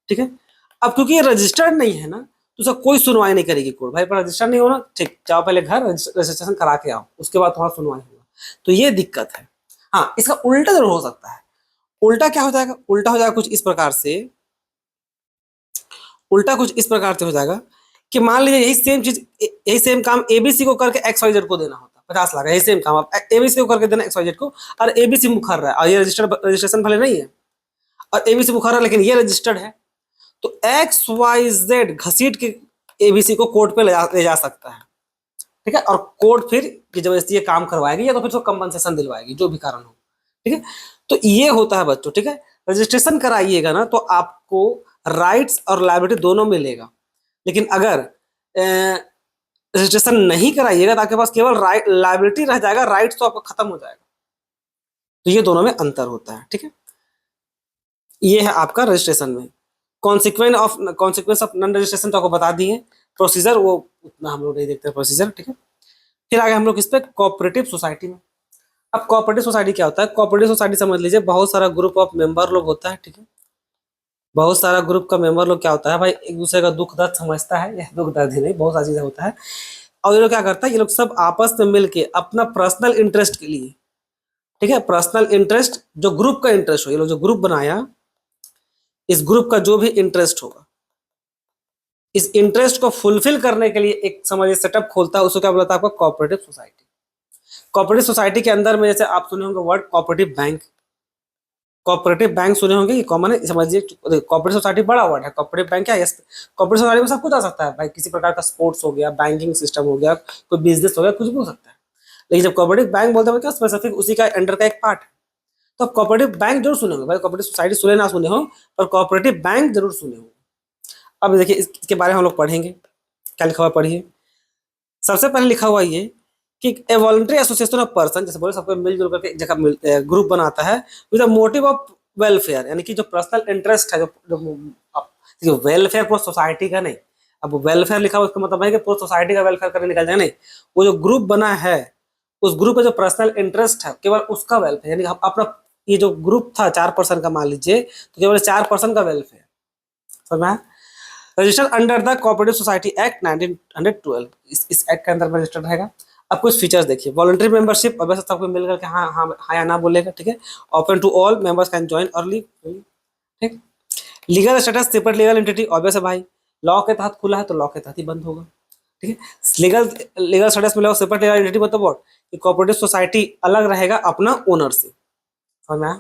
ठीक है, अब क्योंकि ये रजिस्टर्ड नहीं है ना तो उसका कोई सुनवाई नहीं करेगी कोर्ट। भाई पर रजिस्टर्ड नहीं हो ना, ठीक जाओ पहले घर रजिस्ट्रेशन करा के आओ, उसके बाद तुम्हारा सुनवाई होगा। तो ये दिक्कत है। हाँ इसका उल्टा जरूर हो सकता है। उल्टा क्या हो जाएगा, उल्टा हो जाएगा कुछ इस प्रकार से, उल्टा कुछ इस प्रकार से हो जाएगा कि मान लीजिए यही सेम काम ABC को करके XYZ को देना होता 50 लाख, यही सेम काम आप ABC को करके देना XYZ को, और ABC मुखर रहा है और ये रजिस्ट्रेशन भले नहीं है और ABC मुखर रहा है लेकिन ये रजिस्टर्ड है, तो XYZ घसीट के ABC को कोर्ट पे ले जा सकता है। ठीक है, और कोर्ट फिर की जबरदस्ती ये काम करवाएगी या तो फिर तो कंपनसेशन दिलवाएगी, जो भी कारण हो। ठीक है, तो ये होता है बच्चों। ठीक है, रजिस्ट्रेशन कराइएगा ना तो आपको राइट्स और लायबिलिटी दोनों मिलेगा, लेकिन अगर रजिस्ट्रेशन नहीं कराइएगा तो आपके पास केवल लायबिलिटी रह जाएगा, राइट्स तो आपका खत्म हो जाएगा। तो ये दोनों में अंतर होता है। ठीक है, ये है आपका रजिस्ट्रेशन में कॉन्सिक्वेंस ऑफ नॉन रजिस्ट्रेशन तो आपको बता दिए, प्रोसीजर वो उतना हम लोग नहीं देखते प्रोसीजर। ठीक है, फिर आगे हम लोग इस पे कोऑपरेटिव सोसाइटी में। अब कोऑपरेटिव सोसाइटी क्या होता है? कोऑपरेटिव सोसाइटी समझ लीजिए बहुत सारा ग्रुप ऑफ मेंबर लोग होता है। ठीक है, बहुत सारा ग्रुप का मेंबर लोग क्या होता है भाई, एक दूसरे का दुख दर्द समझता है, यह दुख दर्द ही नहीं बहुत सारी चीजें होता है। और ये लोग क्या करता है, ये लोग सब आपस में मिलके अपना पर्सनल इंटरेस्ट के लिए, ठीक है, पर्सनल इंटरेस्ट जो ग्रुप का इंटरेस्ट हो, ये लोग जो ग्रुप बनाया इस ग्रुप का जो भी इंटरेस्ट होगा, इस इंटरेस्ट को फुलफिल करने के लिए एक समझिए सेटअप खोलता है, उसको क्या बोलता है आपका कोऑपरेटिव सोसाइटी। कोऑपरेटिव सोसाइटी के अंदर में जैसे आप सुने होंगे word cooperative bank, cooperative bank सुने होंगे, ये कॉमन है समझिए। कोऑपरेटिव सोसाइटी बड़ा वर्ड है, कोऑपरेटिव बैंक क्या है, कोऑपरेटिव सोसाइटी में सब कुछ आ सकता है भाई, किसी प्रकार का स्पोर्ट्स हो गया, बैंकिंग सिस्टम हो गया, कोई बिजनेस हो गया, कुछ भी हो सकता है। लेकिन जब कोऑपरेटिव बैंक बोलते हैं क्या स्पेसिफिक उसी का अंडर का एक पार्ट है। तो आप कोऑपरेटिव बैंक जरूर सुने होंगे भाई, कोऑपरेटिव सोसाइटी सुने ना सुने हो पर कोऑपरेटिव बैंक जरूर सुने होंगे। अब देखिए इसके बारे में हम लोग पढ़ेंगे, क्या लिखा हुआ पढ़िए। सबसे पहले लिखा हुआ ये कि ए वॉलंटरी एसोसिएशन ऑफ पर्सन, जैसे बोले सबको मिलजुल करके एक जगह ग्रुप बनाता है with the motive of welfare, यानी कि जो पर्सनल इंटरेस्ट है, जो वेलफेयर पूरा सोसाइटी का नहीं। अब वेलफेयर लिखा हुआ उसका मतलब है कि पूरा सोसाइटी का वेलफेयर करने निकल जाए, नहीं, वो जो ग्रुप बना है उस ग्रुप का जो पर्सनल इंटरेस्ट है केवल उसका वेलफेयर, यानी अपना ये जो ग्रुप था 4 पर्सन का मान लीजिए तो केवल 4 पर्सन का वेलफेयर। समझ में? Registered under the cooperative society act 1912, इस एक्ट के अंदर रजिस्टर्ड रहेगा। अब कुछ फीचर्स देखिए, वॉलंटरी मेंबरशिप, अब सबको मिल करके हाँ हाँ हाँ या ना बोलेगा, ठीक है। Open to all members can join early, ठीक। Legal status separate legal entity, obvious है भाई, लॉ के तहत खुला है तो लॉ के तहत ही बंद होगा, ठीक है। लीगल लीगल स्टेटस मिला सेपरेट लीगल एंटिटी, मतलब व्हाट, कि कोऑपरेटिव सोसाइटी अलग रहेगा अपना ओनर से, समझ में आया।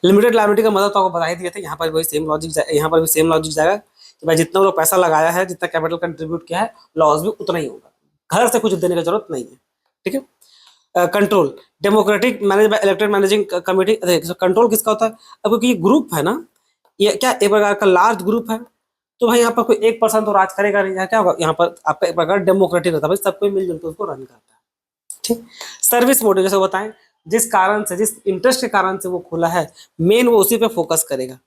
लिमिटेड लायबिलिटी का मतलब तो आपको बता ही दिया था, यहाँ पर वही सेम लॉजिक, यहाँ पर भी सेम लॉजिक जाएगा कि भाई जितना लोग पैसा लगाया है, जितना कैपिटल कंट्रीब्यूट किया है, लॉस भी उतना ही होगा, घर से कुछ देने की जरूरत नहीं है, ठीक है। Control, democratic manage by elected managing committee. Control किसका होता है, अब क्योंकि ये ग्रुप है ना, ये क्या एक प्रकार का लार्ज ग्रुप है, तो भाई यहाँ पर कोई एक पर्सन तो राज करेगा नहीं, यहाँ क्या होगा, यहाँ पर आपका एक प्रकार डेमोक्रेटिक रहता है, भाई सबको मिलजुल के उसको रन करता है, ठीक। सर्विस मोटिव, जैसे बताएं जिस कारण से, जिस इंटरेस्ट के कारण से वो खुला है, मेन वो उसी पे फोकस करेगा।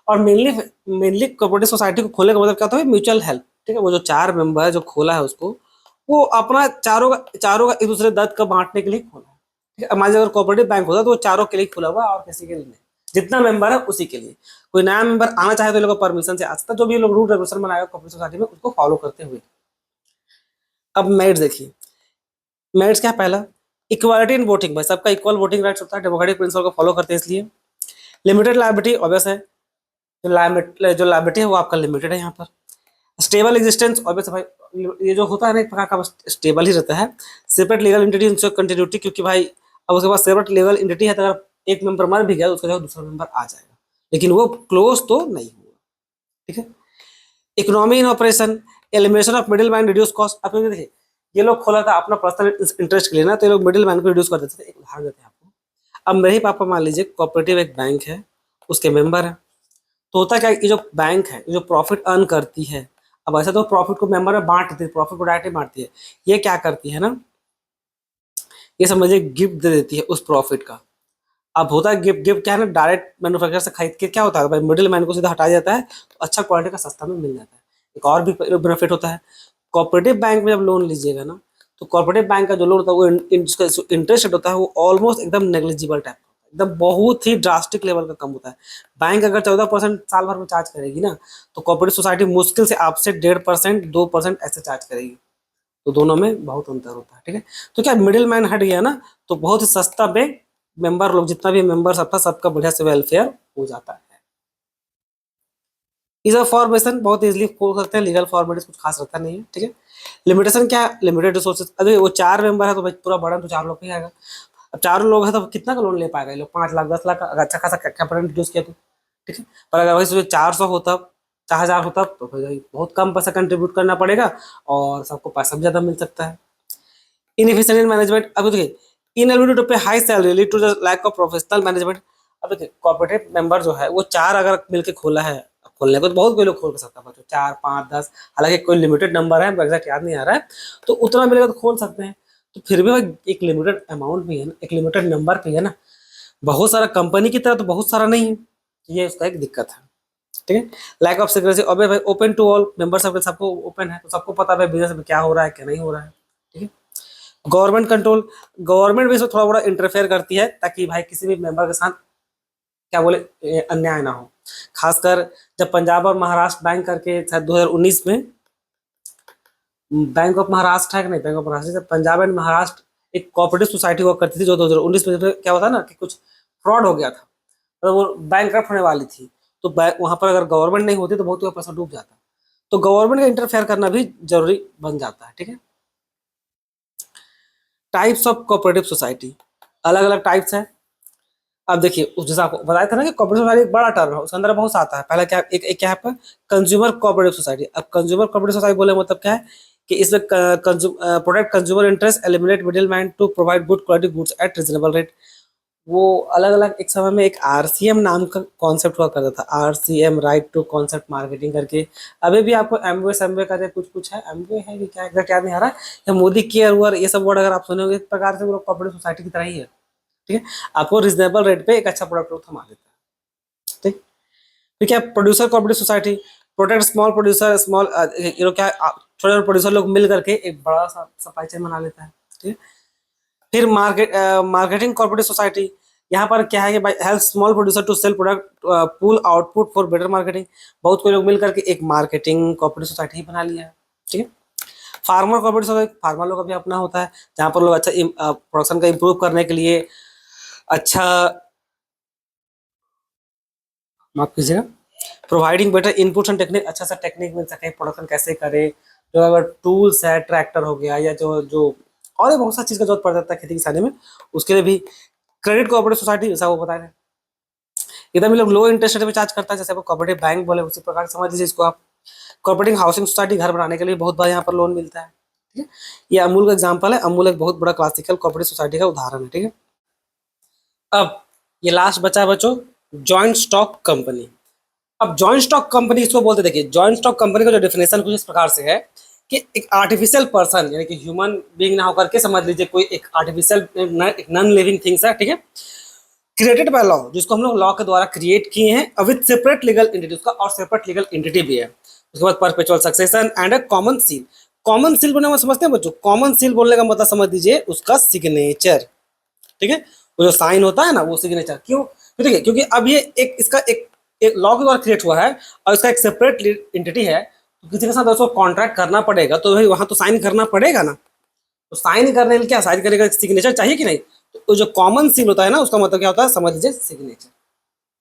और मेनली मेनली कोऑपरेटिव सोसाइटी को खोलने का मतलब क्या होता है, म्यूचुअल हेल्प, ठीक है। वो जो 4 मेंबर है जो खोला है उसको, वो अपना चारों का एक दूसरे दर्द का बांटने के लिए खोला है, ठीक है। हमारे अगर कोऑपरेटिव बैंक होता तो वो चारों के लिए खुला हुआ है और किसी के लिए नहीं, जितना मेंबर है उसी के लिए। कोई नया मेंबर आना चाहे तो ये लोग परमिशन से आ सकता है, जो भी लोग रूल रेगुलेशन बनाएगा कोऑपरेटिव सोसाइटी में उसको फॉलो करते हुए। अब मेरिट्स देखिए, मेरिट्स क्या है, पहला इक्वालिटी इन वोटिंग, भाई सबका इक्वल वोटिंग राइट्स होता है, डेमोक्रेटिक प्रिंसिपल को फॉलो करते हैं इसलिए। लिमिटेड लायबिलिटी, ऑब्वियस है, जो लायबिलिटी है वो आपका लिमिटेड है यहाँ पर। स्टेबल एग्जिस्टेंस, ऑब्वियस भाई, ये जो होता है ना एक प्रकार का स्टेबल ही रहता है। Separate legal entity ensure continuity, क्योंकि भाई अब उसके पास सेपरेट लीगल एंटिटी है, तो अगर एक मेंबर मर भी गया तो उसका जगह दूसरा मेंबर आ जाएगा, लेकिन वो क्लोज तो नहीं हुआ, ठीक है। Economy in operation, elimination of middle man, reduce cost. अब देखिए ये लोग खोला था अपना पर्सनल इंटरेस्ट के लिए ना, तो ये लोग मिडिल मैन को रिड्यूस कर देते थे। एक उदाहरण देते हैं आपको, अब मेरे ही पापा मान लीजिए कोऑपरेटिव एक बैंक है, उसके मेंबर है, तो होता क्या है, ये जो बैंक है, ये जो प्रॉफिट अर्न करती है, अब ऐसा तो प्रॉफिट को मेंबर में बांट देती है, प्रॉफिट को डायरेक्टली बांटती है, ये क्या करती है ना, ये समझिए गिफ्ट दे देती है उस प्रॉफिट का। अब होता है गिफ्ट, गिफ्ट क्या है ना, डायरेक्ट मैन्युफैक्चर से खरीद के क्या होता है भाई, मिडिल मैन को सीधा हटा जाता है, तो अच्छा क्वालिटी का सस्ता में मिल जाता है। एक और भी बेनिफिट होता है, कोऑपरेटिव बैंक में जब लोन लीजिएगा ना, तो कोऑपरेटिव बैंक का जो लोन होता है वो इंटरेस्ट होता है वो ऑलमोस्ट एकदम नेग्लिजिबल टाइप का, एकदम बहुत ही ड्रास्टिक लेवल का कम होता है। बैंक अगर 14% साल भर में चार्ज करेगी ना, तो कोऑपरेटिव सोसाइटी मुश्किल से आपसे 1.5% 2% ऐसे चार्ज करेगी, तो दोनों में बहुत अंतर होता है, ठीक है। तो क्या मिडिल मैन हट गया ना, तो बहुत ही सस्ता में मेंबर लोग, जितना भी मेंबर सबका सबका बढ़िया से वेलफेयर हो जाता है। इज फॉर्मेशन बहुत इजीली खोल सकते हैं, लीगल फॉर्मेलिटीज कुछ खास रहता नहीं है, ठीक है। लिमिटेशन क्या है, लिमिटेड रिसोर्सेज, अरे वो 4 मेंबर है तो भाई पूरा बर्डन तो 4 लोग पे ही आएगा। अब 4 लोग हैं तो कितना का लोन ले पाएगा ये लोग, 5 लाख 10 लाख का, अगर अच्छा खासा कैपिटल इंट्रोड्यूस किया तो, ठीक है। पर अगर वही 400 होता, 4,000 होता, तो फिर भाई बहुत कम पैसा कंट्रीब्यूट करना पड़ेगा और सबको पैसा भी ज्यादा मिल सकता है। इनएफिशिएंट इन मैनेजमेंट, अब देखिए inability to pay high salary lead to the lack of professional management. अब देखिए कोऑपरेटिव मेंबर जो है वो 4 अगर मिलकर खोला है, खोलने को तो बहुत कोई लोग खोल सकता है, 4 5 10, हालांकि कोई लिमिटेड नंबर है, एग्जैक्ट याद नहीं आ रहा है, तो उतना मिलेगा तो खोल सकते हैं। तो फिर भी भाई एक लिमिटेड अमाउंट भी है ना, एक लिमिटेड नंबर पे है ना, बहुत सारा कंपनी की तरह तो बहुत सारा नहीं है, ये उसका एक दिक्कत है, ठीक है। लैक ऑफ सिक्योरिटी, अबे भाई ओपन टू ऑल मेंबर्स, सबको ओपन है, तो सबको पता है बिजनेस में क्या हो रहा है क्या नहीं हो रहा है, ठीक है। गवर्नमेंट कंट्रोल, गवर्नमेंट भी इसमें थोड़ा बड़ा इंटरफेयर करती है ताकि भाई किसी भी मेंबर के साथ क्या बोले अन्याय ना हो। खासकर जब पंजाब और महाराष्ट्र बैंक करके शायद 2019 में, बैंक ऑफ महाराष्ट्र है कि नहीं, बैंक ऑफ महाराष्ट्र, जब पंजाब एंड महाराष्ट्र एक कोऑपरेटिव सोसाइटी हुआ करती थी, जो 2019 में क्या होता ना कि कुछ फ्रॉड हो गया था, तो वो बैंक होने वाली थी, तो वहां पर अगर गवर्नमेंट नहीं होती तो बहुत पैसा डूब जाता, तो गवर्नमेंट का इंटरफेयर करना भी जरूरी बन जाता है, ठीक है। टाइप्स ऑफ कोऑपरेटिव सोसाइटी, अलग अलग टाइप्स है। अब देखिए उस जैसा आपको बताया था ना कि कोऑपरेटिव सोसाइटी एक बड़ा टर्म है, उसके अंदर बहुत सा आता है। पहला क्या, एक क्या है आपका कंज्यूमर कोऑपरेटिव सोसाइटी। अब कंज्यूमर कोऑपरेटिव सोसाइटी बोले मतलब क्या है कि इसमें protect consumer interest, eliminate middleman to provide good quality goods at reasonable rate. वो अलग अलग एक समय में एक आरसीएम नाम का कॉन्सेप्ट हुआ करता था, RCM, right to concept marketing करके। अभी भी आपको एमवे का कुछ कुछ है, एमवे है कि क्या एग्जैक्ट याद नहीं आ रहा है, या मोदी केयर हुआ, ये सब वर्ड अगर आप सुने होंगे, इस प्रकार से वो कोऑपरेटिव सोसाइटी की तरह ही है, ठीक है। आपको रिजनेबल रेट पे एक अच्छा प्रोडक्ट थमा देता है, ठीक। फिर क्या, producer cooperative society, protect small producer, small ये लोग क्या छोटे छोटे प्रोड्यूसर लोग मिल करके एक बड़ा सा सप्लाई चेन बना लेता है, ठीक है। फिर मार्केटिंग कोऑपरेटिव सोसाइटी, यहाँ पर क्या है कि भाई help small producer to sell product pool output for better marketing. बहुत कोई लोग मिल करके एक मार्केटिंग कोऑपरेटिव सोसाइटी ही बना लिया है, ठीक है। फार्मर कोऑपरेटिव, फार्मर लोग का भी अपना होता है, जहाँ पर लोग अच्छा प्रोडक्शन का इम्प्रूव करने के लिए अच्छा, माफ कीजिएगा, providing better inputs and technique, अच्छा सा टेक्निक मिल सके, प्रोडक्शन कैसे करें, जो अगर टूल्स है, ट्रैक्टर हो गया या जो जो और भी बहुत सा चीज़ का जरूरत पड़ जाता है खेती किसानी में, उसके लिए भी क्रेडिट कोऑपरेटिव सोसाइटी, जैसा वो बताया, इधर भी लोग लो इंटरेस्ट रेट पे चार्ज करता है, जैसे आपको कोऑपरेटिव बैंक बोले उसी प्रकार समझ लीजिए इसको आप। कोऑपरेटिव हाउसिंग सोसाइटी, घर बनाने के लिए बहुत बार यहाँ पर लोन मिलता है, ठीक है। ये अमूल का एग्जाम्पल है, अमूल एक बहुत बड़ा क्लासिकल कोऑपरेटिव सोसाइटी का उदाहरण है, ठीक है। अब ये लास्ट बचा है बच्चों, जॉइंट स्टॉक कंपनी। अब जॉइंट स्टॉक कंपनी इसको बोलते, देखिए जॉइंट स्टॉक कंपनी का जो डेफिनेशन कुछ इस प्रकार से है कि एक आर्टिफिशियल पर्सन, यानी कि ह्यूमन बीइंग ना होकर के समझ लीजिए कोई एक आर्टिफिशियल एक नॉन लिविंग थिंग्स है, ठीक है, क्रिएटेड बाय लॉ, जिसको हम लोग लॉ के द्वारा क्रिएट किए हैं विद सेपरेट लीगल एंटिटी, उसका और सेपरेट लीगल एंटिटी भी है। उसके बाद perpetual succession and a common seal. Common seal बोलने में समझते हैं बच्चों, कॉमन सील बोलने का मतलब समझ दीजिए उसका सिग्नेचर, ठीक है, वो जो साइन होता है ना वो सिग्नेचर। क्यों? ठीक है, क्योंकि अब ये एक इसका एक लॉ के द्वारा क्रिएट हुआ है और इसका एक सेपरेट एंटिटी है, तो किसी के साथ उसको कॉन्ट्रैक्ट करना पड़ेगा तो भाई वहां तो साइन करना पड़ेगा ना, तो साइन करने के लिए क्या साइन करेगा, सिग्नेचर चाहिए कि नहीं, तो जो कॉमन सील होता है ना उसका मतलब क्या होता है समझ लीजिए सिग्नेचर,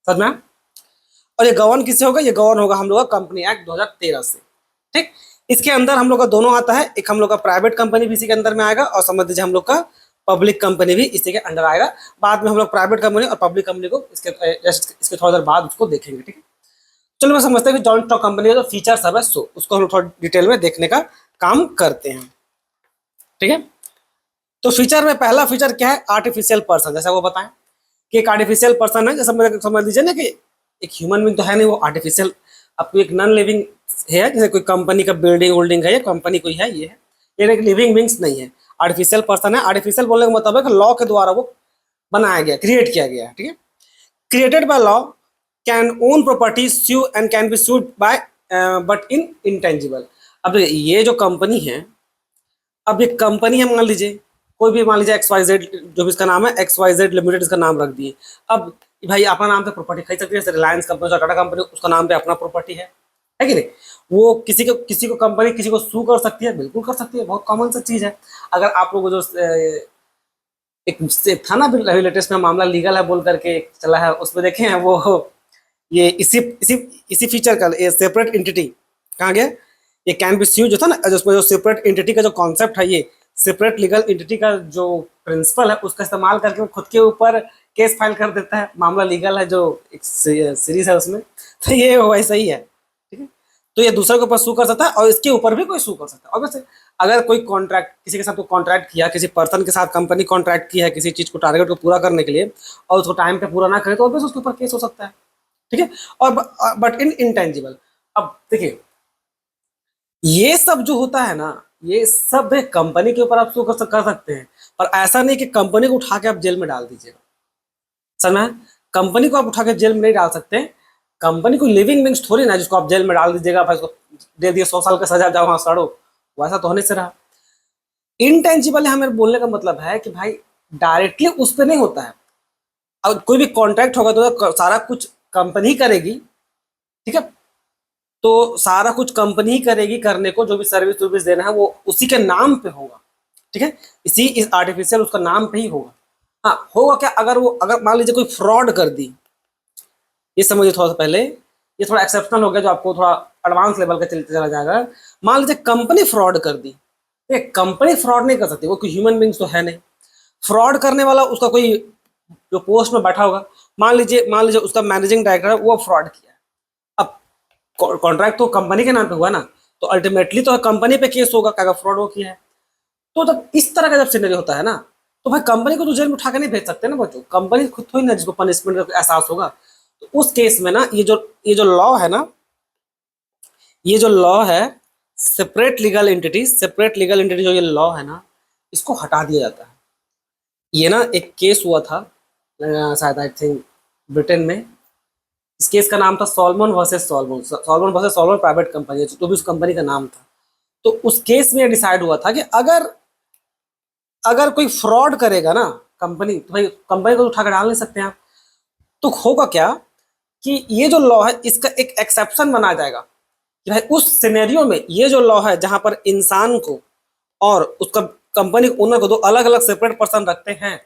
समझ में आया? और ये गवर्न किससे होगा, ये गवर्न होगा हम लोग का कंपनी एक्ट 2013 से, ठीक। इसके अंदर हम लोग का दोनों आता है, एक हम लोग का प्राइवेट कंपनी भी इसी के अंदर में आएगा और समझ लीजिए हम लोग का पब्लिक कंपनी भी इसी के अंडर आएगा। बाद में हम लोग प्राइवेट कंपनी और पब्लिक कंपनी को इसके थोड़ा देर बाद उसको देखेंगे, ठीक है। चलो मैं समझते हैं कि जॉइंट स्टॉक कंपनी का जो फीचर सब है सो उसको हम लोग थोड़ा डिटेल में देखने का काम करते हैं, ठीक है। तो फीचर में पहला फीचर क्या है, आर्टिफिशियल पर्सन, जैसा वो बताएं कि एक आर्टिफिशियल पर्सन है, जैसे समझ लीजिए ना कि एक ह्यूमन बीइंग तो है नहीं, वो आर्टिफिशियल आपको एक नॉन लिविंग है, जैसे कोई कंपनी का बिल्डिंग होल्डिंग है या कंपनी कोई है, ये है, ये एक लिविंग बींग्स नहीं है, आर्टिफिशियल पर्सन है। आर्टिफिशियल बोलने का मतलब है कि लॉ के द्वारा वो बनाया गया, क्रिएट किया गया है, ठीक है। Created by law, can own property, sue and can be sued by but in intangible. अब ये जो कंपनी है, अब ये कंपनी है, मान लीजिए कोई भी, मान लीजिए XYZ, जो भी इसका नाम है XYZ लिमिटेड इसका नाम रख दिए। अब भाई अपना नाम पे प्रॉपर्टी खरीद सकती है, जैसे रिलायंस कंपनी, टाटा कंपनी, उसका नाम पे अपना प्रॉपर्टी है कि नहीं। वो किसी को कंपनी किसी को सू कर सकती है, बिल्कुल कर सकती है, बहुत कॉमन सा चीज है। अगर आप लोग जो एक था ना अभी लेटेस्ट में मामला लीगल है बोल करके चला है, उसमें देखे हैं वो, ये इसी इसी इसी फीचर का ये सेपरेट एंटिटी कहाँ गया, ये कैन बी स्यू जो था ना, उसमें जो सेपरेट एंटिटी का जो कॉन्सेप्ट है, ये सेपरेट लीगल एंटिटी का जो प्रिंसिपल है उसका इस्तेमाल करके वो खुद के ऊपर केस फाइल कर देता है, मामला लीगल है जो एक सीरीज है उसमें, तो ये वैसा ही है, ठीक है। तो ये दूसरे के ऊपर सू कर सकता है और इसके ऊपर भी कोई सू कर सकता है। और वैसे अगर कोई कॉन्ट्रैक्ट किसी के साथ कॉन्ट्रैक्ट किया, किसी पर्सन के साथ कंपनी कॉन्ट्रैक्ट की है किसी चीज को, टारगेट को पूरा करने के लिए, और उसको टाइम पे पूरा ना करे तो उसके ऊपर केस हो सकता है, ठीक है। और बट इन इंटेंजिबल, अब देखिए ये सब जो होता है ना, ये सब कंपनी के ऊपर आप शो कर सकते हैं, पर ऐसा नहीं कि कंपनी को उठा के आप जेल में डाल दीजिएगा, समझ में? कंपनी को आप उठा के जेल में नहीं डाल सकते। कंपनी को लिविंग बींग्स थोड़ी ना जिसको आप जेल में डाल दीजिएगा, भाई उसको दे दिए 100 साल का सजा, जाओ वहां सड़ो, वैसा तो होने से रहा। इनटेंजिबल हमें बोलने का मतलब है कि भाई डायरेक्टली उस पर नहीं होता है, अब कोई भी कॉन्ट्रैक्ट होगा तो सारा कुछ कंपनी करेगी, ठीक है, तो सारा कुछ कंपनी ही करेगी करने को, जो भी सर्विस वर्विस देना है वो उसी के नाम पे होगा, ठीक है, इसी इस आर्टिफिशियल उसका नाम पे ही होगा। हाँ होगा क्या, अगर मान लीजिए कोई फ्रॉड कर दी, ये समझिए थोड़ा सा पहले, ये थोड़ा एक्सेप्शनल हो गया जो आपको थोड़ा एडवांस लेवल का चलते चला जाएगा। मान लीजिए कंपनी फ्रॉड कर दी, कंपनी फ्रॉड नहीं कर सकती, वो कोई ह्यूमन बींग्स तो है नहीं। फ्रॉड करने वाला उसका कोई जो पोस्ट में बैठा होगा, मान लीजिए उसका मैनेजिंग डायरेक्टर है, वो फ्रॉड किया। अब कॉन्ट्रैक्ट तो कंपनी के नाम पे हुआ ना, तो अल्टीमेटली तो कंपनी पे केस होगा अगर फ्रॉड वो किया है। तो जब इस तरह का जब सिनेरियो होता है ना, तो भाई कंपनी को तो जेल में उठा के नहीं भेज सकते ना बच्चों, कंपनी खुद थोड़ी ना जिसको पनिशमेंट का एहसास होगा। तो उस केस में ना ये जो लॉ है ना, ये जो लॉ है सेपरेट लीगल एंटिटी जो ये लॉ है ना, इसको हटा दिया जाता है। ये ना एक केस हुआ था शायद आई थिंक ब्रिटेन में, इस केस का नाम था Solomon versus Solomon private company, जो भी उस कंपनी का नाम था। तो उस केस में डिसाइड हुआ था कि अगर अगर कोई फ्रॉड करेगा ना कंपनी, तो भाई कंपनी को उठा कर डाल नहीं सकते आप। तो होगा क्या कि ये जो लॉ है इसका एक एक्सेप्शन बनाया जाएगा कि भाई उस सिनेरियो में ये जो लॉ है जहां पर इंसान को और उसका कंपनी ओनर को दो अलग अलग सेपरेट पर्सन रखते हैं,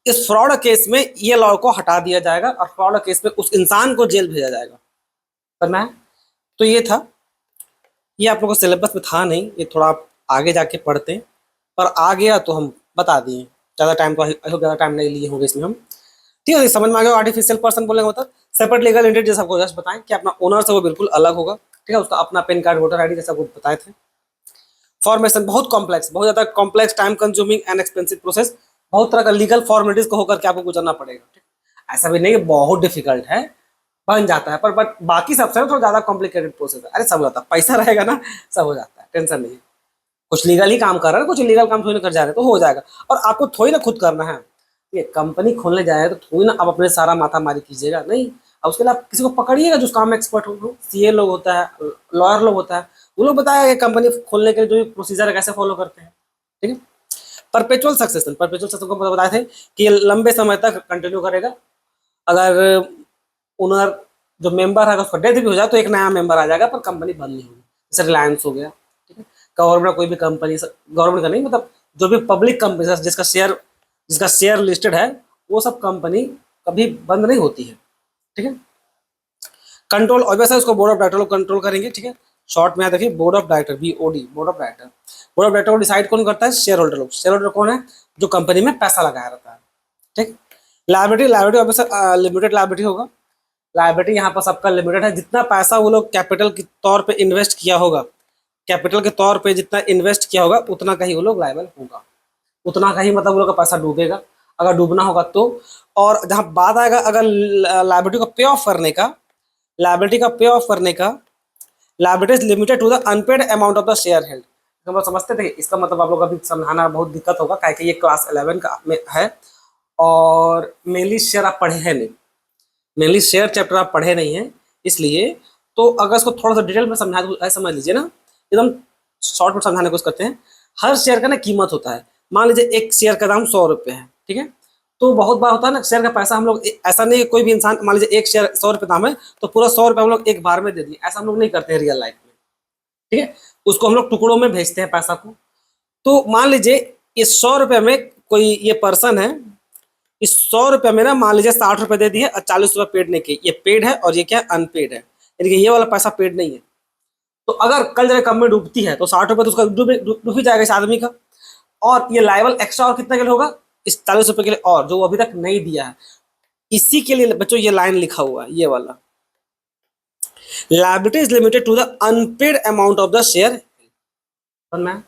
इस फ्रॉड केस में ये लॉ को हटा दिया जाएगा और फ्रॉड केस में उस इंसान को जेल भेजा जाएगा। करना है तो ये था, ये आप लोगों को सिलेबस में था नहीं, ये थोड़ा आप आगे जाके पढ़ते हैं, पर आ गया तो हम बता दिए। ज़्यादा टाइम तो ज़्यादा टाइम नहीं लिए होंगे इसमें हम। ठीक है, समझ में आ गया। आर्टिफिशियल पर्सन बोलेंगे मतलब सेपरेट लीगल एंटिटी, जैसा आपको जस्ट बताएं कि अपना ओनर से वो बिल्कुल अलग होगा। ठीक है, उसका अपना पैन कार्ड, वोटर आईडी, जैसा आपको बताए थे। फॉर्मेशन बहुत कॉम्प्लेक्स, बहुत ज़्यादा complex, time consuming and expensive process, बहुत तरह का लीगल फॉर्मेलिटीज को होकर के आपको गुजरना पड़ेगा। ठीक, ऐसा भी नहीं कि बहुत डिफिकल्ट है, बन जाता है, पर बट बाकी सबसे थोड़ा ज़्यादा कॉम्प्लिकेटेड प्रोसेस है। अरे सब हो जाता है, पैसा रहेगा ना सब हो जाता है, टेंशन नहीं है। कुछ लीगल ही काम कर रहे हैं, कुछ लीगल काम थोड़ी ना कर जा रहे हैं, तो हो जाएगा। और आपको थोड़ी ना खुद करना है, ये कंपनी खोलने जाए तो थोड़ी ना आप अपने सारा माथा मारी कीजिएगा, नहीं। अब उसके लिए आप किसी को पकड़िएगा जो उस काम में एक्सपर्ट हो, सीए लोग होता है, लॉयर लोग होता है, वो लोग बताया कि कंपनी खोलने के लिए जो भी प्रोसीजर है कैसे फॉलो करते हैं। ठीक है, परपेचुअल सक्सेशन, परपेचुअल सक्सेशन को बताए थे कि ये लंबे समय तक कंटिन्यू करेगा। अगर ओनर जो मेंबर है उसका डेथ भी हो जाए तो एक नया मेंबर आ जाएगा, पर कंपनी बंद नहीं होगी। जैसे रिलायंस हो गया, ठीक है, गवर्नमेंट कोई भी कंपनी, गवर्नमेंट का नहीं मतलब जो भी पब्लिक कंपनी जिसका शेयर लिस्टेड है, वो सब कंपनी कभी बंद नहीं होती है। ठीक है, कंट्रोल और वैसे उसको बोर्ड ऑफ डायरेक्टर लोग कंट्रोल करेंगे। ठीक है, शॉर्ट में देखिए board of director, BOD, board of director. Board of director को डिसाइड कौन करता है? शेयर होल्डर लोग। शेयर होल्डर कौन है? जो कंपनी में पैसा लगाया रहता है। ठीक, liability, liability obviously limited liability होगा। लायबिलिटी यहाँ पर सबका लिमिटेड है, जितना पैसा वो लोग कैपिटल के तौर पे इन्वेस्ट किया होगा, कैपिटल के तौर पे जितना इन्वेस्ट किया होगा उतना का ही वो लोग लायबल होगा, उतना का ही मतलब वो लोग का पैसा डूबेगा अगर डूबना होगा तो। और जहाँ बात आएगा अगर लायबिलिटी को पे ऑफ करने का, लायबिलिटी का पे ऑफ करने का, liability is limited to the unpaid amount of the share held. हम लोग समझते थे, इसका मतलब आप लोग अभी समझाना बहुत दिक्कत होगा, क्या कि ये क्लास 11 का में है और मेनली शेयर आप पढ़े हैं नहीं, मेनली शेयर चैप्टर आप पढ़े नहीं हैं, इसलिए तो अगर इसको थोड़ा सा डिटेल में समझा दूँ, समझ लीजिए ना, एकदम शॉर्ट में समझाने की कोशिश करते हैं। हर शेयर का ना कीमत होता है। मान लीजिए एक शेयर का दाम 100 रुपये है, ठीक है, तो बहुत बार होता है ना शेयर का पैसा हम लोग ऐसा नहीं है, कोई भी इंसान मान लीजिए एक शेयर 100 रुपये दाम है तो पूरा 100 रुपये हम लोग एक बार में दे दिए, ऐसा हम लोग नहीं करते हैं रियल लाइफ में। ठीक है, उसको हम लोग टुकड़ों में भेजते हैं पैसा को। तो मान लीजिए इस 100 रुपये में कोई ये पर्सन है, इस 100 रुपये में ना मान लीजिए 60 रुपये दे दिए और 40 रुपये पेड नहीं किए, ये पेड है और ये क्या अनपेड है, यानी कि ये वाला पैसा पेड नहीं है। तो अगर कल जगह कंपनी डूबती है तो 60 रुपये तो उसका डूब ही जाएगा इस आदमी का, और ये लाइबल एक्स्ट्रा और कितने के लिए होगा? इस 40 रुपये के लिए, और जो वो अभी तक नहीं दिया है। इसी के लिए बच्चों ये लाइन लिखा हुआ है, ये वाला, liability is limited to the unpaid amount of the share. समझ में?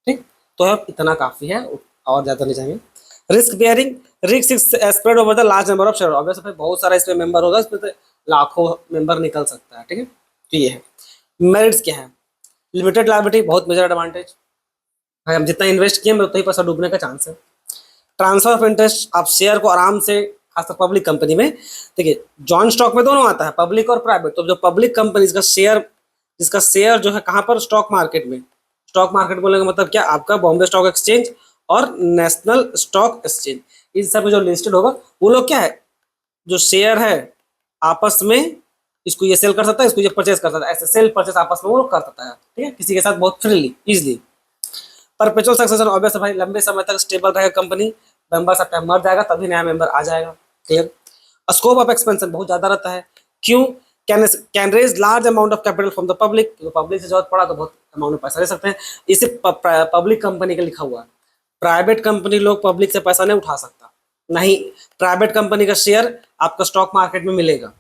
ठीक, तो अब इतना काफी है, और ज्यादा नहीं चाहिए। Risk bearing, risk spread over the large number of share, obviously बहुत सारा इसमें मेंबर होगा, इसमें तो लाखों मेंबर निकल सकता है। ठीक है, तो ये है। मेरिट्स क्या है? लिमिटेड लायबिलिटी, बहुत मेजर एडवांटेज, हम जितना इन्वेस्ट किए उतना ही पैसा डूबने का चांस है। ट्रांसफर ऑफ इंटरेस्ट, आप शेयर को आराम से, खासकर पब्लिक कंपनी में, देखिए जॉइंट स्टॉक में दोनों आता है, पब्लिक और प्राइवेट। तो जो पब्लिक कंपनी जिसका शेयर जो है कहाँ पर? स्टॉक मार्केट में। स्टॉक मार्केट बोलने का मतलब क्या? आपका बॉम्बे स्टॉक एक्सचेंज और नेशनल स्टॉक एक्सचेंज, इन सब में जो लिस्टेड होगा वो लोग क्या है, जो शेयर है आपस में, इसको ये सेल कर सकता है, इसको ये परचेज कर सकता है, ऐसे सेल परचेज आपस में वो लोग कर सकता है। ठीक है, किसी के साथ बहुत freely, easily. Perpetual succession, obvious भाई लंबे समय तक स्टेबल रहेगा कंपनी, मेंबर सब टाइम मर जाएगा तभी नया मेंबर आ जाएगा। क्लियर? स्कोप ऑफ एक्सपेंशन बहुत ज्यादा रहता है, क्यों? Can raise large amount of capital from the public, तो पब्लिक से जरूरत पड़ा तो बहुत अमाउंट में पैसा ले सकते हैं। इसे पब्लिक कंपनी का लिखा हुआ है, प्राइवेट कंपनी लोग पब्लिक से पैसा नहीं उठा सकता, नहीं। प्राइवेट कंपनी का शेयर आपका स्टॉक मार्केट में मिलेगा,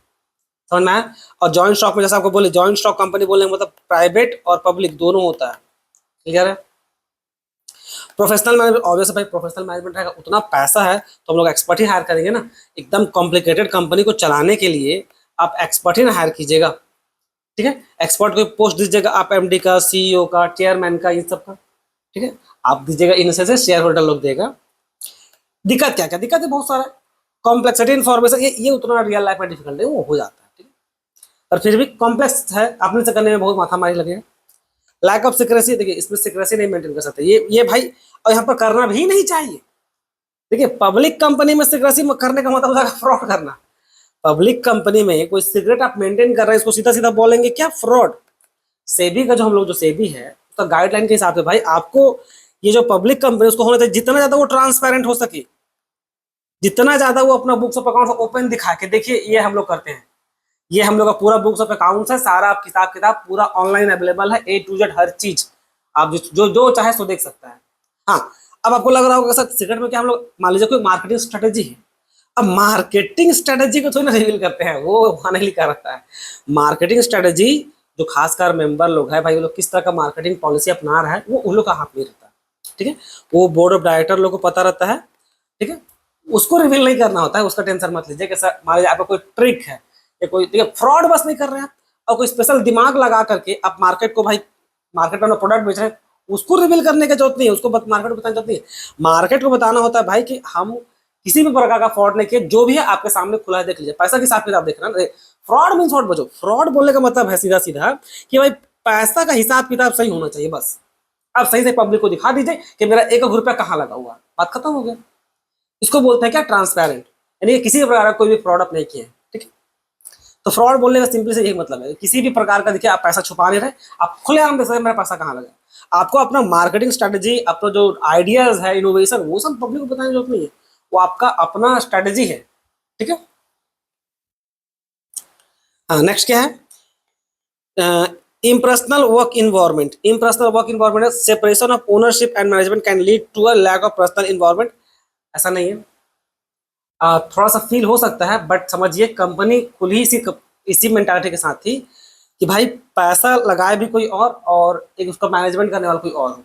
समझ में आया? और जॉइंट स्टॉक में जैसा आपको बोले, जॉइंट स्टॉक कंपनी बोलने का मतलब प्राइवेट और पब्लिक दोनों होता है। क्लियर है? प्रोफेशनल मैनेजमेंट, ऑब्वियस भाई प्रोफेशनल मैनेजमेंट रहेगा, उतना पैसा है तो हम लोग एक्सपर्ट ही हायर करेंगे ना। एकदम कॉम्प्लिकेटेड कंपनी को चलाने के लिए आप एक्सपर्ट ही ना हायर कीजिएगा। ठीक है, एक्सपर्ट को पोस्ट दीजिएगा आप, एमडी का, सीईओ का, चेयरमैन का, इन सब का। ठीक है, आप दीजिएगा, इनसे से शेयर होल्डर लोग देगा। दिक्कत क्या क्या? दिक्कत है बहुत सारा, कॉम्प्लेक्सिटी इन्फॉर्मेशन, ये उतना रियल लाइफ में डिफिकल्ट है, वो हो जाता है। ठीक है, पर फिर भी कॉम्प्लेक्स है, अपने से करने में बहुत माथा मारी लगेगा। लैक ऑफ सिक्रेसी, देखिए इसमें सिक्रेसी नहीं मेंटेन कर सकते ये भाई, और यहाँ पर करना भी नहीं चाहिए। देखिए पब्लिक कंपनी में सिक्रेसी करने का मतलब होगा फ्रॉड करना। पब्लिक कंपनी में कोई सीक्रेट आप मेंटेन कर रहे हैं, इसको सीधा सीधा बोलेंगे क्या? फ्रॉड। सेबी का जो हम लोग जो सेबी है उसका गाइडलाइन के हिसाब से भाई आपको ये जो पब्लिक कंपनी उसको होना चाहिए जितना ज्यादा वो ट्रांसपेरेंट हो सके, जितना ज्यादा वो अपना बुक्स ऑफ अकाउंट ओपन दिखा के देखिए ये हम लोग करते हैं, ये हम लोग का पूरा बुक्स ऑफ अकाउंट्स है, सारा हिसाब किताब पूरा ऑनलाइन अवेलेबल है, ए टू जेड हर चीज आप जो जो चाहे सो देख सकता है। हाँ, अब आपको लग रहा होगा सर सीक्रेट में क्या हम लोग, मान लीजिए कोई मार्केटिंग स्ट्रेटेजी है, अब मार्केटिंग स्ट्रेटेजी को थोड़ी ना रिवील करते हैं, वो वहां नहीं लिखा रहता है। मार्केटिंग स्ट्रेटेजी जो खासकर मेंबर लोग है भाई, वो लोग किस तरह का मार्केटिंग पॉलिसी अपना रहा है वो उन लोग का हाथ में रहता है, ठीक है, वो बोर्ड ऑफ डायरेक्टर लोग को पता रहता है, ठीक है, उसको रिवील नहीं करना होता है, उसका टेंशन मत लीजिए कि सर मान लीजिए आपका कोई ट्रिक है या कोई, देखिए फ्रॉड बस नहीं कर रहे हैं आप, और कोई स्पेशल दिमाग लगा करके आप मार्केट को भाई, मार्केट में प्रोडक्ट बेच रहे हैं, उसको रिवील करने की जरूरत नहीं है, उसको मार्केट को बताने की जरूरत नहीं है। मार्केट को बताना होता है भाई कि हम किसी भी प्रकार का फ्रॉड नहीं किया, जो भी है आपके सामने खुला है देख लीजिए, पैसा के हिसाब किताब देख रहे हैं। फ्रॉड मीन फ्रॉड बचो, फ्रॉड बोलने का मतलब है सीधा सीधा कि भाई पैसा का हिसाब किताब सही होना चाहिए बस, आप सही से पब्लिक को दिखा दीजिए कि मेरा 1 रुपया कहाँ लगा हुआ है, बात खत्म हो गया। इसको बोलते हैं क्या, ट्रांसपेरेंट, यानी किसी भी प्रकार का कोई भी फ्रॉड आप नहीं किए हैं, ठीक है। तो फ्रॉड बोलने का सिंपली से यही मतलब है, किसी भी प्रकार का देखिए आप पैसा छुपा नहीं रहे, आप खुलेआम देख सकते हैं मेरा पैसा कहाँ लगा। आपको अपना मार्केटिंग स्ट्रेटेजी, अपना जो आइडियाज है, इनोवेशन, वो सब पब्लिक को बताने की जरूरत नहीं है, वो आपका अपना स्ट्रेटेजी है, ठीक है। हाँ, नेक्स्ट क्या है, impersonal work environment. Impersonal work environment है separation of ownership and management can lead to a lack of personal involvement. ऐसा नहीं है, थोड़ा सा फील हो सकता है, बट समझिए कंपनी खुली इसी मेंटालिटी के साथ थी कि भाई पैसा लगाए भी कोई और एक उसका मैनेजमेंट करने वाला कोई और हो।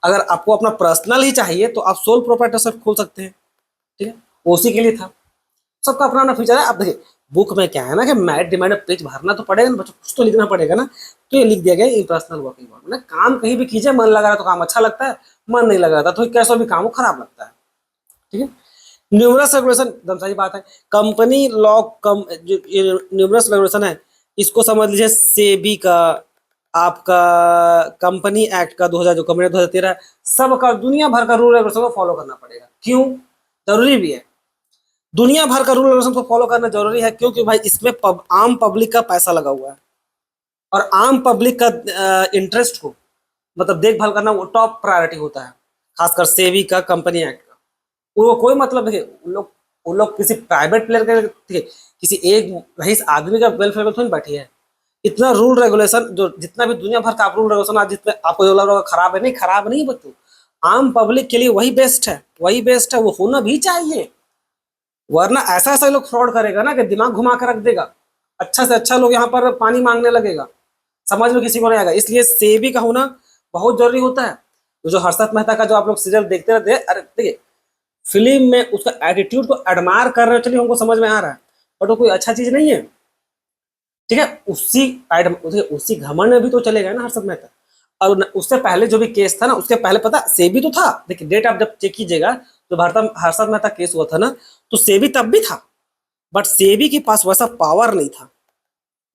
अगर आपको अपना पर्सनल ही चाहिए तो आप सोल प्रोप्राइटरशिप खोल सकते हैं, ठीक है, वो उसी के लिए था। सबका अपना अपना फीचर है। अब देखिए बुक में क्या है ना कि मैट डिमांड पेज भरना तो पड़ेगा ना बच्चों, कुछ तो लिखना पड़ेगा ना, तो ये लिख दिया गया इम्पर्सनल वर्किंग ना, काम कहीं भी कीजिए, मन लगा रहा तो काम अच्छा लगता है, मन नहीं लग रहा था तो कैसा भी काम हो खराब लगता है, ठीक है। न्यूमरस रेगुलेशन, एकदम सही बात है, कंपनी लॉ कम जो न्यूमरस रेगुलेशन है, इसको समझ लीजिए सेबी का, आपका कंपनी एक्ट का 2000 जो कंपनी 2013 सबका दुनिया भर का रूल रेगुलेशन को फॉलो करना पड़ेगा। क्यों जरूरी भी है, दुनिया भर का रूल रेगुलेशन को फॉलो करना जरूरी है, क्योंकि भाई इसमें आम पब्लिक का पैसा लगा हुआ है, और आम पब्लिक का इंटरेस्ट को मतलब देखभाल करना वो टॉप प्रायोरिटी होता है, खासकर सेबी का, कंपनी एक्ट का। वो कोई मतलब नहीं, उन लोग किसी प्राइवेट प्लेयर के, ठीक है, किसी एक रईस आदमी का वेलफेयर में थोड़ी बैठी है। इतना रूल रेगुलेशन जो जितना भी दुनिया भर का आप रूल रेगुलेशन आज जितने आपको जो लग रहा है खराब है, नहीं खराब नहीं बच्चों, आम पब्लिक के लिए वही बेस्ट है, वही बेस्ट है, वो होना भी चाहिए। वरना ऐसा ऐसा लोग फ्रॉड करेगा ना कि दिमाग घुमा कर रख देगा, अच्छा से अच्छा लोग यहाँ पर पानी मांगने लगेगा, समझ में किसी को नहीं आएगा। इसलिए सेबी का होना बहुत जरूरी होता है। तो जो हर्षद मेहता का जो आप लोग सीरियल देखते रहते हैं, अरे देखिए फिल्म में उसका एटीट्यूड को एडमायर कर रहे हो, चलिए हमको समझ में आ रहा है, बट वो कोई अच्छा चीज नहीं है, ठीक है। उसी घमंड में भी तो चले गए ना हर्षद मेहता। और उससे पहले जो भी केस था ना, उसके पहले पता सेबी तो था, देखिए डेट आप जब चेक कीजिएगा, जो भारत हर्षद मेहता केस हुआ था ना, तो सेबी तब भी था, बट सेबी के पास वैसा पावर नहीं था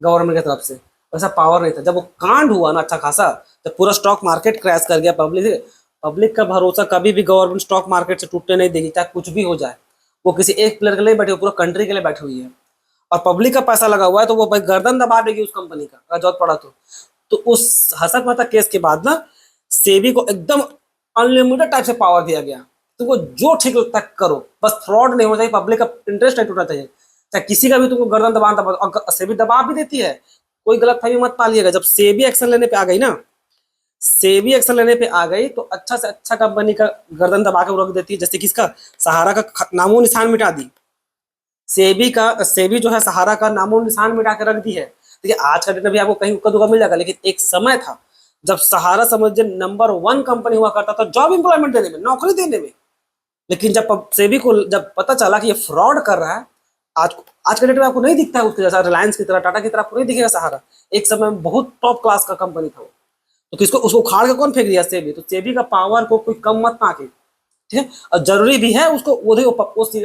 गवर्नमेंट की तरफ से, वैसा पावर नहीं था। जब वो कांड हुआ ना अच्छा खासा, जब पूरा स्टॉक मार्केट क्रैश कर गया, पब्लिक का भरोसा कभी भी गवर्नमेंट स्टॉक मार्केट से टूटने नहीं देगी, चाहे कुछ भी हो जाए। वो किसी एक प्लेयर के लिए बैठी, पूरा कंट्री के लिए बैठी हुई है, और पब्लिक का पैसा लगा हुआ है, तो वो भाई गर्दन दबा देगी उस कंपनी का अगर जरूरत पड़ा तो उस हर्षद मेहता केस के बाद ना सेबी को एकदम अनलिमिटेड टाइप से पावर दिया गया, तुमको जो ठीक लगता है करो, बस फ्रॉड नहीं होना चाहिए, पब्लिक का इंटरेस्ट नहीं टूटना चाहिए, चाहे किसी का भी तुमको गर्दन दबा सेबी दबा भी देती है, कोई गलत फहमी मत पालिएगा। जब सेबी एक्शन लेने पे आ गई ना, सेबी एक्शन लेने पे आ गई तो अच्छा से अच्छा कंपनी का गर्दन दबा के रख देती है, जैसे किसका सहारा का नामो निशान मिटा दी, सेबी जो है सहारा का नामो निशान मिटा के रख दी है। देखिए आज का डेट में भी आपको कहीं उक्का दुक्का मिल जाएगा, लेकिन एक समय था जब सहारा समझिए नंबर 1 कंपनी हुआ करता था जॉब इंप्लॉयमेंट देने में, नौकरी देने में। लेकिन जब सेबी को जब पता चला कि ये फ्रॉड कर रहा है, आज आज के डेट में आपको नहीं दिखता है उसके जैसा, रिलायंस की तरह, टाटा की तरह आपको नहीं दिखेगा सहारा। एक समय में बहुत टॉप क्लास का कंपनी था वो, तो किसको उसको उखाड़ के कौन फेंक दिया, सेबी। तो सेबी का पावर को कोई कम मत आके, ठीक है, और जरूरी भी है उसको वो चीज।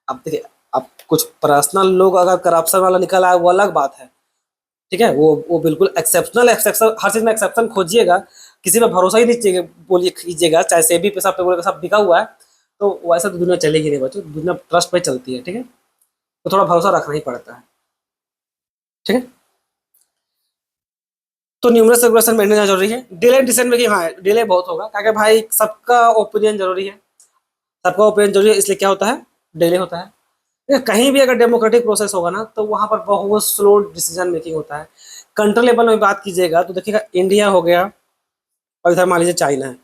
अब देखिए अब कुछ पर्सनल लोग अगर करप्शन वाला निकल आए वो अलग बात है, ठीक है, वो बिल्कुल एक्सेप्शनल एक्सेप्शन, हर चीज में एक्सेप्शन खोजिएगा, किसी पे भरोसा ही नहीं चाहिए बोलिए कीजिएगा, चाहे सेबी पे सब पे बोलेगा सब बिका हुआ है, तो वैसा तो दुनिया चलेगी नहीं बच्चों, दुनिया ट्रस्ट पे चलती है, ठीक है, तो थोड़ा भरोसा रखना ही पड़ता है, ठीक है। तो न्यूमरस रेगुलेशन मेंटेन जरूरी है। डिले डिसीजन मेकिंग, हाँ डिले बहुत होगा क्योंकि भाई सबका ओपिनियन जरूरी है, सबका ओपिनियन जरूरी है, इसलिए क्या होता है डिले होता है। कहीं भी अगर डेमोक्रेटिक प्रोसेस होगा ना तो वहां पर बहुत स्लो डिसीजन मेकिंग होता है। कंट्री लेवल में बात कीजिएगा तो देखिएगा इंडिया हो गया और इधर मान लीजिए चाइना है।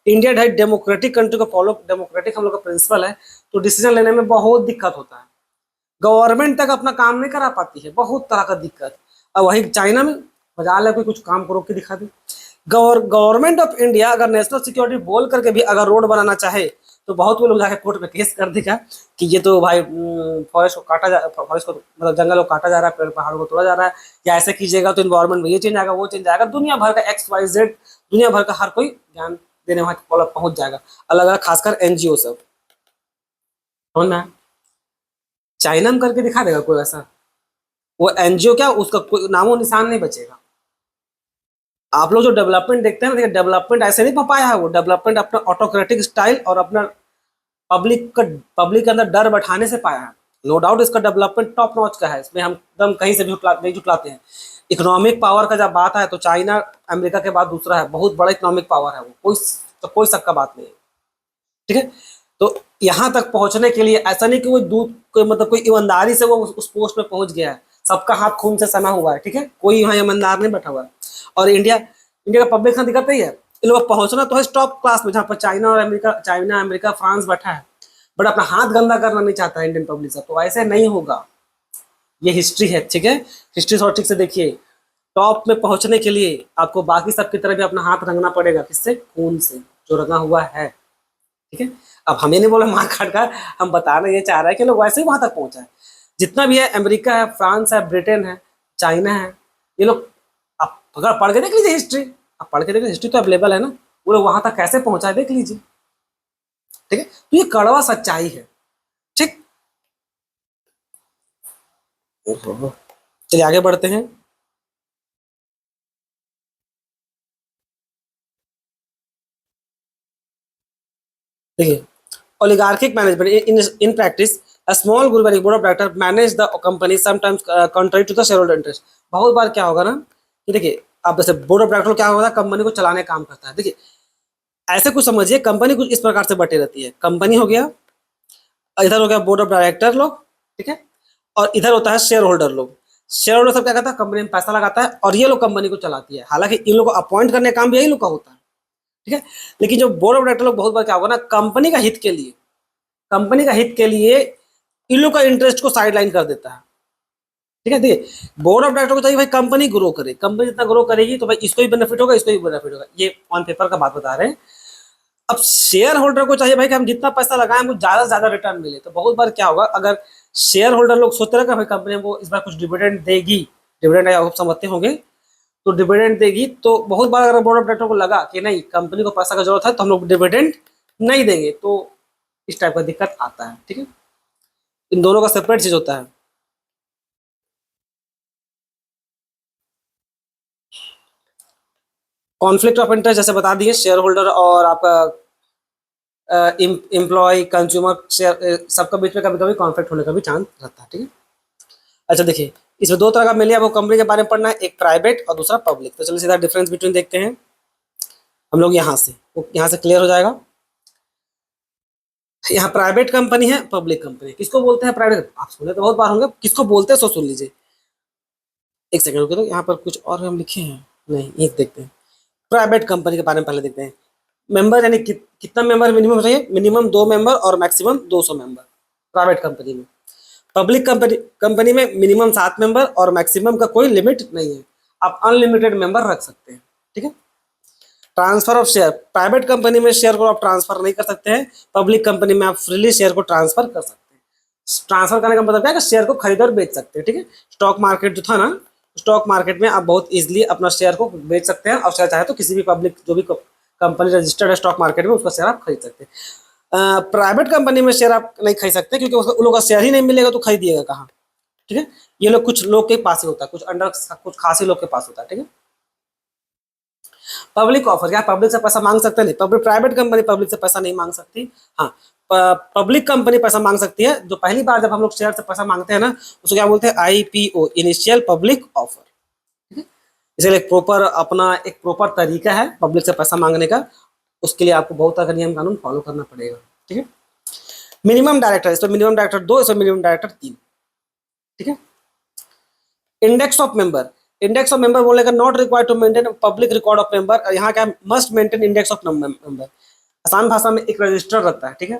इंडिया है डेमोक्रेटिक कंट्री को फॉलो, डेमोक्रेटिक हम लोग का प्रिंसिपल है, तो डिसीजन लेने में बहुत दिक्कत होता है। गवर्नमेंट तक अपना काम नहीं करा पाती है, बहुत तरह का दिक्कत। और वही चाइना में मजा है, कोई कुछ काम करो के दिखा दे। गवर्नमेंट ऑफ इंडिया अगर नेशनल सिक्योरिटी बोल करके भी अगर रोड बनाना चाहे तो बहुत लोग जाके कोर्ट में केस कर देगा कि ये तो भाई फॉरेस्ट को काटा जा, फॉरेस्ट को मतलब जंगल को काटा जा रहा है, पेड़ पहाड़ों को तोड़ा जा रहा है, या ऐसे कीजिएगा तो इन्वायरमेंट में ये चेंज आएगा, वो चेंज आएगा। दुनिया भर का XYZ, दुनिया भर का हर कोई ज्ञान देने वहां पहुंच जाएगा, अलग अलग खासकर NGO सब। समझ में? चाइना में करके दिखा देगा कोई ऐसा? वो NGO क्या, उसका कोई नामो निशान नहीं बचेगा। आप लोग जो डेवलपमेंट देखते हैं ना, देखिए डेवलपमेंट ऐसे नहीं पाया है, वो डेवलपमेंट अपना ऑटोक्रेटिक स्टाइल और अपना पब्लिक के अंदर डर बैठाने से पाया है। नो डाउट इसका डेवलपमेंट टॉप नॉच का है, इसमें हम एकदम कहीं से भी नहीं जुटलाते हैं। इकोनॉमिक पावर का जब बात है तो चाइना अमेरिका के बाद दूसरा है, बहुत बड़ा इकोनॉमिक पावर है वो, कोई शक का बात नहीं है। ठीक है, तो यहाँ तक पहुंचने के लिए ऐसा नहीं कि वो दूध कोई मतलब कोई ईमानदारी से वो उस पोस्ट में पहुंच गया है, सबका हाथ खून से सना हुआ है। ठीक है, कोई यहाँ ईमानदार नहीं बैठा हुआ है। और इंडिया का पब्लिक दिक्कत नहीं है, इन लोग पहुंचना तो है टॉप क्लास में, जहाँ पर चाइना अमेरिका फ्रांस बैठा है, बट अपना हाथ गंदा करना नहीं चाहता है इंडियन पब्लिक से, तो ऐसे नहीं होगा। ये हिस्ट्री है। ठीक है, हिस्ट्री थोड़ा ठीक से देखिए। टॉप में पहुंचने के लिए आपको बाकी सबकी तरह भी अपना हाथ रंगना पड़ेगा, किससे? खून से, जो रंगा हुआ है। ठीक है, अब हमें नहीं बोला मार काट का, हम बताना ये चाह रहे हैं कि लोग वैसे ही वहां तक पहुंचा है। जितना भी है, अमेरिका है, फ्रांस है, ब्रिटेन है, चाइना है, ये लोग आप अगर पढ़ के देख लीजिए हिस्ट्री, आप पढ़ के देख लीजिए, हिस्ट्री तो अवेलेबल है ना, वो लोग वहां तक कैसे पहुंचा है देख लीजिए। ठीक है, तो ये कड़वा सच्चाई है। ठीक, चलिए आगे बढ़ते हैं। देखिए, oligarchic management in practice, a small group and board of directors manage the company, sometimes contrary to the shareholder interest। बहुत बार क्या होगा ना कि देखिए, आप जैसे बोर्ड ऑफ डायरेक्टर क्या होगा, कंपनी को चलाने का काम करता है। देखिए, ऐसे कुछ समझिए, कंपनी कुछ इस प्रकार से बटी रहती है। कंपनी हो गया, इधर हो गया बोर्ड ऑफ डायरेक्टर लोग, ठीक है, और इधर होता है शेयर होल्डर लोग। शेयर होल्डर सब क्या करता है, कंपनी में पैसा लगाता है और ये लोग कंपनी को चलाती है। हालांकि इन लोग को अपॉइंट करने का काम भी यही लोग का होता है। ठीक है, लेकिन जो बोर्ड ऑफ डायरेक्टर लोग बहुत बार क्या होगा ना, कंपनी का हित के लिए इन लोग का इंटरेस्ट को साइडलाइन कर देता है। ठीक है, देखिए बोर्ड ऑफ डायरेक्टर को चाहिए भाई कंपनी ग्रो करे, कंपनी जितना ग्रो करेगी तो भाई इसको भी बेनिफिट होगा, इसको भी बेनिफिट होगा। ये ऑन पेपर का बात बता रहे हैं। अब शेयर होल्डर को चाहिए भाई कि हम जितना पैसा लगाएं हमको ज्यादा से ज्यादा रिटर्न मिले। तो बहुत बार क्या होगा, अगर शेयर होल्डर लोग सोचते रहे कि भाई कंपनी हमको इस बार कुछ डिविडेंड देगी, डिविडेंड आप समझते होंगे, तो डिविडेंड देगी, तो बहुत बार अगर बोर्ड ऑफ डायरेक्टर को लगा कि नहीं कंपनी को पैसा का जरूरत है तो हम लोग डिविडेंड नहीं देंगे, तो इस टाइप का दिक्कत आता है। ठीक है, इन दोनों का सेपरेट चीज होता है। कॉन्फ्लिक्ट ऑफ इंटरेस्ट जैसे बता दिए, शेयर होल्डर और आपका एम्प्लॉय कंज्यूमर शेयर सबका बीच में कभी कभी कॉन्फ्लिक्ट होने का भी चांस रहता है। ठीक है, अच्छा देखिए, इसमें दो तरह का मिलिए, आपको कंपनी के बारे में पढ़ना है, एक प्राइवेट और दूसरा पब्लिक। तो चलिए सीधा डिफरेंस बिटवीन देखते हैं हम लोग यहाँ से क्लियर हो जाएगा। यहाँ प्राइवेट कंपनी है, पब्लिक कंपनी। किसको बोलते हैं प्राइवेट? आप सुने तो बहुत बार होंगे, किसको बोलते हैं सो सुन लीजिए। एक सेकंड रुकिए, तो यहाँ पर कुछ और हम लिखे हैं, नहीं एक देखते हैं। प्राइवेट कंपनी के बारे में पहले देखते हैं। मेंबर यानी कितना मेंबर मिनिमम चाहिए? मिनिमम 2 मेंबर और मैक्सिमम 200 मेंबर प्राइवेट कंपनी में। पब्लिक कंपनी में मिनिमम 7 मेंबर और मैक्सिमम का कोई लिमिट नहीं है, आप अनलिमिटेड मेंबर रख सकते हैं। ठीक है, transfer of share, private company में शेयर को आप ट्रांसफर नहीं कर सकते हैं, पब्लिक कंपनी में आप फ्रीली शेयर को ट्रांसफर कर सकते हैं। ट्रांसफर करने का मतलब क्या है कि शेयर को खरीद और बेच सकते हैं। ठीक है, स्टॉक मार्केट जो था ना, स्टॉक मार्केट में आप बहुत इजीली अपना शेयर को बेच सकते हैं, और शेयर चाहे तो किसी भी पब्लिक जो भी कंपनी रजिस्टर्ड है स्टॉक मार्केट में, उसका शेयर आप खरीद सकते हैं। प्राइवेट कंपनी में शेयर आप नहीं खरीद सकते, क्योंकि उन लोगों का शेयर ही नहीं मिलेगा तो खरीदिएगा कहाँ? ठीक है, ये लोग कुछ लोग के पास ही होता है, कुछ खास ही लोग के पास होता है। ठीक है, पब्लिक ऑफर, क्या पब्लिक से पैसा मांग सकते हैं? नहीं, प्राइवेट कंपनी पब्लिक से पैसा नहीं मांग सकती। हाँ, पब्लिक कंपनी पैसा मांग सकती है। जो पहली बार जब हम लोग शेयर से पैसा मांगते हैं ना, उसको क्या बोलते हैं? IPO, initial public offer. ठीक है, इसलिए एक प्रॉपर तरीका है पब्लिक से पैसा मांगने का। उसके लिए आपको बहुत सारे नियम कानून फॉलो करना पड़ेगा, ठीक है। मिनिमम डायरेक्टर, इसमें मिनिमम डायरेक्टर 2, इसमें मिनिमम डायरेक्टर 3, ठीक है। Index of member, index of member बोलने का not required to maintain public record of member, यहाँ क्या must maintain index of member. आसान भाषा में एक रजिस्टर रहता है, ठीक है,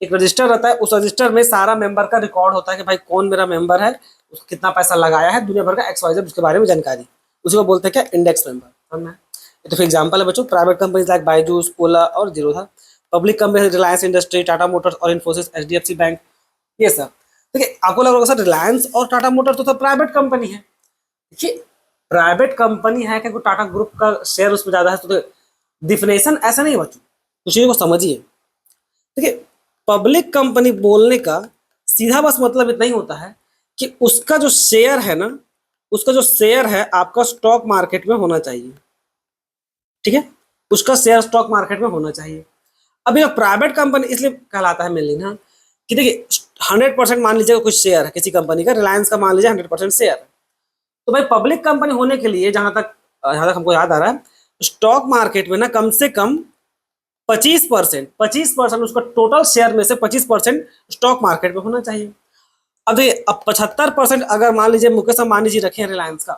एक रजिस्टर रहता है, उस रजिस्टर में सारा मेंबर का रिकॉर्ड होता है कि भाई कौन मेरा मेंबर है, उसको कितना पैसा लगाया है, दुनिया भर का XYZ उसके बारे में जानकारी, उसी को बोलते हैं क्या, इंडेक्स मेंबर, समझना है। तो फॉर एग्जांपल है बच्चों, प्राइवेट कंपनीज लाइक बायजूस, ओला और Zerodha, public company Reliance industry, Tata Motors और इन्फोसिस, HDFC बैंक, ये सब। देखिए आपको लग रहा होगा सर रिलायंस और टाटा मोटर्स तो सब प्राइवेट कंपनी है। देखिए प्राइवेट कंपनी है क्योंकि टाटा ग्रुप का शेयर उसमें ज्यादा है, तो डिफिनेशन ऐसा नहीं बच्चों, कुछ चीजों को समझिए। देखिए पब्लिक कंपनी बोलने का सीधा बस मतलब इतना ही होता है कि उसका जो शेयर है ना, उसका जो शेयर है आपका स्टॉक मार्केट में होना चाहिए, ठीक है, उसका शेयर स्टॉक मार्केट में होना चाहिए। अब ये प्राइवेट कंपनी इसलिए कहलाता है मेनली ना कि देखिए 100% मान लीजिए कुछ शेयर है किसी कंपनी का, रिलायंस का मान लीजिए 100% शेयर है, तो भाई पब्लिक कंपनी होने के लिए जहां तक हमको याद आ रहा है, स्टॉक मार्केट में ना कम से कम 25% उसका टोटल शेयर में से 25% स्टॉक मार्केट में होना चाहिए। अब देखिए अब 75% अगर मान लीजिए मुकेश अंबानी जी रखे हैं रिलायंस का,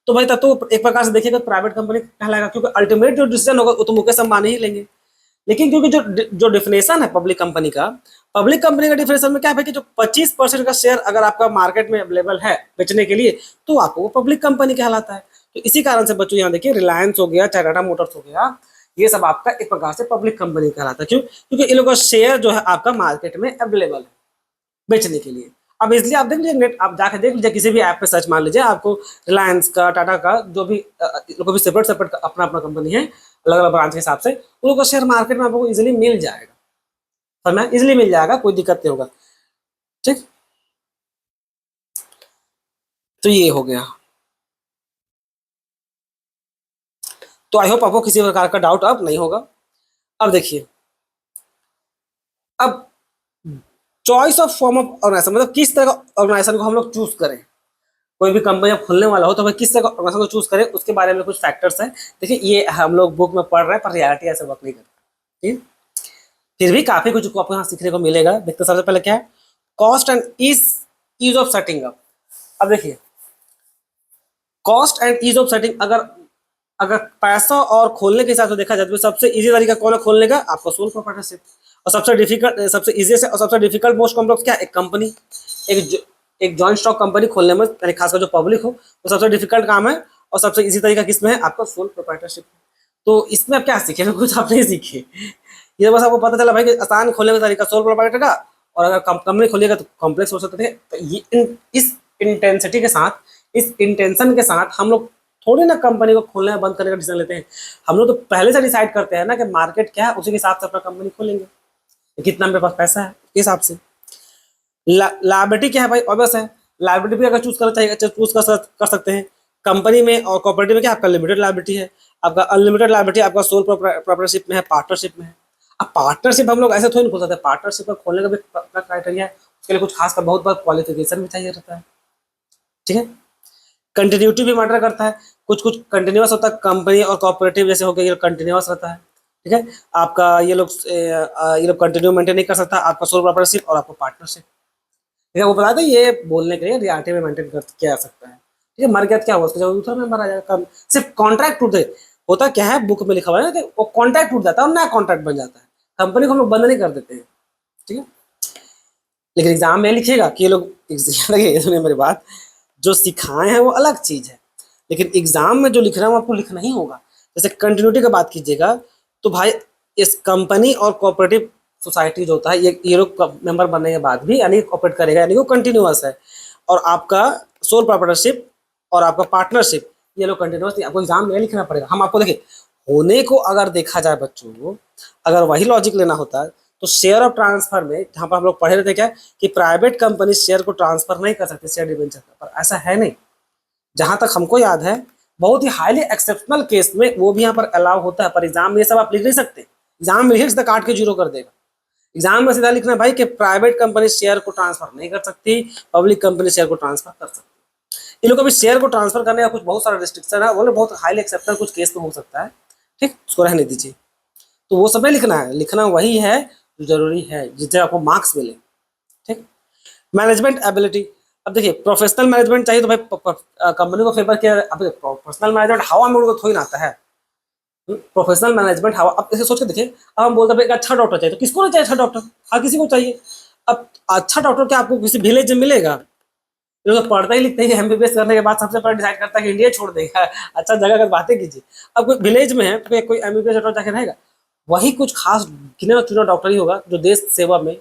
तो भाई तब तो एक प्रकार से देखिएगा प्राइवेट कंपनी कहलाएगा, क्योंकि अल्टीमेट जो डिसीजन होगा वो तो मुकेश अंबानी ही लेंगे। लेकिन क्योंकि जो जो डिफिनेशन है पब्लिक कंपनी का डिफिनेशन में क्या है कि जो 25% का शेयर अगर आपका मार्केट में अवेलेबल है बेचने के लिए, तो आपको वो पब्लिक कंपनी कहलाता है। तो इसी कारण से बच्चों यहाँ देखिए रिलायंस हो गया, चाहे टाटा मोटर्स हो गया, ये सब आपका एक प्रकार से पब्लिक कंपनी कहलाता है। क्यों? क्योंकि इन लोगों का शेयर जो है आपका मार्केट में अवेलेबल है बेचने के लिए। अब इसलिए आप देख लीजिए नेट, आप जाकर देख लीजिए किसी भी ऐप पे सर्च मार लीजिए, आपको रिलायंस का, टाटा का, जो भी लोगों भी सेपरेट सेपरेट अपना अपना कंपनी है, अलग अलग ब्रांच के हिसाब से उन लोगों का शेयर मार्केट में आपको इजीली मिल जाएगा, समझ में, इजीली मिल जाएगा, कोई दिक्कत नहीं होगा, ठीक। तो ये हो गया। तो आई होप आपको किसी प्रकार का डाउट अब नहीं होगा। अब देखिए, अब choice of form of organization, मतलब किस तरह का ऑर्गेनाइजेशन को हम लोग चूज करें। कोई भी कंपनी अब खुलने वाला हो तो भाई किस तरह का ऑर्गेनाइजेशन को चूज करें, उसके बारे में कुछ फैक्टर्स हैं। देखिए ये हम लोग बुक में पढ़ रहे हैं पर रियलिटी ऐसे वर्क नहीं करता, ठीक। फिर भी काफी कुछ आपको यहाँ सीखने को मिलेगा। देखते सबसे पहले क्या है, cost and ease of setting up. अब देखिए cost and ease of setting, अगर अगर पैसा और खोलने के हिसाब से देखा जाए तो सबसे इजी तरीका कौन है खोलने का, आपका सोल प्रोप्राइटरशिप। और सबसे डिफिकल्ट, सबसे इजीएस्ट और सबसे डिफिकल्ट मोस्ट कॉम्प्लेक्स क्या है, एक कंपनी, एक जॉइंट स्टॉक कंपनी खोलने में, यानी खासकर जो पब्लिक हो, वो सबसे डिफिकल्ट काम है। और सबसे इजी तरीका किसमें है, आपका सोल प्रोप्राइटरशिप। तो इसमें आप क्या सीखे, कुछ आप नहीं सीखे, ये बस आपको पता चला भाई कि आसान खोलने का तरीका सोल प्रोप्राइटर का, और अगर कंपनी खोलिएगा तो कॉम्प्लेक्स हो सकते थे। तो ये इस इंटेंसिटी के साथ, इस इंटेंशन के साथ हम लोग थोड़ी ना कंपनी को खोलने या बंद करने का डिसीजन लेते हैं। हम लोग तो पहले से डिसाइड करते हैं ना कि मार्केट क्या है, उसी के हिसाब से अपना कंपनी खोलेंगे, कितना मेरे पास पैसा है उसके हिसाब से। लायबिलिटी क्या है भाई, ऑब्वियस है, लायबिलिटी भी अगर चूज करना चाहिए चूज कर सकते हैं। कंपनी में और कॉर्पोरेटिव में क्या आपका लिमिटेड लायबिलिटी है, आपका अनलिमिटेड लायबिलिटी आपका सोल प्रोप्राइटरशिप में है, पार्टनरशिप में है। अब पार्टनरशिप हम लोग ऐसे थोड़ी नहीं खोल सकते, पार्टनरशिप को खोलने का भी क्राइटेरिया है, उसके लिए कुछ खास कर बहुत बार क्वालिफिकेशन भी चाहिए रहता है, ठीक है। कंटिन्यूटी भी मैटर करता है, कुछ कुछ कंटिन्यूस होता है, कंपनी और कॉर्पोरेटिव जैसे हो गया ये कंटिन्यूस रहता है, ठीक है। आपका ये लोग कंटिन्यू मेंटेन नहीं कर सकता, आपका सोल प्रोप्राइटरशिप और आपका पार्टनरशिप, ठीक है। वो बताते हैं ये बोलने के लिए रियलिटी में मेंटेन कर किया जा सकता है, ठीक है। मर गया क्या हुआ, उसका जब दूसरा मेंबर आ जाएगा, कम सिर्फ कॉन्ट्रैक्ट टूट जाए, होता क्या है बुक में लिखा हुआ है कि वो कॉन्ट्रैक्ट टूट जाता है और नया कॉन्ट्रैक्ट बन जाता है, कंपनी को हम लोग बंद नहीं कर देते हैं, ठीक है। लेकिन एग्जाम में लिखेगा कि ये लोग ये सुनिए मेरी बात, जो सिखाए हैं वो अलग चीज है, लेकिन एग्जाम में जो लिख रहा है वो आपको लिखना ही होगा। जैसे कंटिन्यूटी की बात कीजिएगा तो भाई इस कंपनी और कोऑपरेटिव सोसाइटी जो होता है ये लोग मेंबर बनने के बाद भी यानी ऑपरेट करेगा, यानी वो कंटिन्यूअस है। और आपका सोल प्रोप्राइटरशिप और आपका पार्टनरशिप ये लोग कंटिन्यूअस नहीं, आपको एग्जाम में लिखना पड़ेगा। हम आपको देखिए होने को अगर देखा जाए बच्चों, अगर वही लॉजिक लेना होता है तो शेयर ऑफ ट्रांसफर में जहाँ पर हम लोग पढ़े रहते क्या कि प्राइवेट कंपनी शेयर को ट्रांसफर नहीं कर सकती शेयर डिबेंचर, पर ऐसा है नहीं। जहां तक हमको याद है बहुत ही हाईली एक्सेप्शनल केस में वो भी यहाँ पर अलाउ होता है, पर एग्जाम में ये सब आप लिख नहीं सकते। एग्जाम में सीधा काट के जीरो कर देगा। एग्जाम में सीधा लिखना भाई कि प्राइवेट कंपनी शेयर को ट्रांसफर नहीं कर सकती, पब्लिक कंपनी शेयर को ट्रांसफर कर सकती। इन लोग को भी शेयर को ट्रांसफर करने का कुछ बहुत सारा रिस्ट्रिक्शन है, बोले बहुत हाईली एक्सेप्टेड कुछ केस तो हो सकता है, ठीक, उसको रहने दीजिए। तो वो सब नहीं लिखना है, लिखना वही है जो जरूरी है, जिससे आपको मार्क्स मिले, ठीक। मैनेजमेंट एबिलिटी, अब देखिए प्रोफेशनल मैनेजमेंट चाहिए तो भाई कंपनी को फेवर किया। अब प्रोफेशनल मैनेजमेंट हवा में उड़ के थोड़ी ना आता है। प्रोफेशनल मैनेजमेंट हवा, अब इसे सोच के देखिए, अब हम बोलते हैं एक अच्छा डॉक्टर चाहिए, तो किसको नहीं चाहिए अच्छा डॉक्टर, हर किसी को चाहिए। अब अच्छा डॉक्टर क्या आपको किसी विलेज में मिलेगा? ये लोग पढ़ता ही लिखते ही एमबीबीएस करने के बाद सबसे पहले डिसाइड करता है कि इंडिया छोड़ देगा। अच्छा जगह का बातें कीजिए। अब कोई विलेज में है तो कोई एमबीबीएस डॉक्टर जाके रहेगा? वही कुछ खास गिने चुना डॉक्टर ही होगा जो देश सेवा में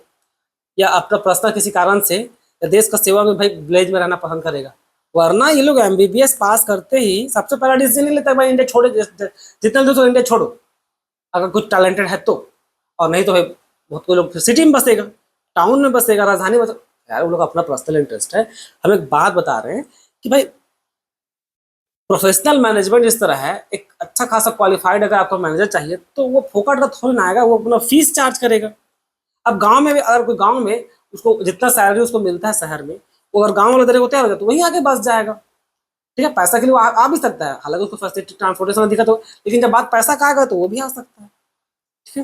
या अपना पर्सनल किसी कारण से या देश का सेवा में भाई विलेज में रहना पसंद करेगा। वरना ये लोग एमबीबीएस पास करते ही सबसे पहला डिसीजन नहीं लेता भाई इंडिया छोड़े, जितना दोस्तों इंडिया छोड़ो, अगर कुछ टैलेंटेड है तो। और नहीं तो भाई बहुत कोई लोग फिर सिटी में बसेगा, टाउन में बसेगा, राजधानी बस, यार वो लोग अपना पर्सनल इंटरेस्ट है। हम एक बात बता रहे हैं कि भाई प्रोफेशनल मैनेजमेंट इस तरह है, एक अच्छा खासा क्वालिफाइड अगर आपको मैनेजर चाहिए तो वो फोकट का थोड़ी ना आएगा, वो अपना फीस चार्ज करेगा। अब गांव में भी अगर कोई गांव में उसको जितना सैलरी उसको मिलता है शहर में, वो अगर गांव वाले देने को तैयार हो जाए तो वही आगे बस जाएगा, ठीक है। पैसा के लिए वो आ भी सकता है, हालांकि उसको फैसिलिटी ट्रांसपोर्टेशन दिखा तो, लेकिन जब बात पैसा का आएगा तो वो भी आ सकता है, ठीक है।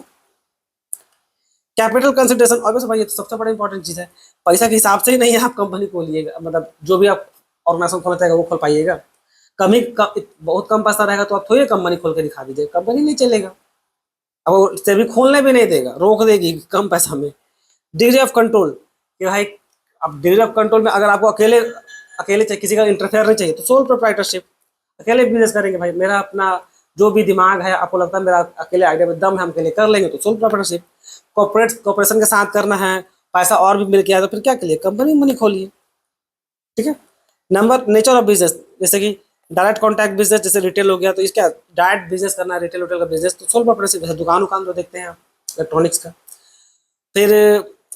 कैपिटल कंसिडरेशन, ऑब्वियस भाई ये तो सबसे बड़ा इंपॉर्टेंट चीज है। पैसा के हिसाब से ही नहीं आप कंपनी खोलिएगा, मतलब जो भी आप ऑर्गेनाइजेशन खोलना चाहेगा वो खोल पाइएगा। बहुत कम पैसा रहेगा तो आप थोड़ी कंपनी खोल के दिखा दीजिए, कंपनी नहीं चलेगा। अब वो सेबी खोलने भी नहीं देगा, रोक देगी कम पैसा में। डिग्री ऑफ कंट्रोल कि भाई, अब डिग्री ऑफ कंट्रोल में अगर आपको अकेले अकेले चाहिए, किसी का इंटरफेयर नहीं चाहिए, तो सोल प्रोप्राइटरशिप, अकेले बिजनेस करेंगे भाई, मेरा अपना जो भी दिमाग है, आपको लगता है मेरा अकेले आइडिया में दम है, हम अकेले कर लेंगे, तो सोल प्रोप्राइटरशिप। कॉर्पोरेशन के साथ करना है, पैसा और भी मिल गया तो फिर क्या के लिए कंपनी मनी खोलिए, ठीक है। नंबर नेचर ऑफ बिजनेस, जैसे कि डायरेक्ट कॉन्टैक्ट बिजनेस, जैसे रिटेल हो गया तो इसका डायरेक्ट बिजनेस करना है, रिटेल होटल का बिजनेस, तो सोल प्रोप्राइटरशिप, जैसे दुकान उकान जो देखते हैं आप इलेक्ट्रॉनिक्स का। फिर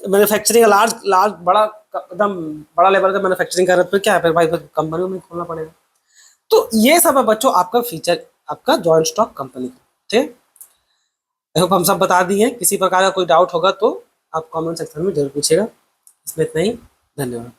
मैन्युफैक्चरिंग, लार्ज लार्ज बड़ा एकदम बड़ा लेवल का मैन्युफैक्चरिंग कर रहे हैं, फिर क्या है, फिर भाई फिर कंपनी में खोलना पड़ेगा। तो ये सब है बच्चों आपका फीचर, आपका जॉइंट स्टॉक कंपनी, ठीक है। आई होप हम सब बता दिए। किसी प्रकार का कोई डाउट होगा तो आप कमेंट सेक्शन में जरूर पूछेगा। इसमें इतना ही, धन्यवाद।